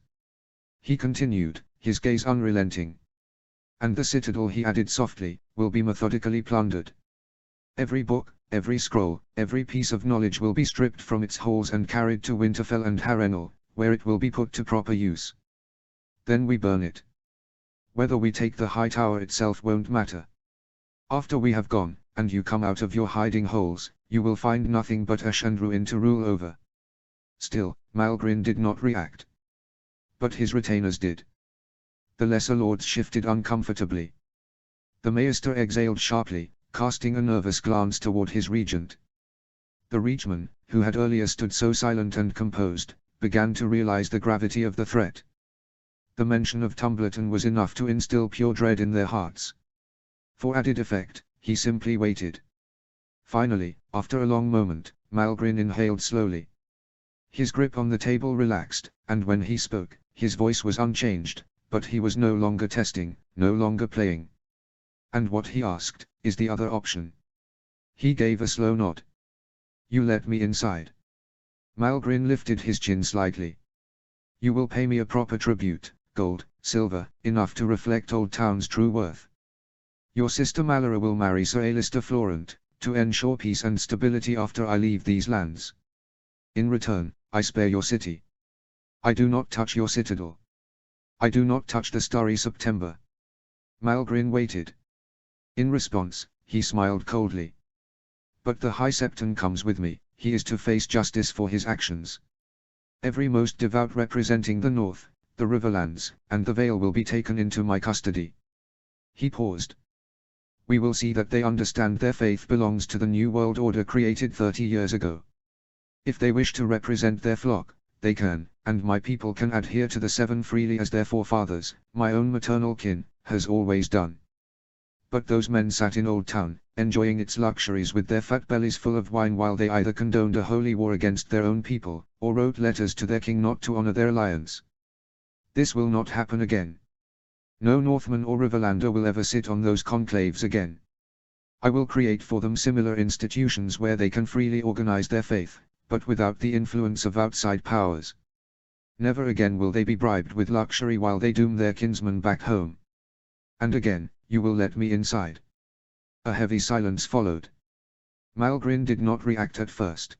He continued, his gaze unrelenting. And the citadel, he added softly, will be methodically plundered. Every book, every scroll, every piece of knowledge will be stripped from its halls and carried to Winterfell and Harrenhal, where it will be put to proper use. Then we burn it. Whether we take the high tower itself won't matter. After we have gone, and you come out of your hiding holes, you will find nothing but ash and ruin to rule over. Still, Malgrin did not react. But his retainers did. The lesser lords shifted uncomfortably. The Maester exhaled sharply, casting a nervous glance toward his regent. The Reachman, who had earlier stood so silent and composed, began to realize the gravity of the threat. The mention of Tumbleton was enough to instill pure dread in their hearts. For added effect, he simply waited. Finally, after a long moment, Malgrin inhaled slowly. His grip on the table relaxed, and when he spoke, his voice was unchanged, but he was no longer testing, no longer playing. And what he asked, is the other option. He gave a slow nod. You let me inside. Malgrin lifted his chin slightly. You will pay me a proper tribute, gold, silver, enough to reflect Old Town's true worth. Your sister Malara will marry Sir Alistair Florent, to ensure peace and stability after I leave these lands. In return, I spare your city. I do not touch your citadel. I do not touch the starry September. Malgrin waited. In response, he smiled coldly. But the High Septon comes with me, he is to face justice for his actions. Every most devout representing the North, the Riverlands, and the Vale will be taken into my custody. He paused. We will see that they understand their faith belongs to the new world order created 30 years ago. If they wish to represent their flock, they can, and my people can adhere to the seven freely as their forefathers, my own maternal kin, has always done. But those men sat in Old Town, enjoying its luxuries with their fat bellies full of wine while they either condoned a holy war against their own people, or wrote letters to their king not to honor their alliance. This will not happen again. No Northman or Riverlander will ever sit on those conclaves again. I will create for them similar institutions where they can freely organize their faith, but without the influence of outside powers. Never again will they be bribed with luxury while they doom their kinsmen back home. And again, you will let me inside. A heavy silence followed. Malgrin did not react at first.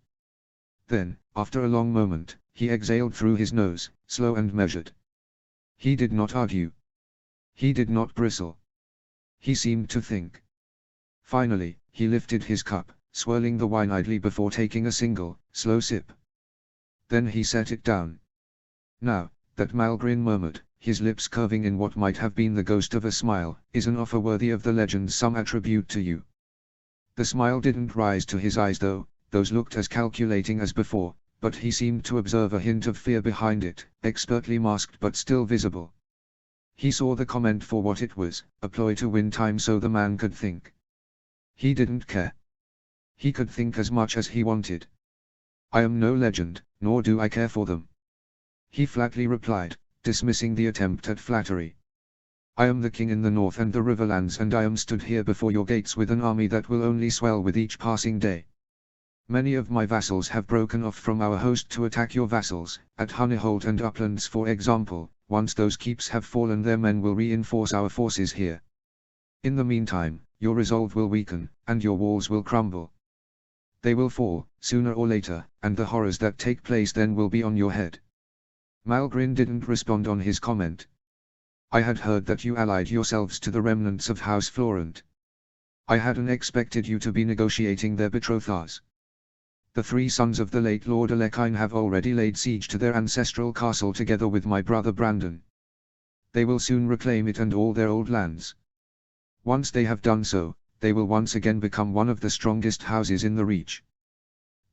Then, after a long moment, he exhaled through his nose, slow and measured. He did not argue. He did not bristle. He seemed to think. Finally, he lifted his cup, swirling the wine idly before taking a single, slow sip. Then he set it down. Now, that Malgrin murmured, his lips curving in what might have been the ghost of a smile, is an offer worthy of the legends some attribute to you. The smile didn't rise to his eyes though, those looked as calculating as before, but he seemed to observe a hint of fear behind it, expertly masked but still visible. He saw the comment for what it was, a ploy to win time so the man could think. He didn't care. He could think as much as he wanted. I am no legend, nor do I care for them. He flatly replied, dismissing the attempt at flattery. I am the king in the north and the riverlands, and I am stood here before your gates with an army that will only swell with each passing day. Many of my vassals have broken off from our host to attack your vassals, at Honeyholt and Uplands for example. Once those keeps have fallen, their men will reinforce our forces here. In the meantime, your resolve will weaken, and your walls will crumble. They will fall, sooner or later, and the horrors that take place then will be on your head. Malgrin didn't respond on his comment. I had heard that you allied yourselves to the remnants of House Florent. I hadn't expected you to be negotiating their betrothals. The three sons of the late Lord Alekhine have already laid siege to their ancestral castle together with my brother Brandon. They will soon reclaim it and all their old lands. Once they have done so, they will once again become one of the strongest houses in the Reach.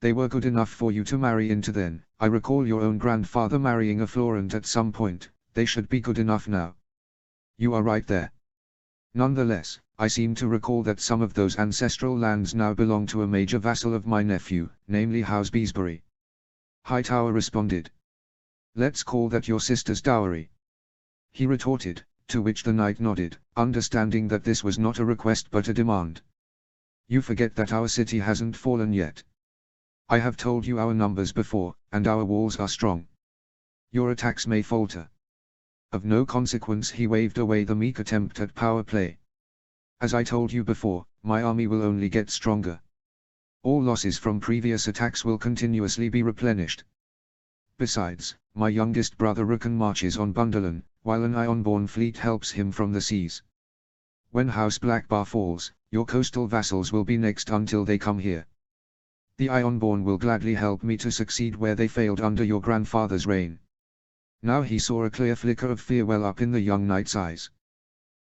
They were good enough for you to marry into then. I recall your own grandfather marrying a Florent at some point. They should be good enough now. You are right there. Nonetheless, I seem to recall that some of those ancestral lands now belong to a major vassal of my nephew, namely House Beesbury. Hightower responded. Let's call that your sister's dowry. He retorted, to which the knight nodded, understanding that this was not a request but a demand. You forget that our city hasn't fallen yet. I have told you our numbers before, and our walls are strong. Your attacks may falter. Of no consequence. He waved away the meek attempt at power play. As I told you before, my army will only get stronger. All losses from previous attacks will continuously be replenished. Besides, my youngest brother Rukan marches on Bunderlin, while an Ironborn fleet helps him from the seas. When House Blackbar falls, your coastal vassals will be next until they come here. The Ironborn will gladly help me to succeed where they failed under your grandfather's reign. Now he saw a clear flicker of fear well up in the young knight's eyes.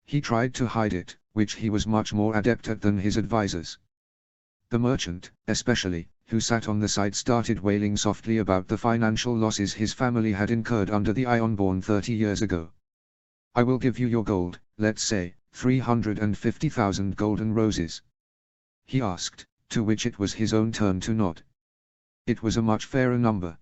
He tried to hide it, which he was much more adept at than his advisors. The merchant, especially, who sat on the side, started wailing softly about the financial losses his family had incurred under the Ironborn 30 years ago. I will give you your gold, let's say, 350,000 golden roses. He asked, to which it was his own turn to nod. It was a much fairer number.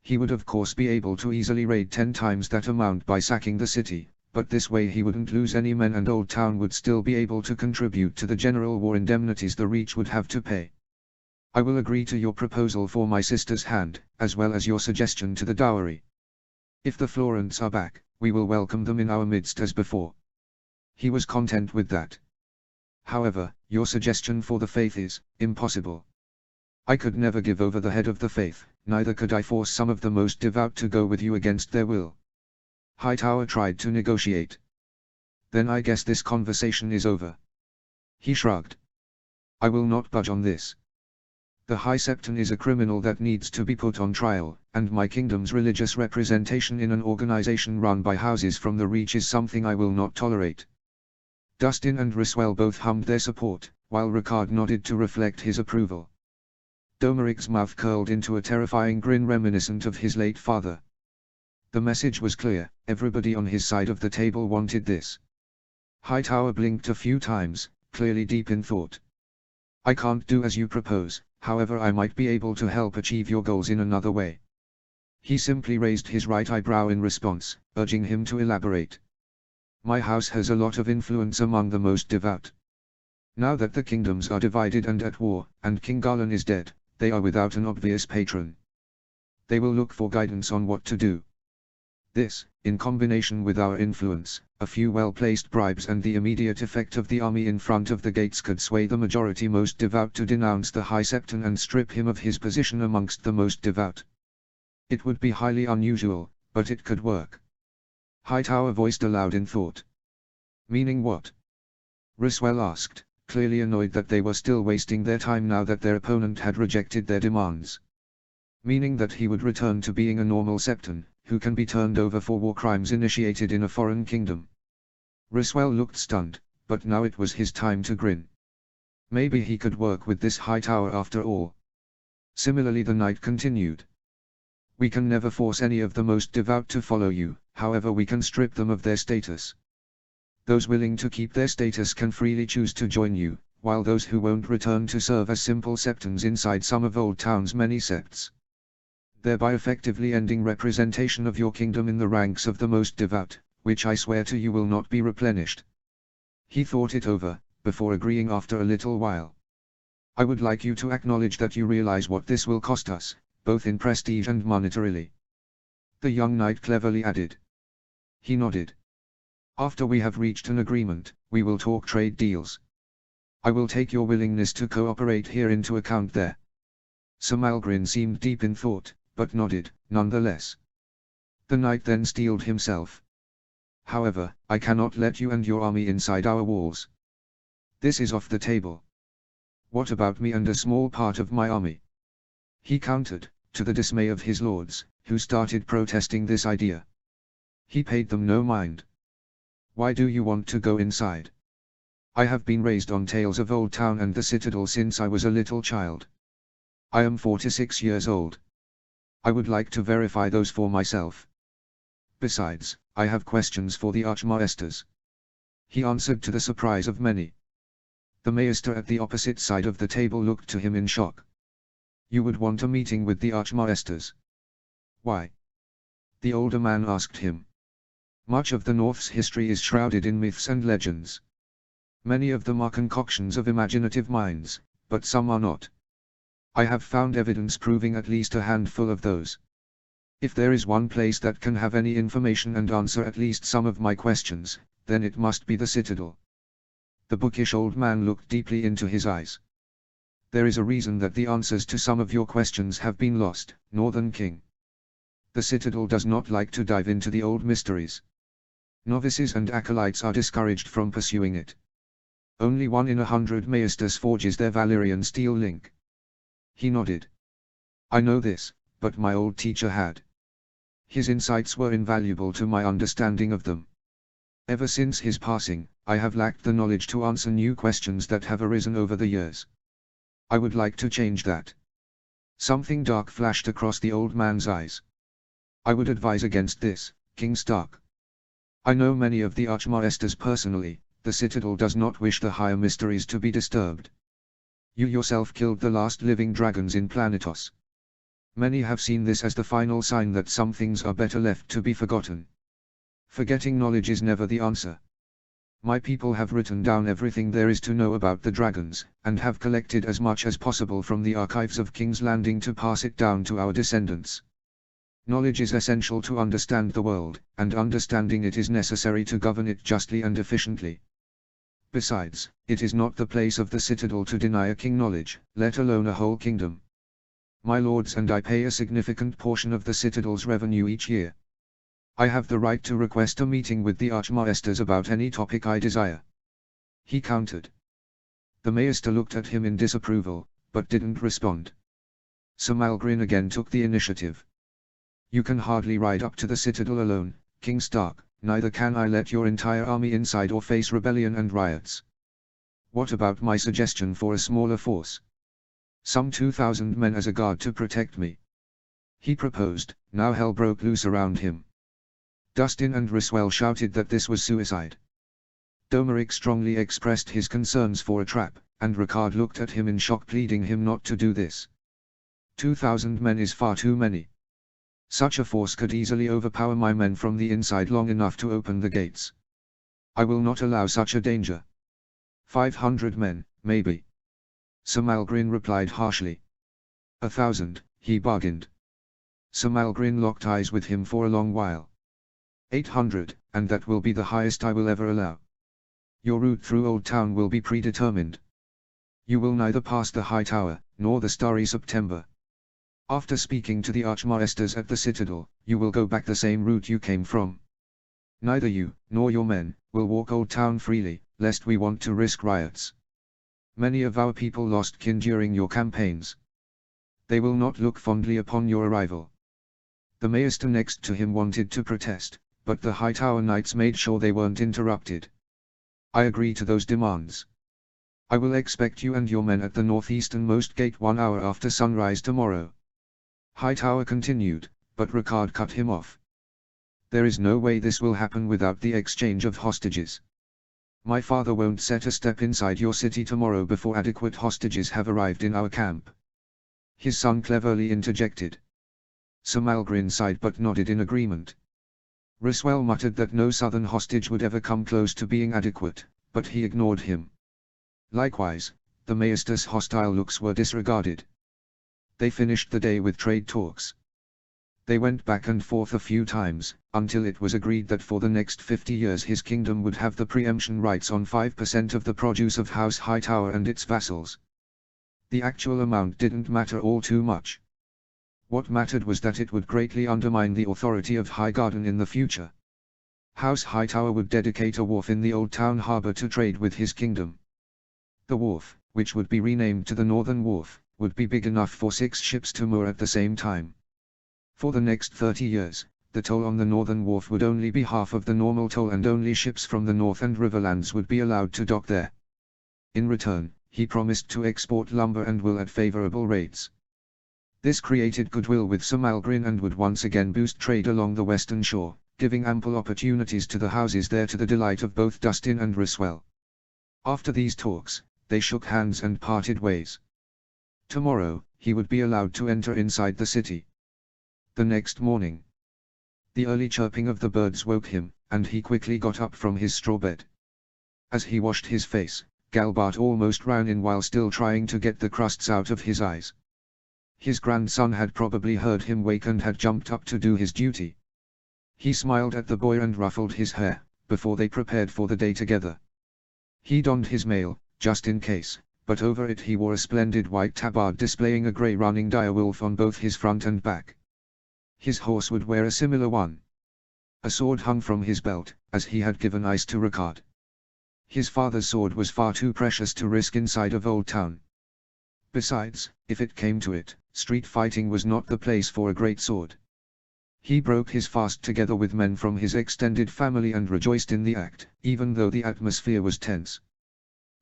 He would of course be able to easily raid 10 times that amount by sacking the city, but this way he wouldn't lose any men and Old Town would still be able to contribute to the general war indemnities the Reach would have to pay. I will agree to your proposal for my sister's hand, as well as your suggestion to the dowry. If the Florents are back, we will welcome them in our midst as before. He was content with that. However, your suggestion for the faith is impossible. I could never give over the head of the faith, neither could I force some of the most devout to go with you against their will. Hightower tried to negotiate. Then I guess this conversation is over. He shrugged. I will not budge on this. The High Septon is a criminal that needs to be put on trial, and my kingdom's religious representation in an organization run by houses from the Reach is something I will not tolerate. Dustin and Riswell both hummed their support, while Ricard nodded to reflect his approval. Domeric's mouth curled into a terrifying grin reminiscent of his late father. The message was clear, everybody on his side of the table wanted this. Hightower blinked a few times, clearly deep in thought. I can't do as you propose, however I might be able to help achieve your goals in another way. He simply raised his right eyebrow in response, urging him to elaborate. My house has a lot of influence among the most devout. Now that the kingdoms are divided and at war, and King Garland is dead, they are without an obvious patron. They will look for guidance on what to do. This, in combination with our influence, a few well-placed bribes and the immediate effect of the army in front of the gates could sway the majority most devout to denounce the High Septon and strip him of his position amongst the most devout. It would be highly unusual, but it could work. Hightower voiced aloud in thought. Meaning what? Riswell asked, clearly annoyed that they were still wasting their time now that their opponent had rejected their demands. Meaning that he would return to being a normal Septon, who can be turned over for war crimes initiated in a foreign kingdom. Riswell looked stunned, but now it was his time to grin. Maybe he could work with this Hightower after all. Similarly the knight continued. We can never force any of the most devout to follow you, however we can strip them of their status. Those willing to keep their status can freely choose to join you, while those who won't return to serve as simple Septons inside some of Old Town's many sects. Thereby effectively ending representation of your kingdom in the ranks of the most devout, which I swear to you will not be replenished. He thought it over, before agreeing after a little while. I would like you to acknowledge that you realize what this will cost us, both in prestige and monetarily. The young knight cleverly added. He nodded. After we have reached an agreement, we will talk trade deals. I will take your willingness to cooperate here into account there. Sir Malgrin seemed deep in thought, but nodded, nonetheless. The knight then steeled himself. However, I cannot let you and your army inside our walls. This is off the table. What about me and a small part of my army? He countered, to the dismay of his lords, who started protesting this idea. He paid them no mind. Why do you want to go inside? I have been raised on tales of Old Town and the Citadel since I was a little child. I am 46 years old. I would like to verify those for myself. Besides, I have questions for the Archmaesters. He answered to the surprise of many. The Maester at the opposite side of the table looked to him in shock. You would want a meeting with the Archmaesters. Why? The older man asked him. Much of the North's history is shrouded in myths and legends. Many of them are concoctions of imaginative minds, but some are not. I have found evidence proving at least a handful of those. If there is one place that can have any information and answer at least some of my questions, then it must be the Citadel. The bookish old man looked deeply into his eyes. There is a reason that the answers to some of your questions have been lost, Northern King. The Citadel does not like to dive into the old mysteries. Novices and acolytes are discouraged from pursuing it. Only 1 in 100 Maesters forges their Valyrian steel link. He nodded. I know this, but my old teacher had. His insights were invaluable to my understanding of them. Ever since his passing, I have lacked the knowledge to answer new questions that have arisen over the years. I would like to change that. Something dark flashed across the old man's eyes. I would advise against this, King Stark. I know many of the Archmaesters personally. The Citadel does not wish the higher mysteries to be disturbed. You yourself killed the last living dragons in Planetos. Many have seen this as the final sign that some things are better left to be forgotten. Forgetting knowledge is never the answer. My people have written down everything there is to know about the dragons, and have collected as much as possible from the archives of King's Landing to pass it down to our descendants. Knowledge is essential to understand the world, and understanding it is necessary to govern it justly and efficiently. Besides, it is not the place of the Citadel to deny a king knowledge, let alone a whole kingdom. My lords and I pay a significant portion of the Citadel's revenue each year. I have the right to request a meeting with the Archmaesters about any topic I desire. He countered. The Maester looked at him in disapproval, but didn't respond. Sir Malgrin again took the initiative. You can hardly ride up to the Citadel alone, King Stark, neither can I let your entire army inside or face rebellion and riots. What about my suggestion for a smaller force? Some 2,000 men as a guard to protect me. He proposed. Now hell broke loose around him. Dustin and Riswell shouted that this was suicide. Domeric strongly expressed his concerns for a trap, and Ricard looked at him in shock, pleading him not to do this. 2,000 men is far too many. Such a force could easily overpower my men from the inside long enough to open the gates. I will not allow such a danger. 500 men, maybe. Sir Malgrin replied harshly. 1,000, he bargained. Sir Malgrin locked eyes with him for a long while. 800, and that will be the highest I will ever allow. Your route through Old Town will be predetermined. You will neither pass the High Tower, nor the Starry September. After speaking to the Archmaesters at the Citadel, you will go back the same route you came from. Neither you, nor your men, will walk Old Town freely, lest we want to risk riots. Many of our people lost kin during your campaigns. They will not look fondly upon your arrival. The Maester next to him wanted to protest, but the High Tower Knights made sure they weren't interrupted. I agree to those demands. I will expect you and your men at the northeasternmost gate 1 hour after sunrise tomorrow. Hightower continued, but Ricard cut him off. There is no way this will happen without the exchange of hostages. My father won't set a step inside your city tomorrow before adequate hostages have arrived in our camp. His son cleverly interjected. Sir Malgrin sighed but nodded in agreement. Riswell muttered that no southern hostage would ever come close to being adequate, but he ignored him. Likewise, the Maester's hostile looks were disregarded. They finished the day with trade talks. They went back and forth a few times, until it was agreed that for the next 50 years his kingdom would have the preemption rights on 5% of the produce of House Hightower and its vassals. The actual amount didn't matter all too much. What mattered was that it would greatly undermine the authority of Highgarden in the future. House Hightower would dedicate a wharf in the Old Town harbour to trade with his kingdom. The wharf, which would be renamed to the Northern Wharf, would be big enough for 6 ships to moor at the same time. For the next 30 years, the toll on the Northern Wharf would only be half of the normal toll and only ships from the North and Riverlands would be allowed to dock there. In return, he promised to export lumber and wool at favourable rates. This created goodwill with Sir Malgrin and would once again boost trade along the western shore, giving ample opportunities to the houses there to the delight of both Dustin and Riswell. After these talks, they shook hands and parted ways. Tomorrow, he would be allowed to enter inside the city. The next morning, the early chirping of the birds woke him, and he quickly got up from his straw bed. As he washed his face, Galbart almost ran in while still trying to get the crusts out of his eyes. His grandson had probably heard him wake and had jumped up to do his duty. He smiled at the boy and ruffled his hair, before they prepared for the day together. He donned his mail, just in case, but over it he wore a splendid white tabard displaying a grey running direwolf on both his front and back. His horse would wear a similar one. A sword hung from his belt, as he had given ice to Ricard. His father's sword was far too precious to risk inside of Old Town. Besides, if it came to it, street fighting was not the place for a great sword. He broke his fast together with men from his extended family and rejoiced in the act, even though the atmosphere was tense.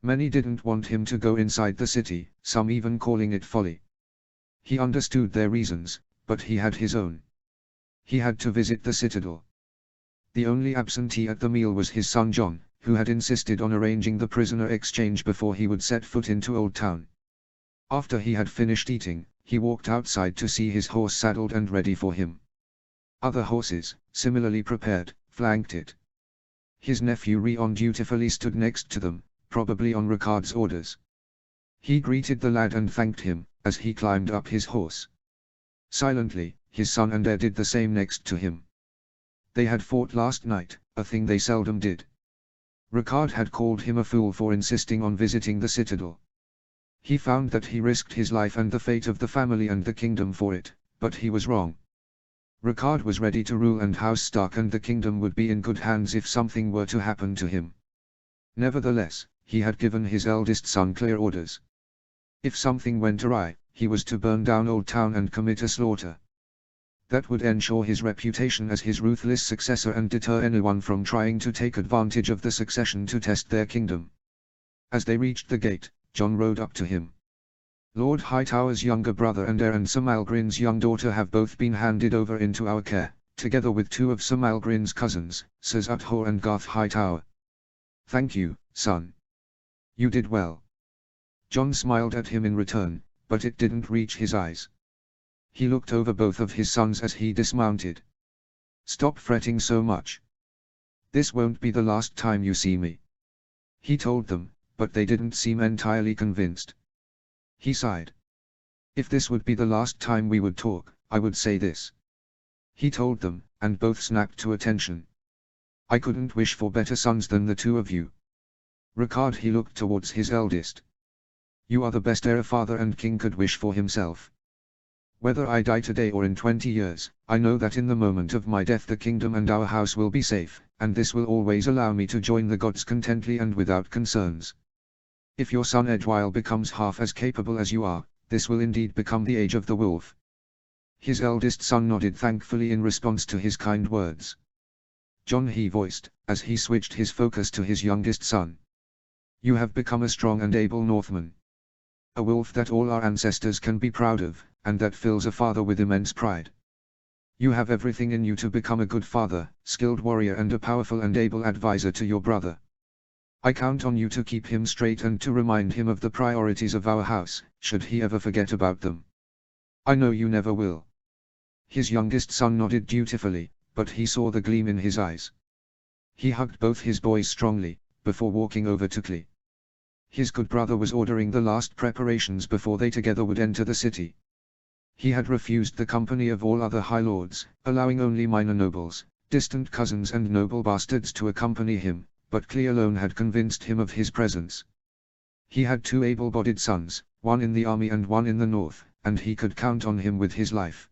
Many didn't want him to go inside the city, some even calling it folly. He understood their reasons, but he had his own. He had to visit the Citadel. The only absentee at the meal was his son John, who had insisted on arranging the prisoner exchange before he would set foot into Old Town. After he had finished eating, he walked outside to see his horse saddled and ready for him. Other horses, similarly prepared, flanked it. His nephew Rion dutifully stood next to them, probably on Ricard's orders. He greeted the lad and thanked him, as he climbed up his horse. Silently, his son and heir did the same next to him. They had fought last night, a thing they seldom did. Ricard had called him a fool for insisting on visiting the Citadel. He found that he risked his life and the fate of the family and the kingdom for it, but he was wrong. Ricard was ready to rule and House Stark and the kingdom would be in good hands if something were to happen to him. Nevertheless, he had given his eldest son clear orders. If something went awry, he was to burn down Old Town and commit a slaughter. That would ensure his reputation as his ruthless successor and deter anyone from trying to take advantage of the succession to test their kingdom. As they reached the gate, John rode up to him. Lord Hightower's younger brother and heir and Sir Malgrin's young daughter have both been handed over into our care, together with two of Sir Malgrin's cousins, Sirs Uthor and Garth Hightower. Thank you, son. You did well. Jon smiled at him in return, but it didn't reach his eyes. He looked over both of his sons as he dismounted. Stop fretting so much. This won't be the last time you see me. He told them, but they didn't seem entirely convinced. He sighed. If this would be the last time we would talk, I would say this. He told them, and both snapped to attention. I couldn't wish for better sons than the two of you. Ricard, he looked towards his eldest. You are the best heir a father and king could wish for himself. Whether I die today or in 20 years, I know that in the moment of my death the kingdom and our house will be safe, and this will always allow me to join the gods contently and without concerns. If your son Edwyle becomes half as capable as you are, this will indeed become the age of the wolf. His eldest son nodded thankfully in response to his kind words. Jon, he voiced, as he switched his focus to his youngest son. You have become a strong and able Northman. A wolf that all our ancestors can be proud of, and that fills a father with immense pride. You have everything in you to become a good father, skilled warrior and a powerful and able advisor to your brother. I count on you to keep him straight and to remind him of the priorities of our house, should he ever forget about them. I know you never will. His youngest son nodded dutifully, but he saw the gleam in his eyes. He hugged both his boys strongly, before walking over to Clee. His good brother was ordering the last preparations before they together would enter the city. He had refused the company of all other high lords, allowing only minor nobles, distant cousins and noble bastards to accompany him, but Clee alone had convinced him of his presence. He had two able-bodied sons, one in the army and one in the north, and he could count on him with his life.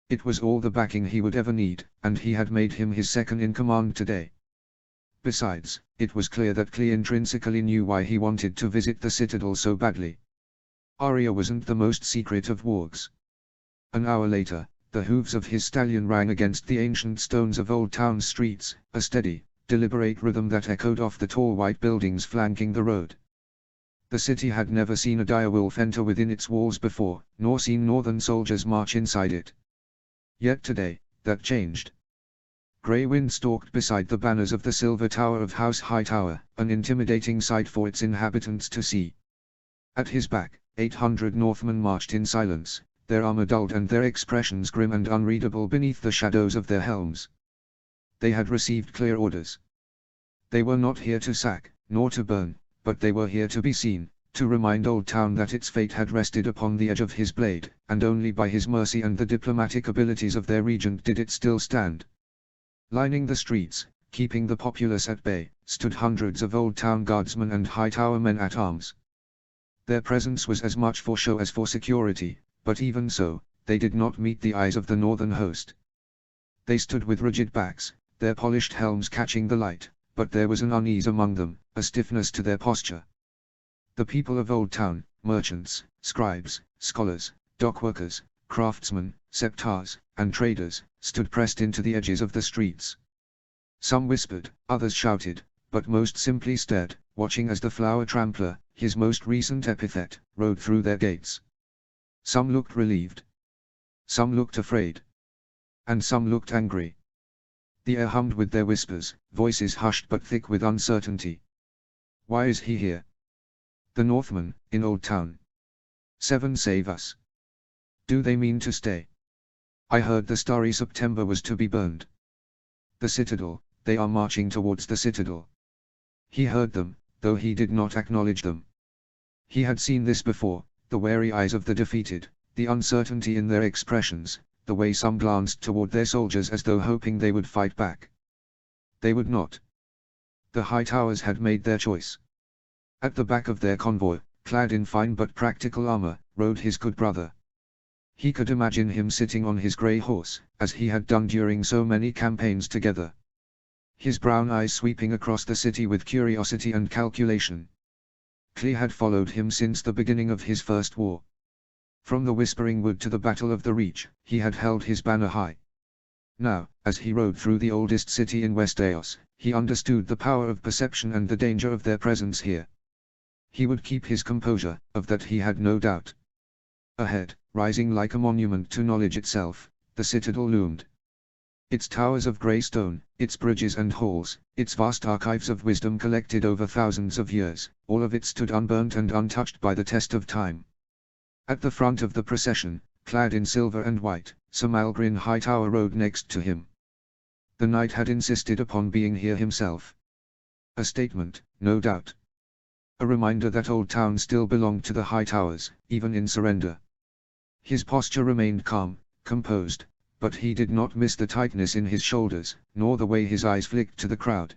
It was all the backing he would ever need, and he had made him his second in command today. Besides, it was clear that Clee intrinsically knew why he wanted to visit the citadel so badly. Arya wasn't the most secret of wargs. An hour later, the hooves of his stallion rang against the ancient stones of Old Town streets, a steady, deliberate rhythm that echoed off the tall white buildings flanking the road. The city had never seen a direwolf enter within its walls before, nor seen northern soldiers march inside it. Yet today, that changed. Grey Wind stalked beside the banners of the silver tower of House Hightower, an intimidating sight for its inhabitants to see. At his back, 800 Northmen marched in silence, their armor dulled and their expressions grim and unreadable beneath the shadows of their helms. They had received clear orders. They were not here to sack, nor to burn, but they were here to be seen, to remind Old Town that its fate had rested upon the edge of his blade, and only by his mercy and the diplomatic abilities of their regent did it still stand. Lining the streets, keeping the populace at bay, stood hundreds of Old Town guardsmen and Hightower men-at-arms. Their presence was as much for show as for security, but even so, they did not meet the eyes of the northern host. They stood with rigid backs, their polished helms catching the light, but there was an unease among them, a stiffness to their posture. The people of Old Town, merchants, scribes, scholars, dockworkers, craftsmen, septars, and traders, stood pressed into the edges of the streets. Some whispered, others shouted, but most simply stared, watching as the flower trampler, his most recent epithet, rode through their gates. Some looked relieved. Some looked afraid. And some looked angry. The air hummed with their whispers, voices hushed but thick with uncertainty. Why is he here? The Northmen, in Old Town. 7 save us. Do they mean to stay? I heard the Starry September was to be burned. The citadel, they are marching towards the citadel. He heard them, though he did not acknowledge them. He had seen this before, the wary eyes of the defeated, the uncertainty in their expressions, the way some glanced toward their soldiers as though hoping they would fight back. They would not. The Hightowers had made their choice. At the back of their convoy, clad in fine but practical armor, rode his good brother. He could imagine him sitting on his grey horse, as he had done during so many campaigns together. His brown eyes sweeping across the city with curiosity and calculation. Clee had followed him since the beginning of his first war. From the Whispering Wood to the Battle of the Reach, he had held his banner high. Now, as he rode through the oldest city in Westeros, he understood the power of perception and the danger of their presence here. He would keep his composure, of that he had no doubt. Ahead, rising like a monument to knowledge itself, the citadel loomed. Its towers of grey stone, its bridges and halls, its vast archives of wisdom collected over thousands of years, all of it stood unburnt and untouched by the test of time. At the front of the procession, clad in silver and white, Sir Malgrin Hightower rode next to him. The knight had insisted upon being here himself. A statement, no doubt. A reminder that Old Town still belonged to the Hightowers, even in surrender. His posture remained calm, composed, but he did not miss the tightness in his shoulders, nor the way his eyes flicked to the crowd.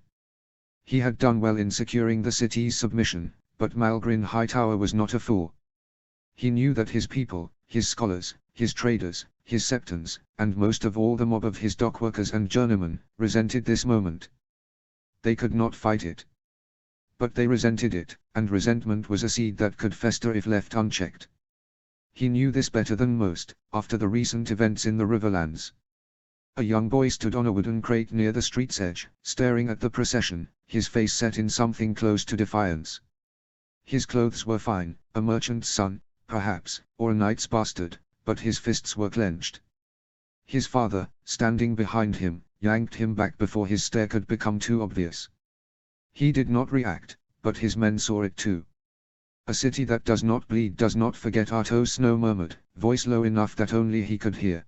He had done well in securing the city's submission, but Malgrin Hightower was not a fool. He knew that his people, his scholars, his traders, his septons, and most of all the mob of his dockworkers and journeymen, resented this moment. They could not fight it. But they resented it, and resentment was a seed that could fester if left unchecked. He knew this better than most, after the recent events in the Riverlands. A young boy stood on a wooden crate near the street's edge, staring at the procession, his face set in something close to defiance. His clothes were fine, a merchant's son, perhaps, or a knight's bastard, but his fists were clenched. His father, standing behind him, yanked him back before his stare could become too obvious. He did not react, but his men saw it too. A city that does not bleed does not forget, Artos Snow murmured, voice low enough that only he could hear.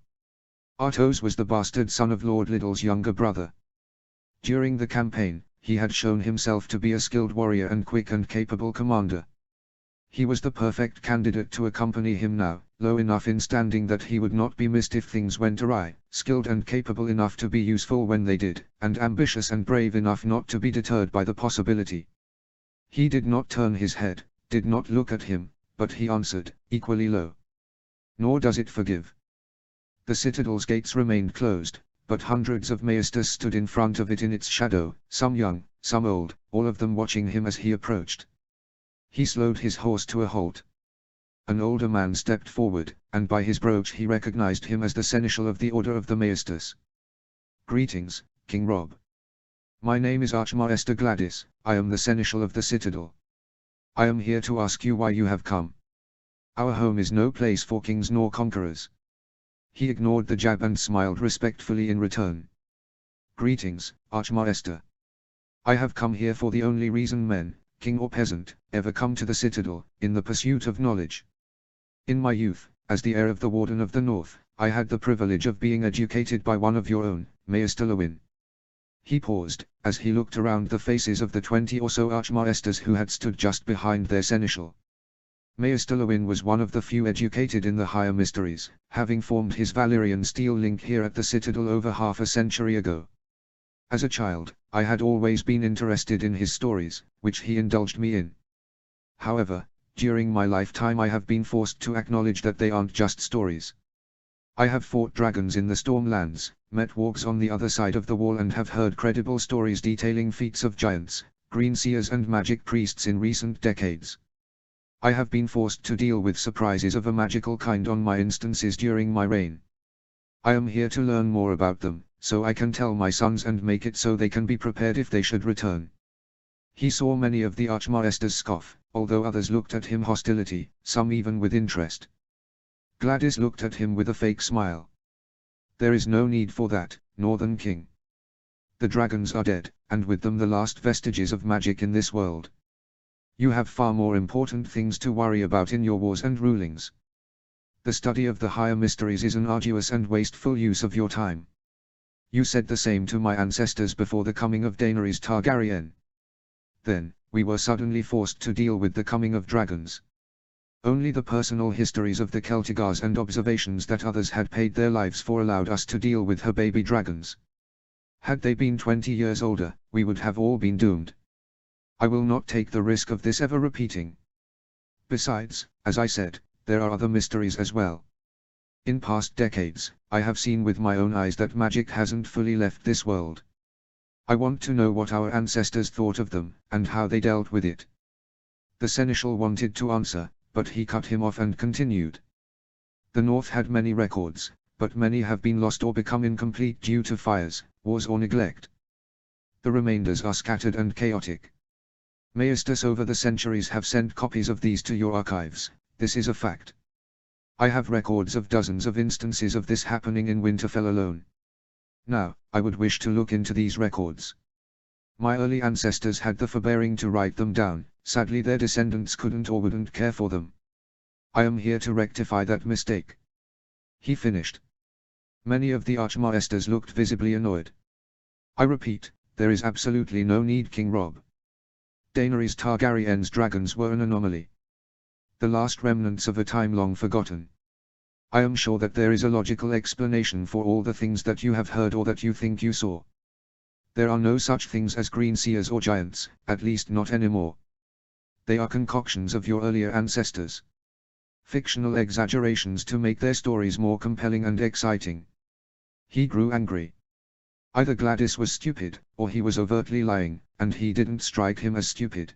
Artos was the bastard son of Lord Liddle's younger brother. During the campaign, he had shown himself to be a skilled warrior and quick and capable commander. He was the perfect candidate to accompany him now, low enough in standing that he would not be missed if things went awry, skilled and capable enough to be useful when they did, and ambitious and brave enough not to be deterred by the possibility. He did not turn his head, did not look at him, but he answered, equally low. Nor does it forgive. The citadel's gates remained closed, but hundreds of maesters stood in front of it in its shadow, some young, some old, all of them watching him as he approached. He slowed his horse to a halt. An older man stepped forward, and by his brooch he recognized him as the seneschal of the Order of the Maesters. Greetings, King Rob. My name is Archmaester Gladys, I am the seneschal of the citadel. I am here to ask you why you have come. Our home is no place for kings nor conquerors. He ignored the jab and smiled respectfully in return. Greetings, Archmaester. I have come here for the only reason men, king or peasant, ever come to the citadel, in the pursuit of knowledge. In my youth, as the heir of the Warden of the North, I had the privilege of being educated by one of your own, Maester Lewin. He paused, as he looked around the faces of the 20 or so archmaesters who had stood just behind their seneschal. Maester Lewin was one of the few educated in the higher mysteries, having formed his Valyrian steel link here at the citadel over half a century ago. As a child, I had always been interested in his stories, which he indulged me in. However, during my lifetime I have been forced to acknowledge that they aren't just stories. I have fought dragons in the Stormlands, met wargs on the other side of the wall and have heard credible stories detailing feats of giants, green seers and magic priests in recent decades. I have been forced to deal with surprises of a magical kind on my instances during my reign. I am here to learn more about them, so I can tell my sons and make it so they can be prepared if they should return. He saw many of the archmaesters scoff, although others looked at him hostility, some even with interest. Gladys looked at him with a fake smile. There is no need for that, Northern King. The dragons are dead, and with them the last vestiges of magic in this world. You have far more important things to worry about in your wars and rulings. The study of the higher mysteries is an arduous and wasteful use of your time. You said the same to my ancestors before the coming of Daenerys Targaryen. Then, we were suddenly forced to deal with the coming of dragons. Only the personal histories of the Celtigars and observations that others had paid their lives for allowed us to deal with her baby dragons. Had they been 20 years older, we would have all been doomed. I will not take the risk of this ever repeating. Besides, as I said, there are other mysteries as well. In past decades, I have seen with my own eyes that magic hasn't fully left this world. I want to know what our ancestors thought of them, and how they dealt with it. The seneschal wanted to answer, but he cut him off and continued. The North had many records, but many have been lost or become incomplete due to fires, wars or neglect. The remainders are scattered and chaotic. Maesters over the centuries have sent copies of these to your archives, this is a fact. I have records of dozens of instances of this happening in Winterfell alone. Now, I would wish to look into these records. My early ancestors had the forbearing to write them down, sadly their descendants couldn't or wouldn't care for them. I am here to rectify that mistake. He finished. Many of the Archmaesters looked visibly annoyed. I repeat, there is absolutely no need, King Rob. Daenerys Targaryen's dragons were an anomaly. The last remnants of a time long forgotten. I am sure that there is a logical explanation for all the things that you have heard or that you think you saw. There are no such things as green seers or giants, at least not anymore. They are concoctions of your earlier ancestors. Fictional exaggerations to make their stories more compelling and exciting. He grew angry. Either Gladys was stupid, or he was overtly lying, and he didn't strike him as stupid.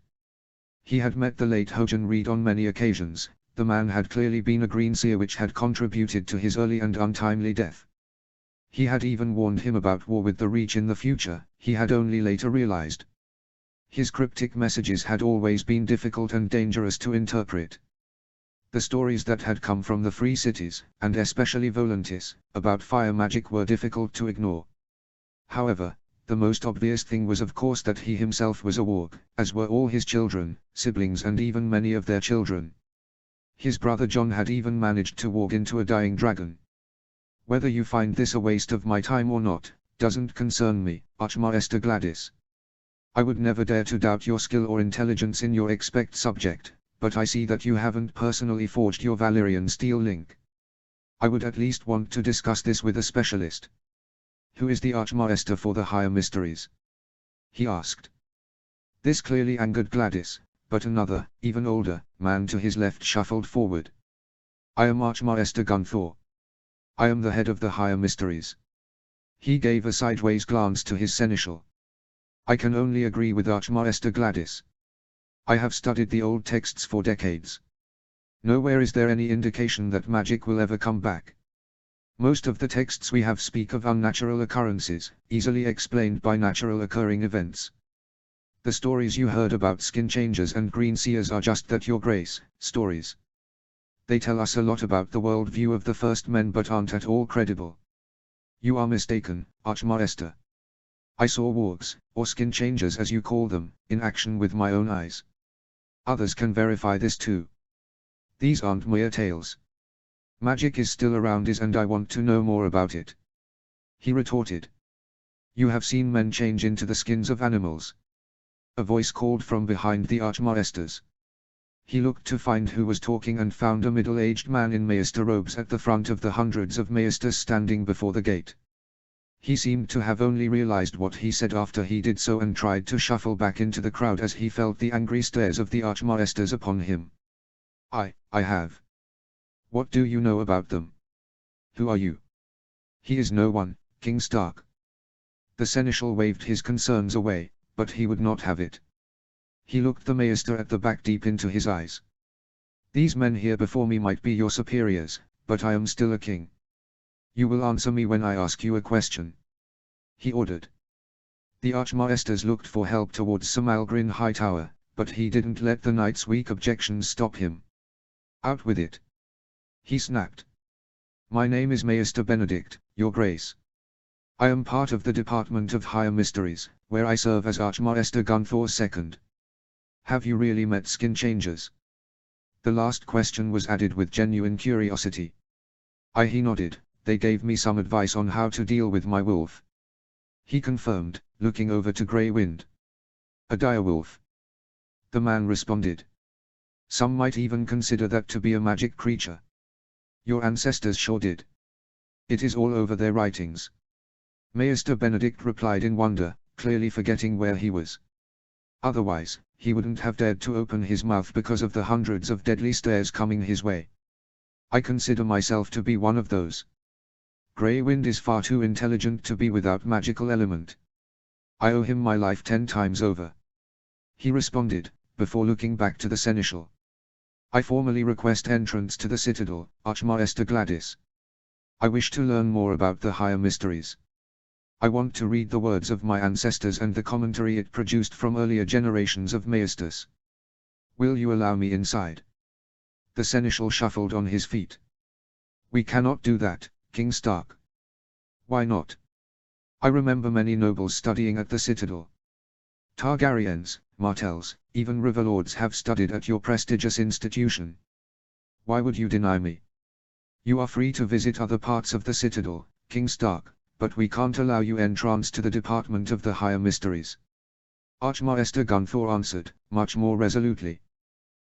He had met the late Hojan Reed on many occasions. The man had clearly been a green seer which had contributed to his early and untimely death. He had even warned him about war with the Reach in the future, he had only later realized. His cryptic messages had always been difficult and dangerous to interpret. The stories that had come from the free cities, and especially Volantis, about fire magic were difficult to ignore. However, the most obvious thing was of course that he himself was a warg, as were all his children, siblings and even many of their children. His brother John had even managed to walk into a dying dragon. Whether you find this a waste of my time or not, doesn't concern me, Archmaester Gladys. I would never dare to doubt your skill or intelligence in your expect subject, but I see that you haven't personally forged your Valyrian steel link. I would at least want to discuss this with a specialist. Who is the Archmaester for the higher mysteries? He asked. This clearly angered Gladys, but another, even older, man to his left shuffled forward. I am Archmaester Gunthor. I am the head of the higher mysteries. He gave a sideways glance to his seneschal. I can only agree with Archmaester Gladys. I have studied the old texts for decades. Nowhere is there any indication that magic will ever come back. Most of the texts we have speak of unnatural occurrences, easily explained by natural occurring events. The stories you heard about skin changers and green seers are just that, your grace, stories. They tell us a lot about the world view of the first men but aren't at all credible. You are mistaken, Archmaester. I saw wargs, or skin changers as you call them, in action with my own eyes. Others can verify this too. These aren't mere tales. Magic is still around and I want to know more about it. He retorted. You have seen men change into the skins of animals. A voice called from behind the Archmaesters. He looked to find who was talking and found a middle-aged man in Maester robes at the front of the hundreds of Maesters standing before the gate. He seemed to have only realized what he said after he did so and tried to shuffle back into the crowd as he felt the angry stares of the Archmaesters upon him. I have. What do you know about them? Who are you? He is no one, King Stark. The seneschal waved his concerns away, but he would not have it. He looked the Maester at the back deep into his eyes. These men here before me might be your superiors, but I am still a king. You will answer me when I ask you a question. He ordered. The Archmaesters looked for help towards Samalgrin Hightower, but he didn't let the knight's weak objections stop him. Out with it. He snapped. My name is Maester Benedict, your grace. I am part of the Department of Higher Mysteries, where I serve as Archmaester Gunthor II. Have you really met skin changers? The last question was added with genuine curiosity. He nodded. They gave me some advice on how to deal with my wolf. He confirmed, looking over to Grey Wind. A direwolf. The man responded. Some might even consider that to be a magic creature. Your ancestors sure did. It is all over their writings. Maester Benedict replied in wonder, clearly forgetting where he was. Otherwise, he wouldn't have dared to open his mouth because of the hundreds of deadly stares coming his way. I consider myself to be one of those. Grey Wind is far too intelligent to be without magical element. I owe him my life 10 times over. He responded, before looking back to the seneschal. I formally request entrance to the citadel, Archmaester Gladys. I wish to learn more about the higher mysteries. I want to read the words of my ancestors and the commentary it produced from earlier generations of Maesters. Will you allow me inside? The seneschal shuffled on his feet. We cannot do that, King Stark. Why not? I remember many nobles studying at the citadel. Targaryens, Martells, even Riverlords have studied at your prestigious institution. Why would you deny me? You are free to visit other parts of the citadel, King Stark, but we can't allow you entrance to the Department of the Higher Mysteries. Archmaester Gunthor answered, much more resolutely.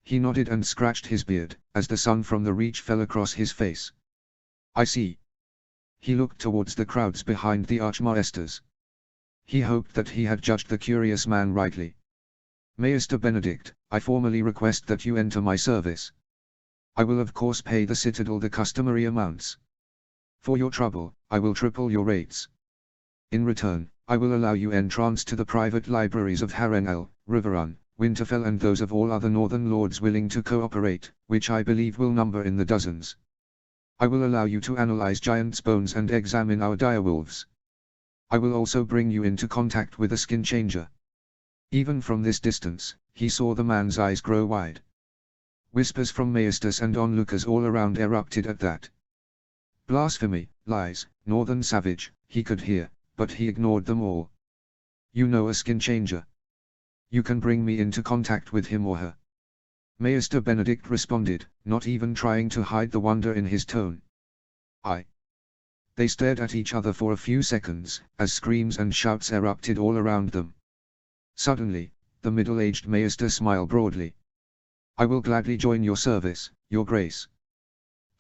He nodded and scratched his beard, as the sun from the Reach fell across his face. I see. He looked towards the crowds behind the Archmaesters. He hoped that he had judged the curious man rightly. Maester Benedict, I formally request that you enter my service. I will of course pay the citadel the customary amounts. For your trouble, I will triple your rates. In return, I will allow you entrance to the private libraries of Harrenhal, Riverrun, Winterfell and those of all other northern lords willing to cooperate, which I believe will number in the dozens. I will allow you to analyze giants' bones and examine our direwolves. I will also bring you into contact with a skin changer. Even from this distance, he saw the man's eyes grow wide. Whispers from maesters and onlookers all around erupted at that. Blasphemy, lies, northern savage, he could hear, but he ignored them all. You know a skin changer. You can bring me into contact with him or her. Maester Benedict responded, not even trying to hide the wonder in his tone. They stared at each other for a few seconds, as screams and shouts erupted all around them. Suddenly, the middle-aged Maester smiled broadly. I will gladly join your service, your grace.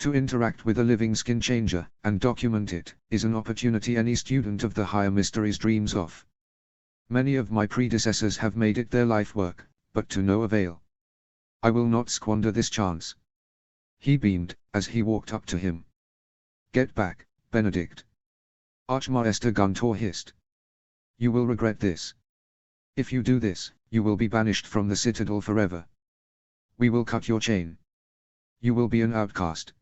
To interact with a living skin changer, and document it, is an opportunity any student of the higher mysteries dreams of. Many of my predecessors have made it their life work, but to no avail. I will not squander this chance. He beamed, as he walked up to him. Get back, Benedict. Archmaester Gunthor hissed. You will regret this. If you do this, you will be banished from the citadel forever. We will cut your chain. You will be an outcast.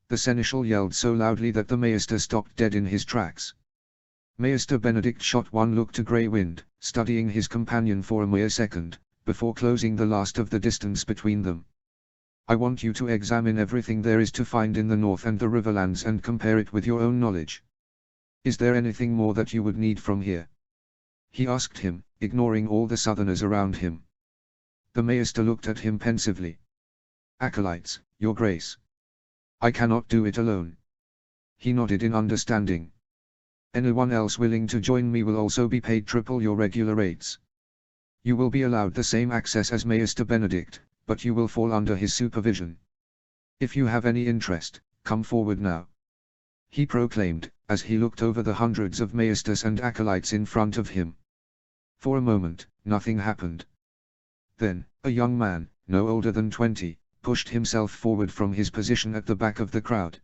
The seneschal yelled so loudly that the maester stopped dead in his tracks. Maester Benedict shot one look to Grey Wind, studying his companion for a mere second, before closing the last of the distance between them. I want you to examine everything there is to find in the north and the Riverlands and compare it with your own knowledge. Is there anything more that you would need from here? He asked him, ignoring all the southerners around him. The maester looked at him pensively. Acolytes, your grace. I cannot do it alone. He nodded in understanding. Anyone else willing to join me will also be paid triple your regular rates. You will be allowed the same access as Maester Benedict, but you will fall under his supervision. If you have any interest, come forward now. He proclaimed, as he looked over the hundreds of maesters and acolytes in front of him. For a moment, nothing happened. Then, a young man, no older than 20, pushed himself forward from his position at the back of the crowd.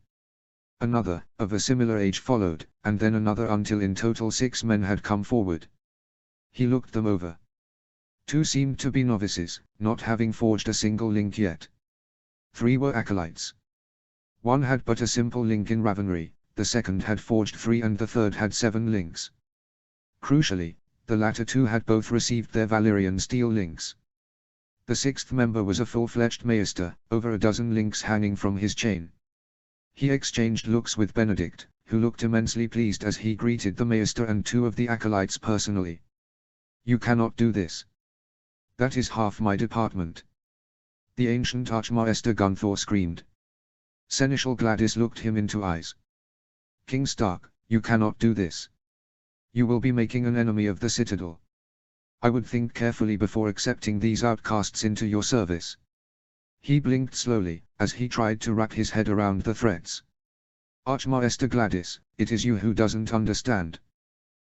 Another, of a similar age followed, and then another until in total 6 men had come forward. He looked them over. 2 seemed to be novices, not having forged a single link yet. 3 were acolytes. 1 had but a simple link in Ravenry, the second had forged 3 and the third had 7 links. Crucially, the latter 2 had both received their Valyrian steel links. The 6th member was a full-fledged maester, over a dozen links hanging from his chain. He exchanged looks with Benedict, who looked immensely pleased as he greeted the maester and 2 of the acolytes personally. You cannot do this. That is half my department. The ancient Archmaester Gunthor screamed. Seneschal Gladys looked him into eyes. King Stark, you cannot do this. You will be making an enemy of the citadel. I would think carefully before accepting these outcasts into your service. He blinked slowly, as he tried to wrap his head around the threats. Archmaester Gladys, it is you who doesn't understand.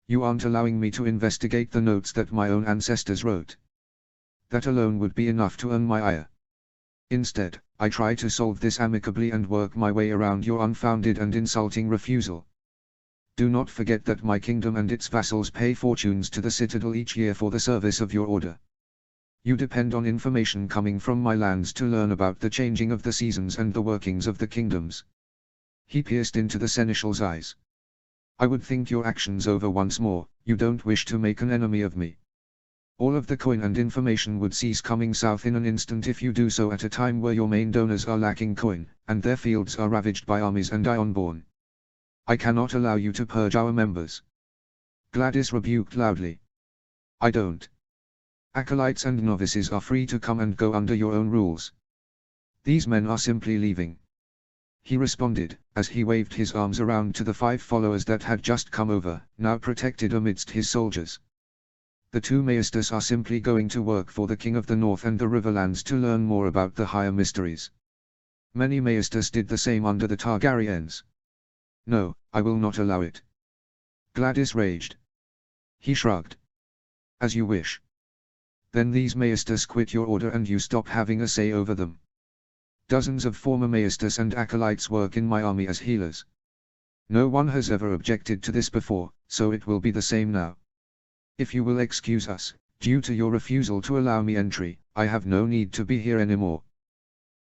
You aren't allowing me to investigate the notes that my own ancestors wrote. That alone would be enough to earn my ire. Instead, I try to solve this amicably and work my way around your unfounded and insulting refusal. Do not forget that my kingdom and its vassals pay fortunes to the citadel each year for the service of your order. You depend on information coming from my lands to learn about the changing of the seasons and the workings of the kingdoms. He pierced into the seneschal's eyes. I would think your actions over once more. You don't wish to make an enemy of me. All of the coin and information would cease coming south in an instant if you do so at a time where your main donors are lacking coin, and their fields are ravaged by armies and Ironborn. I cannot allow you to purge our members. Gladys rebuked loudly. I don't. Acolytes and novices are free to come and go under your own rules. These men are simply leaving. He responded, as he waved his arms around to the 5 followers that had just come over, now protected amidst his soldiers. The 2 maesters are simply going to work for the King of the North and the Riverlands to learn more about the higher mysteries. Many maesters did the same under the Targaryens. No, I will not allow it. Gladys raged. He shrugged. As you wish. Then these maesters quit your order and you stop having a say over them. Dozens of former maesters and acolytes work in my army as healers. No one has ever objected to this before, so it will be the same now. If you will excuse us, due to your refusal to allow me entry, I have no need to be here anymore.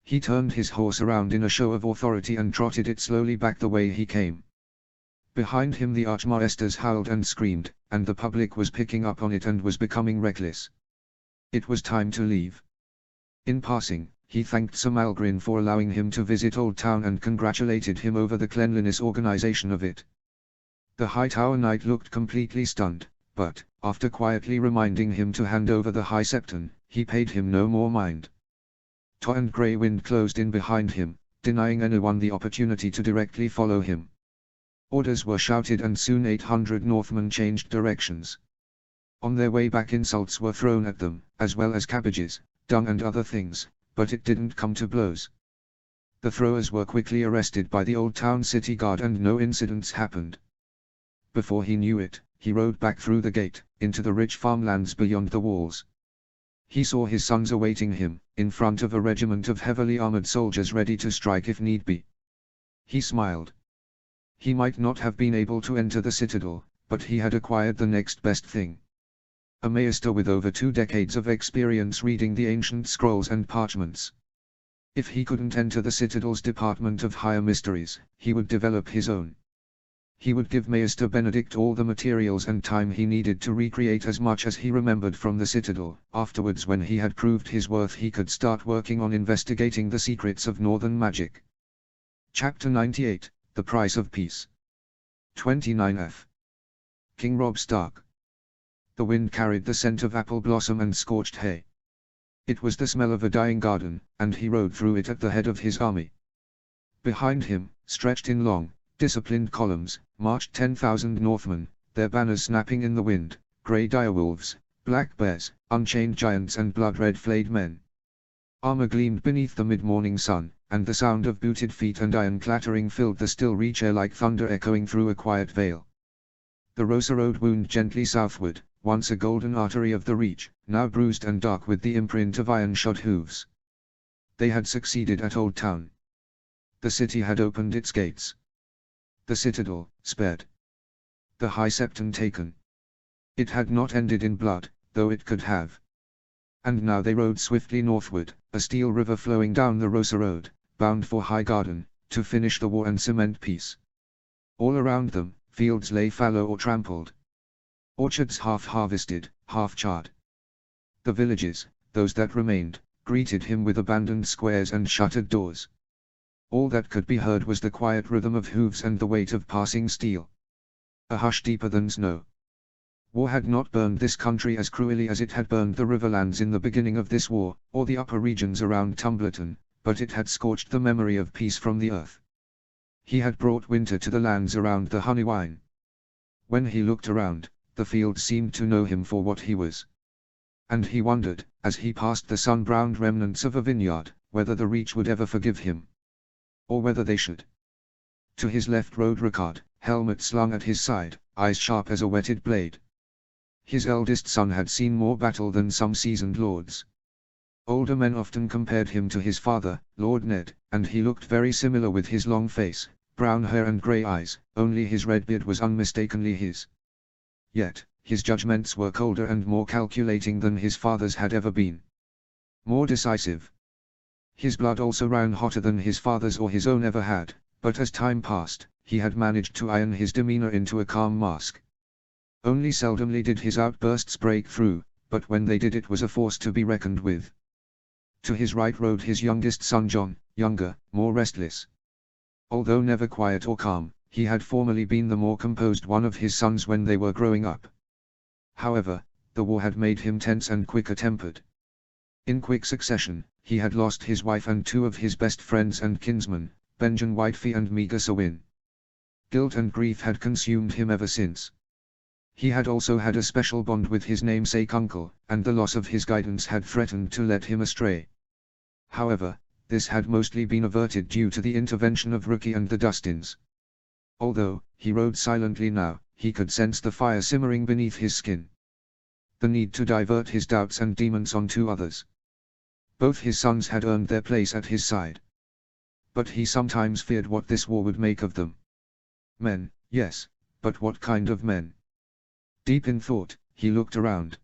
He turned his horse around in a show of authority and trotted it slowly back the way he came. Behind him the archmaesters howled and screamed, and the public was picking up on it and was becoming reckless. It was time to leave. In passing, he thanked Sir Malgrin for allowing him to visit Old Town and congratulated him over the cleanliness organization of it. The Hightower Knight looked completely stunned, but, after quietly reminding him to hand over the High Septon, he paid him no more mind. Tor and Grey Wind closed in behind him, denying anyone the opportunity to directly follow him. Orders were shouted and soon 800 Northmen changed directions. On their way back insults were thrown at them, as well as cabbages, dung and other things, but it didn't come to blows. The throwers were quickly arrested by the Old Town City Guard and no incidents happened. Before he knew it, he rode back through the gate, into the rich farmlands beyond the walls. He saw his sons awaiting him, in front of a regiment of heavily armored soldiers ready to strike if need be. He smiled. He might not have been able to enter the citadel, but he had acquired the next best thing. A maester with over 2 decades of experience reading the ancient scrolls and parchments. If he couldn't enter the citadel's department of higher mysteries, he would develop his own. He would give Maester Benedict all the materials and time he needed to recreate as much as he remembered from the citadel. Afterwards, when he had proved his worth, he could start working on investigating the secrets of northern magic. Chapter 98, The Price of Peace. 29f. King Robb Stark. The wind carried the scent of apple blossom and scorched hay. It was the smell of a dying garden, and he rode through it at the head of his army. Behind him, stretched in long, disciplined columns, marched 10,000 Northmen, their banners snapping in the wind, grey direwolves, black bears, unchained giants and blood-red flayed men. Armor gleamed beneath the mid-morning sun, and the sound of booted feet and iron clattering filled the still reach air like thunder echoing through a quiet vale. The Rosa Road wound gently southward, once a golden artery of the reach, now bruised and dark with the imprint of iron-shod hooves. They had succeeded at Old Town. The city had opened its gates. The citadel, spared. The High Septon taken. It had not ended in blood, though it could have. And now they rode swiftly northward, a steel river flowing down the Rosa Road, bound for Highgarden, to finish the war and cement peace. All around them, fields lay fallow or trampled. Orchards half-harvested, half-charred. The villages, those that remained, greeted him with abandoned squares and shuttered doors. All that could be heard was the quiet rhythm of hooves and the weight of passing steel. A hush deeper than snow. War had not burned this country as cruelly as it had burned the Riverlands in the beginning of this war, or the upper regions around Tumbleton, but it had scorched the memory of peace from the earth. He had brought winter to the lands around the Honeywine. When he looked around, the fields seemed to know him for what he was. And he wondered, as he passed the sun-browned remnants of a vineyard, whether the Reach would ever forgive him. Or whether they should. To his left rode Ricard, helmet slung at his side, eyes sharp as a whetted blade. His eldest son had seen more battle than some seasoned lords. Older men often compared him to his father, Lord Ned, and he looked very similar with his long face, brown hair and grey eyes, only his red beard was unmistakably his. Yet, his judgments were colder and more calculating than his father's had ever been. More decisive. His blood also ran hotter than his father's or his own ever had, but as time passed, he had managed to iron his demeanor into a calm mask. Only seldomly did his outbursts break through, but when they did it was a force to be reckoned with. To his right rode his youngest son John, younger, more restless. Although never quiet or calm, He had formerly been the more composed one of his sons when they were growing up. However, the war had made him tense and quicker-tempered. In quick succession, he had lost his wife and two of his best friends and kinsmen, Benjamin Whitefee and Meager Sewin. Guilt and grief had consumed him ever since. He had also had a special bond with his namesake uncle, and the loss of his guidance had threatened to lead him astray. However, this had mostly been averted due to the intervention of Rookie and the Dustins. Although he rode silently now, he could sense the fire simmering beneath his skin. The need to divert his doubts and demons onto others. Both his sons had earned their place at his side. But he sometimes feared what this war would make of them. Men, yes, but what kind of men? Deep in thought, he looked around.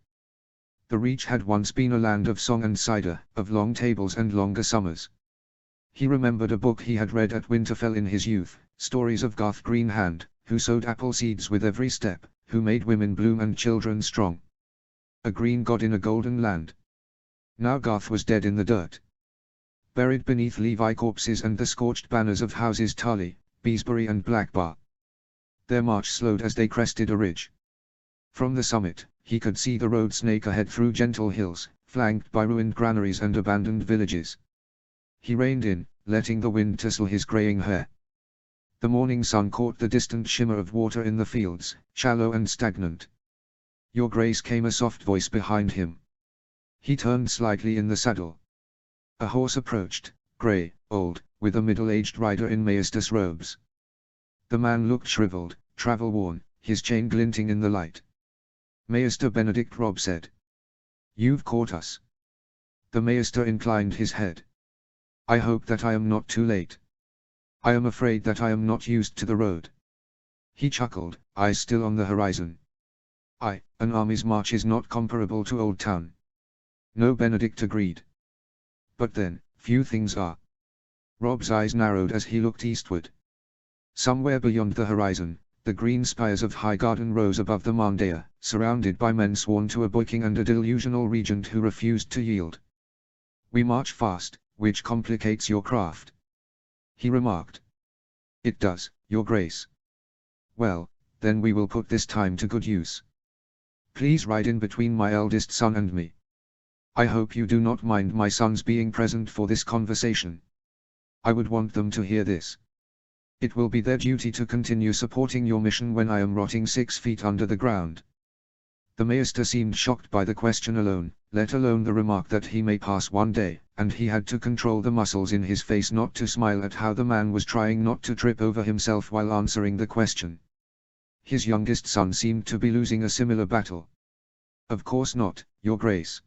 The Reach had once been a land of song and cider, of long tables and longer summers. He remembered a book he had read at Winterfell in his youth, stories of Garth Greenhand, who sowed apple seeds with every step, who made women bloom and children strong. A green god in a golden land. Now Garth was dead in the dirt. Buried beneath Levi corpses and the scorched banners of houses Tarley, Beesbury and Blackbar. Their march slowed as they crested a ridge. From the summit, he could see the road snake ahead through gentle hills, flanked by ruined granaries and abandoned villages. He reined in, letting the wind tussle his graying hair. The morning sun caught the distant shimmer of water in the fields, shallow and stagnant. "Your Grace," came a soft voice behind him. He turned slightly in the saddle. A horse approached, grey, old, with a middle-aged rider in maestas robes. The man looked shriveled, travel-worn, his chain glinting in the light. "Maester Benedict," Robb said. "You've caught us." The maester inclined his head. "I hope that I am not too late. I am afraid that I am not used to the road." He chuckled, eyes still on the horizon. "An army's march is not comparable to Old Town." "No," Benedict agreed. "But then, few things are." Robb's eyes narrowed as he looked eastward. Somewhere beyond the horizon, the green spires of Highgarden rose above the Mandea, surrounded by men sworn to a boyking and a delusional regent who refused to yield. "We march fast, which complicates your craft," he remarked. "It does, Your Grace." "Well, then we will put this time to good use. Please ride in between my eldest son and me. I hope you do not mind my sons being present for this conversation. I would want them to hear this. It will be their duty to continue supporting your mission when I am rotting 6 feet under the ground." The maester seemed shocked by the question alone, let alone the remark that he may pass one day, and he had to control the muscles in his face not to smile at how the man was trying not to trip over himself while answering the question. His youngest son seemed to be losing a similar battle. "Of course not, Your Grace."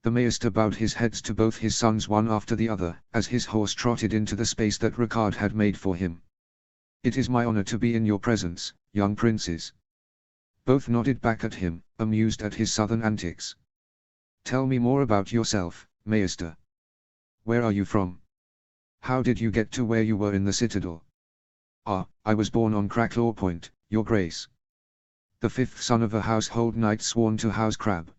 The maester bowed his heads to both his sons one after the other, as his horse trotted into the space that Ricard had made for him. "It is my honor to be in your presence, young princes." Both nodded back at him, amused at his southern antics. "Tell me more about yourself, Maester. Where are you from? How did you get to where you were in the Citadel?" "I was born on Cracklaw Point, Your Grace. The 5th son of a household knight sworn to House Crab.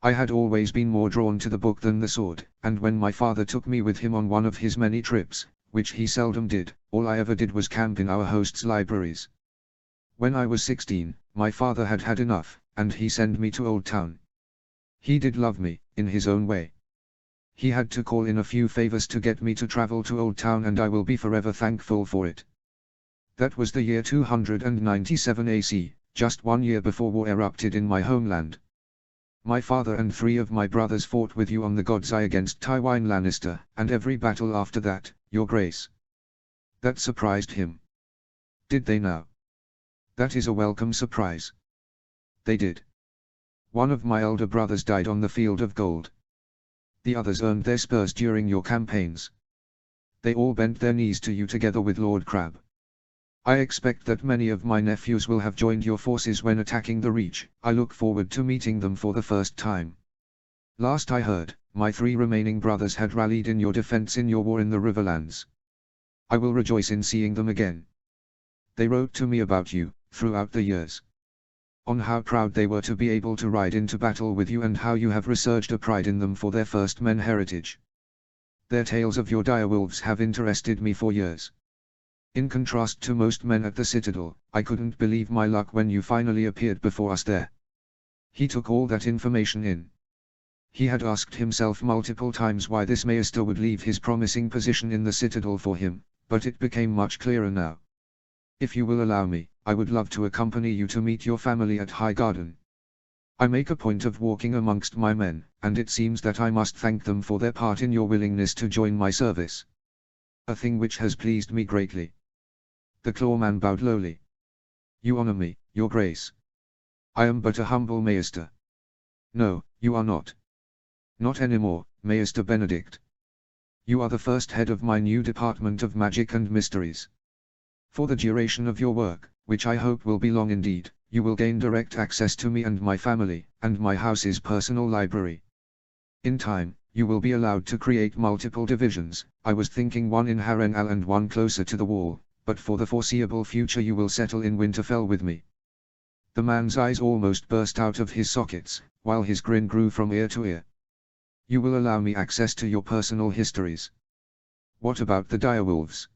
I had always been more drawn to the book than the sword, and when my father took me with him on one of his many trips, which he seldom did, all I ever did was camp in our host's libraries. When I was 16, my father had had enough, and he sent me to Old Town. He did love me, in his own way. He had to call in a few favors to get me to travel to Old Town, and I will be forever thankful for it. That was the year 297 AC, just 1 year before war erupted in my homeland. My father and 3 of my brothers fought with you on the God's Eye against Tywin Lannister, and every battle after that, Your Grace." That surprised him. "Did they now?" "That is a welcome surprise." "They did. One of my elder brothers died on the Field of Gold. The others earned their spurs during your campaigns. They all bent their knees to you together with Lord Crab. I expect that many of my nephews will have joined your forces when attacking the Reach. I look forward to meeting them for the first time. Last I heard, my 3 remaining brothers had rallied in your defense in your war in the Riverlands. I will rejoice in seeing them again. They wrote to me about you, throughout the years. On how proud they were to be able to ride into battle with you and how you have resurged a pride in them for their first men heritage. Their tales of your direwolves have interested me for years. In contrast to most men at the Citadel, I couldn't believe my luck when you finally appeared before us there. He took all that information in. He had asked himself multiple times why this Maester would leave his promising position in the Citadel for him, but it became much clearer now. If you will allow me, I would love to accompany you to meet your family at High Garden. I make a point of walking amongst my men, and it seems that I must thank them for their part in your willingness to join my service. A thing which has pleased me greatly. The clawman bowed lowly. You honor me, your grace. I am but a humble Maester. No, you are not. Not anymore, Maester Benedict. You are the first head of my new department of magic and mysteries. For the duration of your work, which I hope will be long indeed, you will gain direct access to me and my family, and my house's personal library. In time, you will be allowed to create multiple divisions. I was thinking one in Harrenhal and one closer to the wall, but for the foreseeable future you will settle in Winterfell with me. The man's eyes almost burst out of his sockets, while his grin grew from ear to ear. You will allow me access to your personal histories. What about the direwolves?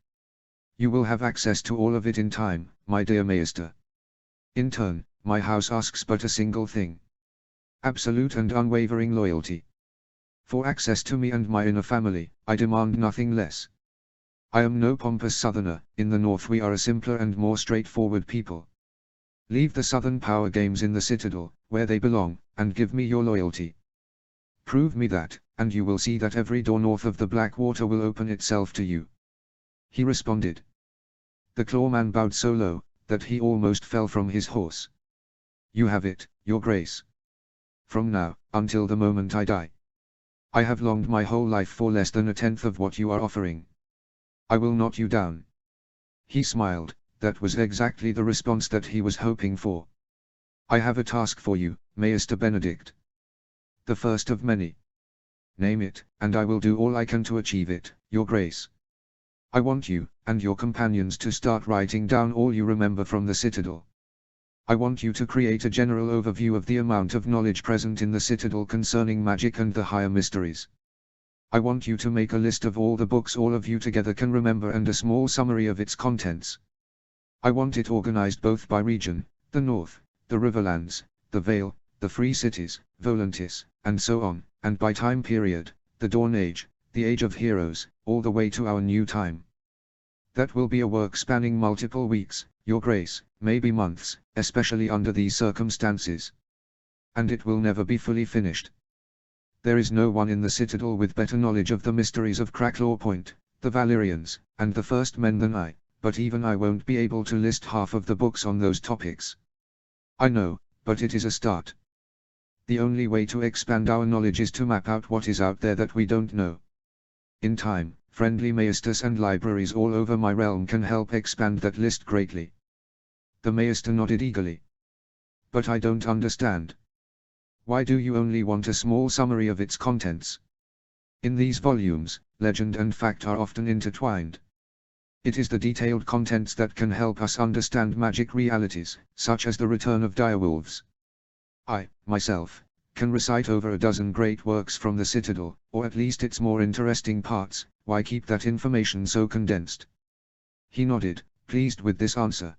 You will have access to all of it in time, my dear Maester. In turn, my house asks but a single thing. Absolute and unwavering loyalty. For access to me and my inner family, I demand nothing less. I am no pompous southerner. In the north we are a simpler and more straightforward people. Leave the southern power games in the Citadel, where they belong, and give me your loyalty. Prove me that, and you will see that every door north of the Blackwater will open itself to you. He responded. The clawman bowed so low, that he almost fell from his horse. You have it, your grace. From now, until the moment I die. I have longed my whole life for less than a tenth of what you are offering. I will knot you down. He smiled. That was exactly the response that he was hoping for. I have a task for you, Maester Benedict. The first of many. Name it, and I will do all I can to achieve it, your grace. I want you, and your companions to start writing down all you remember from the Citadel. I want you to create a general overview of the amount of knowledge present in the Citadel concerning magic and the higher mysteries. I want you to make a list of all the books all of you together can remember and a small summary of its contents. I want it organized both by region, the North, the Riverlands, the Vale, the Free Cities, Volantis, and so on, and by time period, the Dawn Age, the Age of Heroes, all the way to our new time. That will be a work spanning multiple weeks, your grace, maybe months, especially under these circumstances. And it will never be fully finished. There is no one in the Citadel with better knowledge of the mysteries of Cracklaw Point, the Valyrians, and the First Men than I, but even I won't be able to list half of the books on those topics. I know, but it is a start. The only way to expand our knowledge is to map out what is out there that we don't know. In time, friendly maesters and libraries all over my realm can help expand that list greatly. The maester nodded eagerly. But I don't understand. Why do you only want a small summary of its contents? In these volumes, legend and fact are often intertwined. It is the detailed contents that can help us understand magic realities, such as the return of direwolves. I, myself, can recite over a dozen great works from the Citadel, or at least its more interesting parts. Why keep that information so condensed? He nodded, pleased with this answer.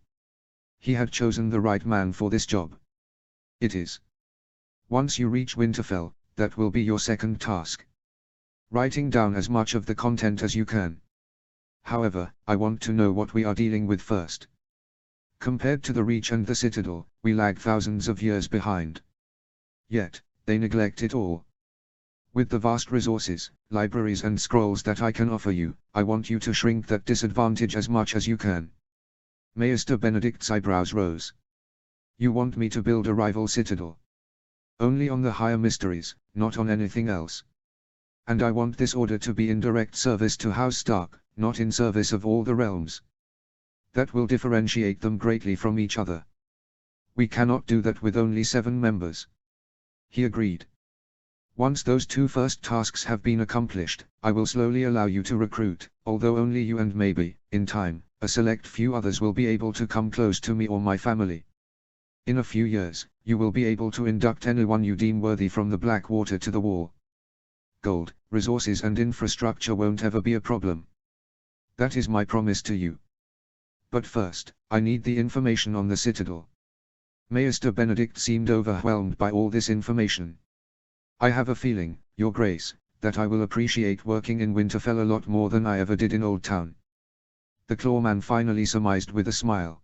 He had chosen the right man for this job. It is. Once you reach Winterfell, that will be your second task. Writing down as much of the content as you can. However, I want to know what we are dealing with first. Compared to the Reach and the Citadel, we lag thousands of years behind. Yet, they neglect it all. With the vast resources, libraries and scrolls that I can offer you, I want you to shrink that disadvantage as much as you can. Maester Benedict's eyebrows rose. You want me to build a rival Citadel? Only on the higher mysteries, not on anything else. And I want this order to be in direct service to House Stark, not in service of all the realms. That will differentiate them greatly from each other. We cannot do that with only 7 members. He agreed. Once those 2 first tasks have been accomplished, I will slowly allow you to recruit, although only you and maybe, in time, a select few others will be able to come close to me or my family. In a few years, you will be able to induct anyone you deem worthy from the Blackwater to the Wall. Gold, resources and infrastructure won't ever be a problem. That is my promise to you. But first, I need the information on the citadel. Maester Benedict seemed overwhelmed by all this information. I have a feeling, Your Grace, that I will appreciate working in Winterfell a lot more than I ever did in Old Town. The clawman finally surmised with a smile.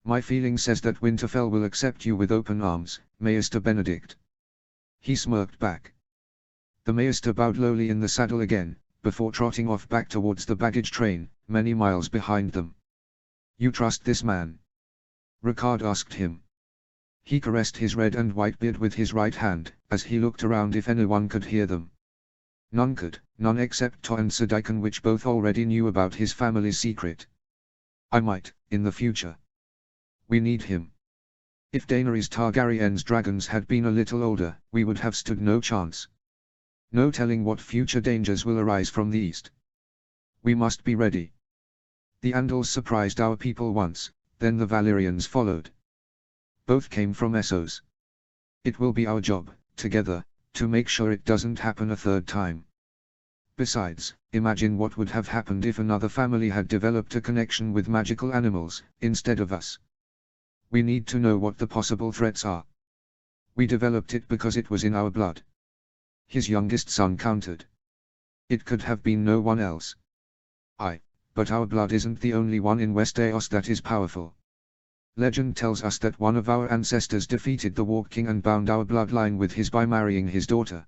My feeling says that Winterfell will accept you with open arms, Maester Benedict. He smirked back. The Maester bowed lowly in the saddle again, before trotting off back towards the baggage train, many miles behind them. You trust this man? Ricard asked him. He caressed his red and white beard with his right hand, as he looked around if anyone could hear them. None could, none except To and Sedican, which both already knew about his family's secret. I might, in the future. We need him. If Daenerys Targaryen's dragons had been a little older, we would have stood no chance. No telling what future dangers will arise from the east. We must be ready. The Andals surprised our people once, then the Valyrians followed. Both came from Essos. It will be our job, together, to make sure it doesn't happen a third time. Besides, imagine what would have happened if another family had developed a connection with magical animals, instead of us. We need to know what the possible threats are. We developed it because it was in our blood. His youngest son countered. It could have been no one else. But our blood isn't the only one in Westeros that is powerful. Legend tells us that one of our ancestors defeated the War King and bound our bloodline with his by marrying his daughter.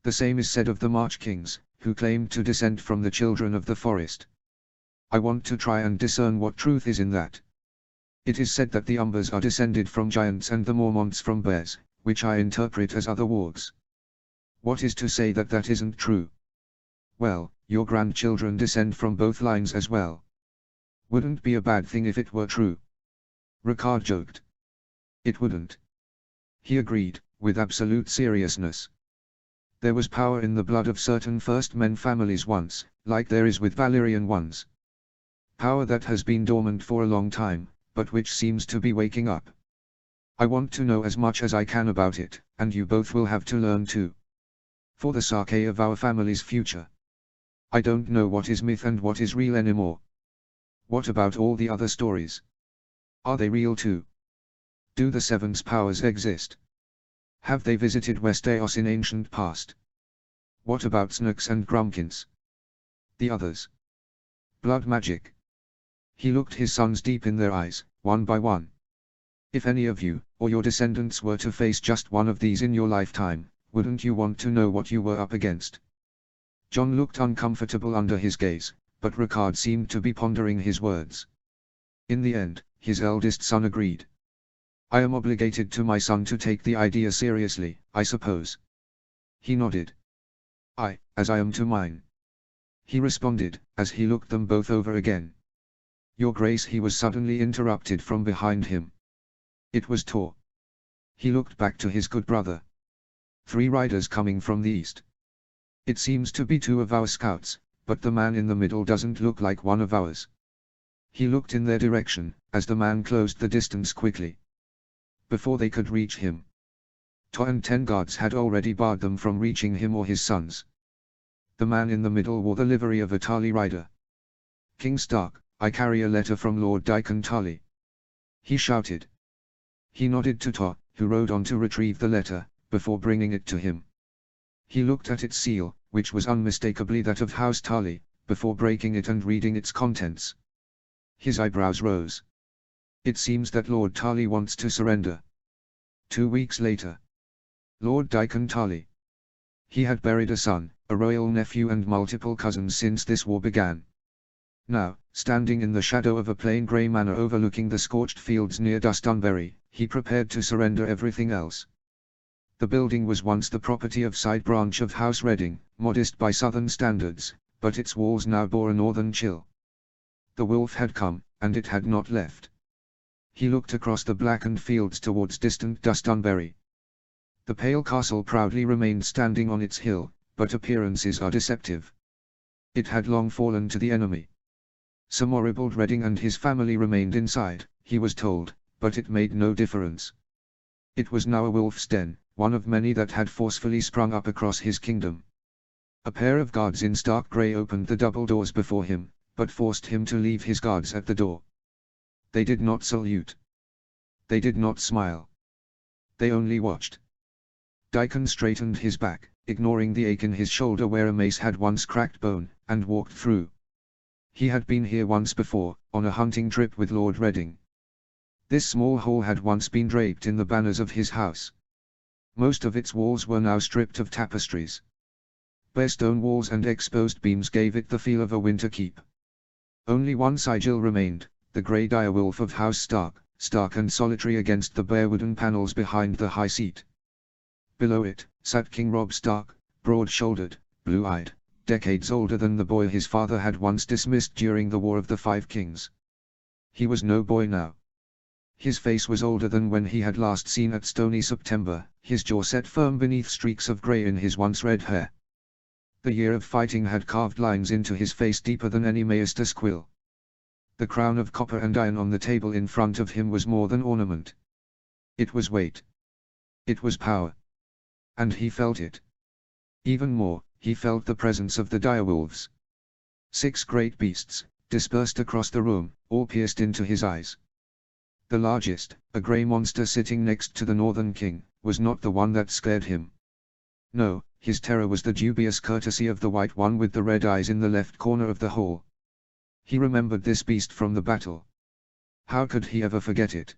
The same is said of the March Kings, who claimed to descend from the children of the forest. I want to try and discern what truth is in that. It is said that the Umbers are descended from giants and the Mormonts from bears, which I interpret as other wargs. What is to say that that isn't true? Well, your grandchildren descend from both lines as well. Wouldn't be a bad thing if it were true. Ricard joked. It wouldn't. He agreed, with absolute seriousness. There was power in the blood of certain First Men families once, like there is with Valyrian ones. Power that has been dormant for a long time, but which seems to be waking up. I want to know as much as I can about it, and you both will have to learn too. For the sake of our family's future. I don't know what is myth and what is real anymore. What about all the other stories? Are they real too? Do the Seven's powers exist? Have they visited Westeros in ancient past? What about Snooks and Grumpkins? The others. Blood magic. He looked his sons deep in their eyes, one by one. If any of you, or your descendants were to face just one of these in your lifetime, wouldn't you want to know what you were up against? Jon looked uncomfortable under his gaze, but Ricard seemed to be pondering his words. In the end, his eldest son agreed. I am obligated to my son to take the idea seriously, I suppose. He nodded. As I am to mine. He responded, as he looked them both over again. Your Grace, he was suddenly interrupted from behind him. It was Tor. He looked back to his good brother. 3 riders coming from the east. It seems to be 2 of our scouts, but the man in the middle doesn't look like one of ours. He looked in their direction, as the man closed the distance quickly. Before they could reach him, Tor and 10 guards had already barred them from reaching him or his sons. The man in the middle wore the livery of a Tarly rider. King Stark, I carry a letter from Lord Daikon Tarly. He shouted. He nodded to Tor, who rode on to retrieve the letter, before bringing it to him. He looked at its seal, which was unmistakably that of House Tarly, before breaking it and reading its contents. His eyebrows rose. It seems that Lord Tarly wants to surrender. 2 weeks later. Lord Daikon Tarly. He had buried a son, a royal nephew and multiple cousins since this war began. Now, standing in the shadow of a plain grey manor overlooking the scorched fields near Dustonbury, he prepared to surrender everything else. The building was once the property of side branch of House Reading, modest by southern standards, but its walls now bore a northern chill. The wolf had come, and it had not left. He looked across the blackened fields towards distant Dustonbury. The pale castle proudly remained standing on its hill, but appearances are deceptive. It had long fallen to the enemy. Sir Moribald Reading and his family remained inside, he was told, but it made no difference. It was now a wolf's den, one of many that had forcefully sprung up across his kingdom. A pair of guards in stark grey opened the double doors before him, but forced him to leave his guards at the door. They did not salute. They did not smile. They only watched. Daikon straightened his back, ignoring the ache in his shoulder where a mace had once cracked bone, and walked through. He had been here once before, on a hunting trip with Lord Reading. This small hall had once been draped in the banners of his house. Most of its walls were now stripped of tapestries. Bare stone walls and exposed beams gave it the feel of a winter keep. Only one sigil remained, the grey direwolf of House Stark, stark and solitary against the bare wooden panels behind the high seat. Below it, sat King Robb Stark, broad-shouldered, blue-eyed, decades older than the boy his father had once dismissed during the War of the Five Kings. He was no boy now. His face was older than when he had last seen at Stony September, his jaw set firm beneath streaks of grey in his once red hair. The year of fighting had carved lines into his face deeper than any Maestus quill. The crown of copper and iron on the table in front of him was more than ornament. It was weight. It was power. And he felt it. Even more, he felt the presence of the direwolves. 6 great beasts, dispersed across the room, all pierced into his eyes. The largest, a grey monster sitting next to the Northern King, was not the one that scared him. No, his terror was the dubious courtesy of the white one with the red eyes in the left corner of the hall. He remembered this beast from the battle. How could he ever forget it?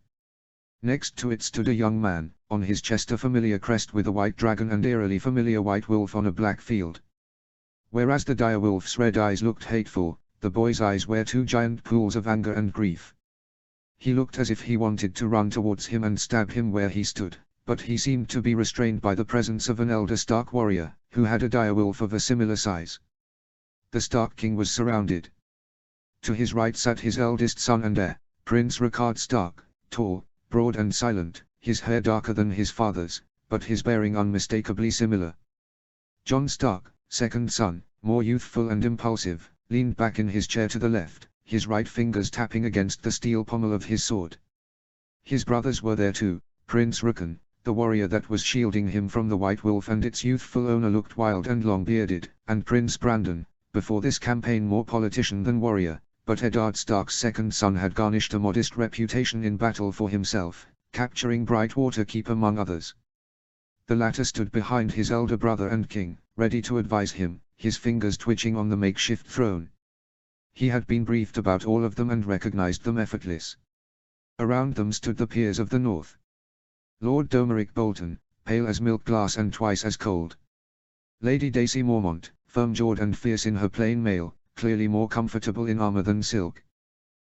Next to it stood a young man, on his chest a familiar crest with a white dragon and eerily familiar white wolf on a black field. Whereas the direwolf's red eyes looked hateful, the boy's eyes were 2 giant pools of anger and grief. He looked as if he wanted to run towards him and stab him where he stood, but he seemed to be restrained by the presence of an elder Stark warrior, who had a direwolf of a similar size. The Stark King was surrounded. To his right sat his eldest son and heir, Prince Rickard Stark, tall, broad and silent, his hair darker than his father's, but his bearing unmistakably similar. Jon Stark, second son, more youthful and impulsive, leaned back in his chair to the left, his right fingers tapping against the steel pommel of his sword. His brothers were there too. Prince Rickon, the warrior that was shielding him from the White Wolf and its youthful owner looked wild and long-bearded, and Prince Brandon, before this campaign more politician than warrior, but Eddard Stark's second son had garnished a modest reputation in battle for himself, capturing Brightwater Keep among others. The latter stood behind his elder brother and king, ready to advise him, his fingers twitching on the makeshift throne. He had been briefed about all of them and recognized them effortless. Around them stood the peers of the north. Lord Domeric Bolton, pale as milk glass and twice as cold. Lady Dacey Mormont, firm-jawed and fierce in her plain mail, clearly more comfortable in armor than silk.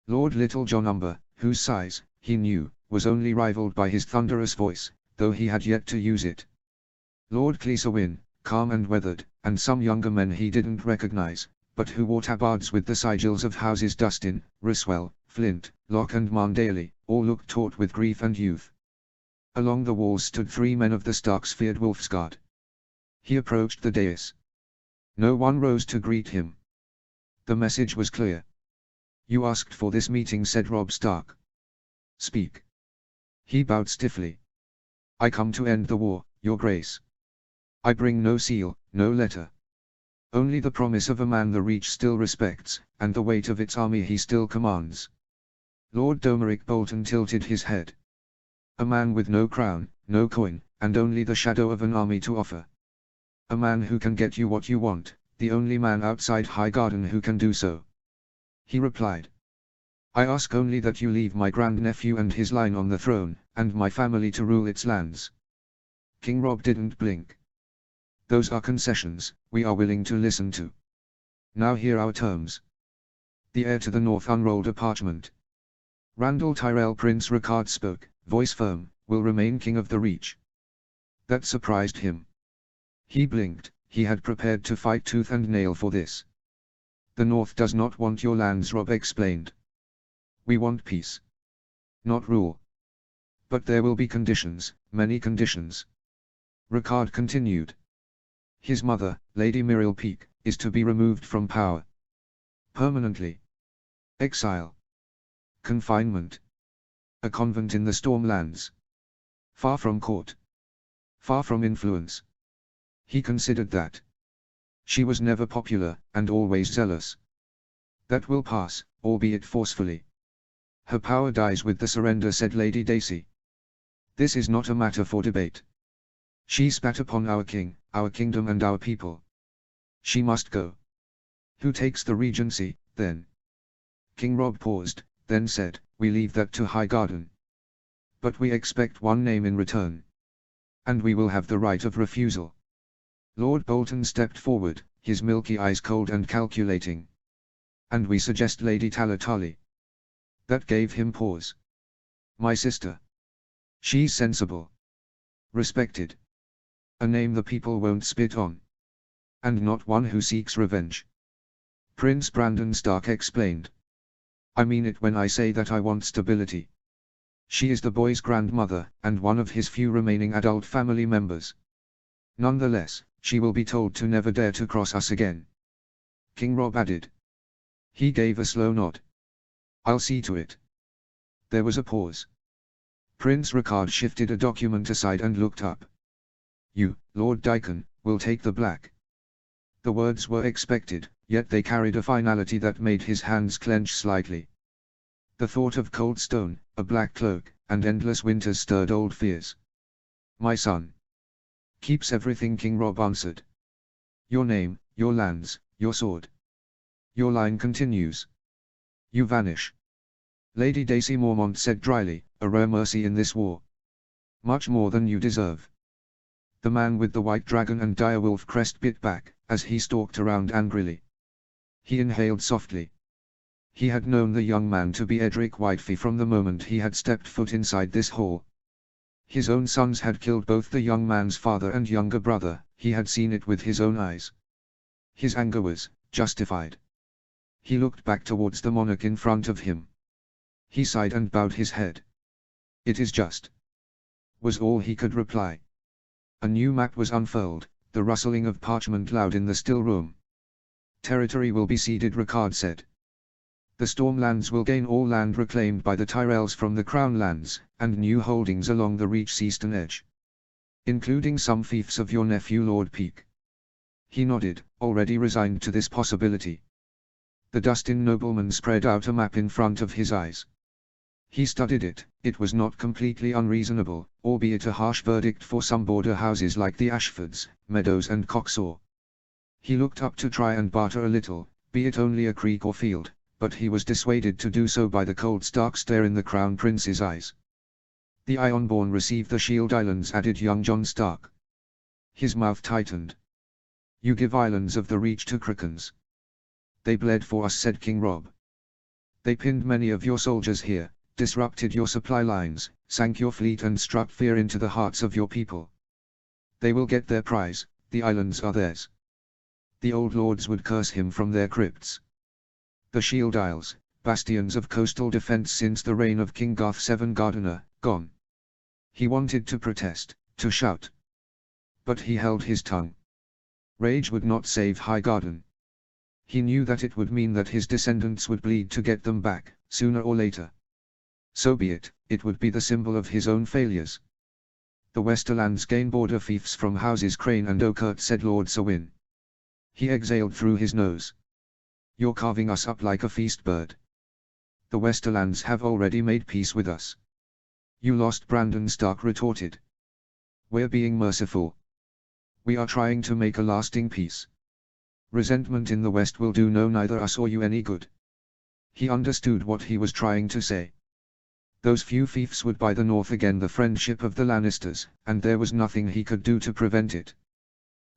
Lord Little John Umber, whose size, he knew, was only rivaled by his thunderous voice, though he had yet to use it. Lord Cleesewin, calm and weathered, and some younger men he didn't recognize, but who wore tabards with the sigils of houses Dustin, Riswell, Flint, Locke and Marndaley, all looked taut with grief and youth. Along the walls stood 3 men of the Stark's feared Wolfsguard. He approached the dais. No one rose to greet him. The message was clear. "You asked for this meeting," said Robb Stark. "Speak." He bowed stiffly. "I come to end the war, Your Grace. I bring no seal, no letter. Only the promise of a man the Reach still respects, and the weight of its army he still commands." Lord Domeric Bolton tilted his head. "A man with no crown, no coin, and only the shadow of an army to offer. A man who can get you what you want, the only man outside Highgarden who can do so." He replied. "I ask only that you leave my grandnephew and his line on the throne, and my family to rule its lands." King Robb didn't blink. "Those are concessions, we are willing to listen to. Now hear our terms." The heir to the north unrolled a parchment. Randall Tyrell Prince Rickard spoke, voice firm, "will remain king of the Reach." That surprised him. He blinked, he had prepared to fight tooth and nail for this. "The North does not want your lands," Robb explained. "We want peace. Not rule. But there will be conditions, many conditions." Rickard continued. "His mother, Lady Muriel Peake, is to be removed from power. Permanently. Exile. Confinement. A convent in the Stormlands. Far from court. Far from influence." He considered that. She was never popular, and always zealous. "That will pass, albeit forcefully." Her power dies with the surrender, said Lady Dacey. This is not a matter for debate. She spat upon our king, our kingdom and our people. She must go. Who takes the regency, then? King Rob paused, then said, we leave that to Highgarden. But we expect one name in return. And we will have the right of refusal. Lord Bolton stepped forward, his milky eyes cold and calculating. And we suggest Lady Talatali. That gave him pause. My sister. She's sensible. Respected. A name the people won't spit on. And not one who seeks revenge. Prince Brandon Stark explained. I mean it when I say that I want stability. She is the boy's grandmother, and one of his few remaining adult family members. Nonetheless, she will be told to never dare to cross us again. King Rob added. He gave a slow nod. I'll see to it. There was a pause. Prince Ricard shifted a document aside and looked up. You, Lord Daikon, will take the black. The words were expected, yet they carried a finality that made his hands clench slightly. The thought of cold stone, a black cloak, and endless winters stirred old fears. My son. Keeps everything, King Rob answered. Your name, your lands, your sword. Your line continues. You vanish. Lady Dacey Mormont said dryly, a rare mercy in this war. Much more than you deserve. The man with the white dragon and direwolf crest bit back, as he stalked around angrily. He inhaled softly. He had known the young man to be Edric Whitefy from the moment he had stepped foot inside this hall. His own sons had killed both the young man's father and younger brother, he had seen it with his own eyes. His anger was justified. He looked back towards the monarch in front of him. He sighed and bowed his head. It is just. Was all he could reply. A new map was unfurled, the rustling of parchment loud in the still room. Territory will be ceded, Ricard said. The Stormlands will gain all land reclaimed by the Tyrells from the Crown lands, and new holdings along the Reach's eastern edge. Including some fiefs of your nephew Lord Peake. He nodded, already resigned to this possibility. The Dustin nobleman spread out a map in front of his eyes. He studied it. It was not completely unreasonable, albeit a harsh verdict for some border houses like the Ashfords, Meadows and Coxhaw. He looked up to try and barter a little, be it only a creek or field, but he was dissuaded to do so by the cold stark stare in the Crown Prince's eyes. The Ironborn receive the Shield Islands, added young John Stark. His mouth tightened. You give islands of the Reach to Crickens. They bled for us, said King Rob. They pinned many of your soldiers here, disrupted your supply lines, sank your fleet and struck fear into the hearts of your people. They will get their prize, the islands are theirs. The old lords would curse him from their crypts. The Shield Isles, bastions of coastal defense since the reign of King Garth VII Gardener, gone. He wanted to protest, to shout. But he held his tongue. Rage would not save Highgarden. He knew that it would mean that his descendants would bleed to get them back, sooner or later. So be it, it would be the symbol of his own failures. The Westerlands gain border fiefs from houses Crane and Oakert, said Lord Sewin. He exhaled through his nose. You're carving us up like a feast bird. The Westerlands have already made peace with us. You lost, Brandon Stark retorted. We're being merciful. We are trying to make a lasting peace. Resentment in the West will do neither us or you any good. He understood what he was trying to say. Those few fiefs would buy the North again the friendship of the Lannisters, and there was nothing he could do to prevent it.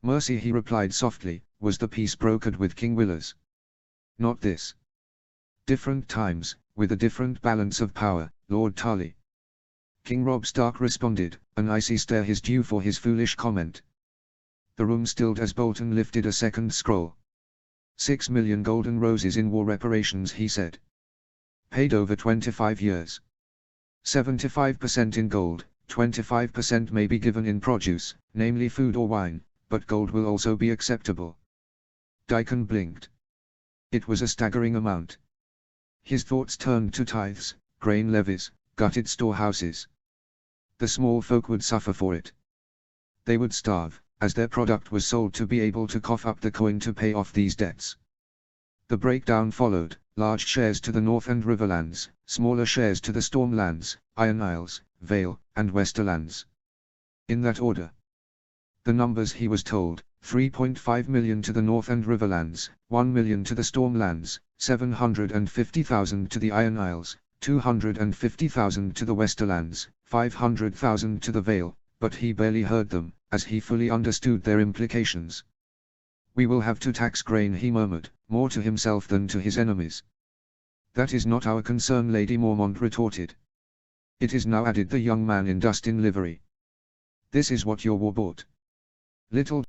Mercy, he replied softly, was the peace brokered with King Willers. Not this. Different times, with a different balance of power, Lord Tarley. King Rob Stark responded, an icy stare his due for his foolish comment. The room stilled as Bolton lifted a second scroll. 6 million golden roses in war reparations, he said. Paid over 25 years. 75% in gold, 25% may be given in produce, namely food or wine, but gold will also be acceptable. Daikon blinked. It was a staggering amount. His thoughts turned to tithes, grain levies, gutted storehouses. The small folk would suffer for it. They would starve, as their product was sold to be able to cough up the coin to pay off these debts. The breakdown followed: large shares to the North and Riverlands, smaller shares to the Stormlands, Iron Isles, Vale, and Westerlands. In that order. The numbers he was told: 3.5 million to the North and Riverlands, 1 million to the Stormlands, 750,000 to the Iron Isles, 250,000 to the Westerlands, 500,000 to the Vale, but he barely heard them, as he fully understood their implications. "We will have to tax grain," he murmured, more to himself than to his enemies. "That is not our concern," Lady Mormont retorted. "It is now," added the young man in dust-in livery. "This is what your war bought. Little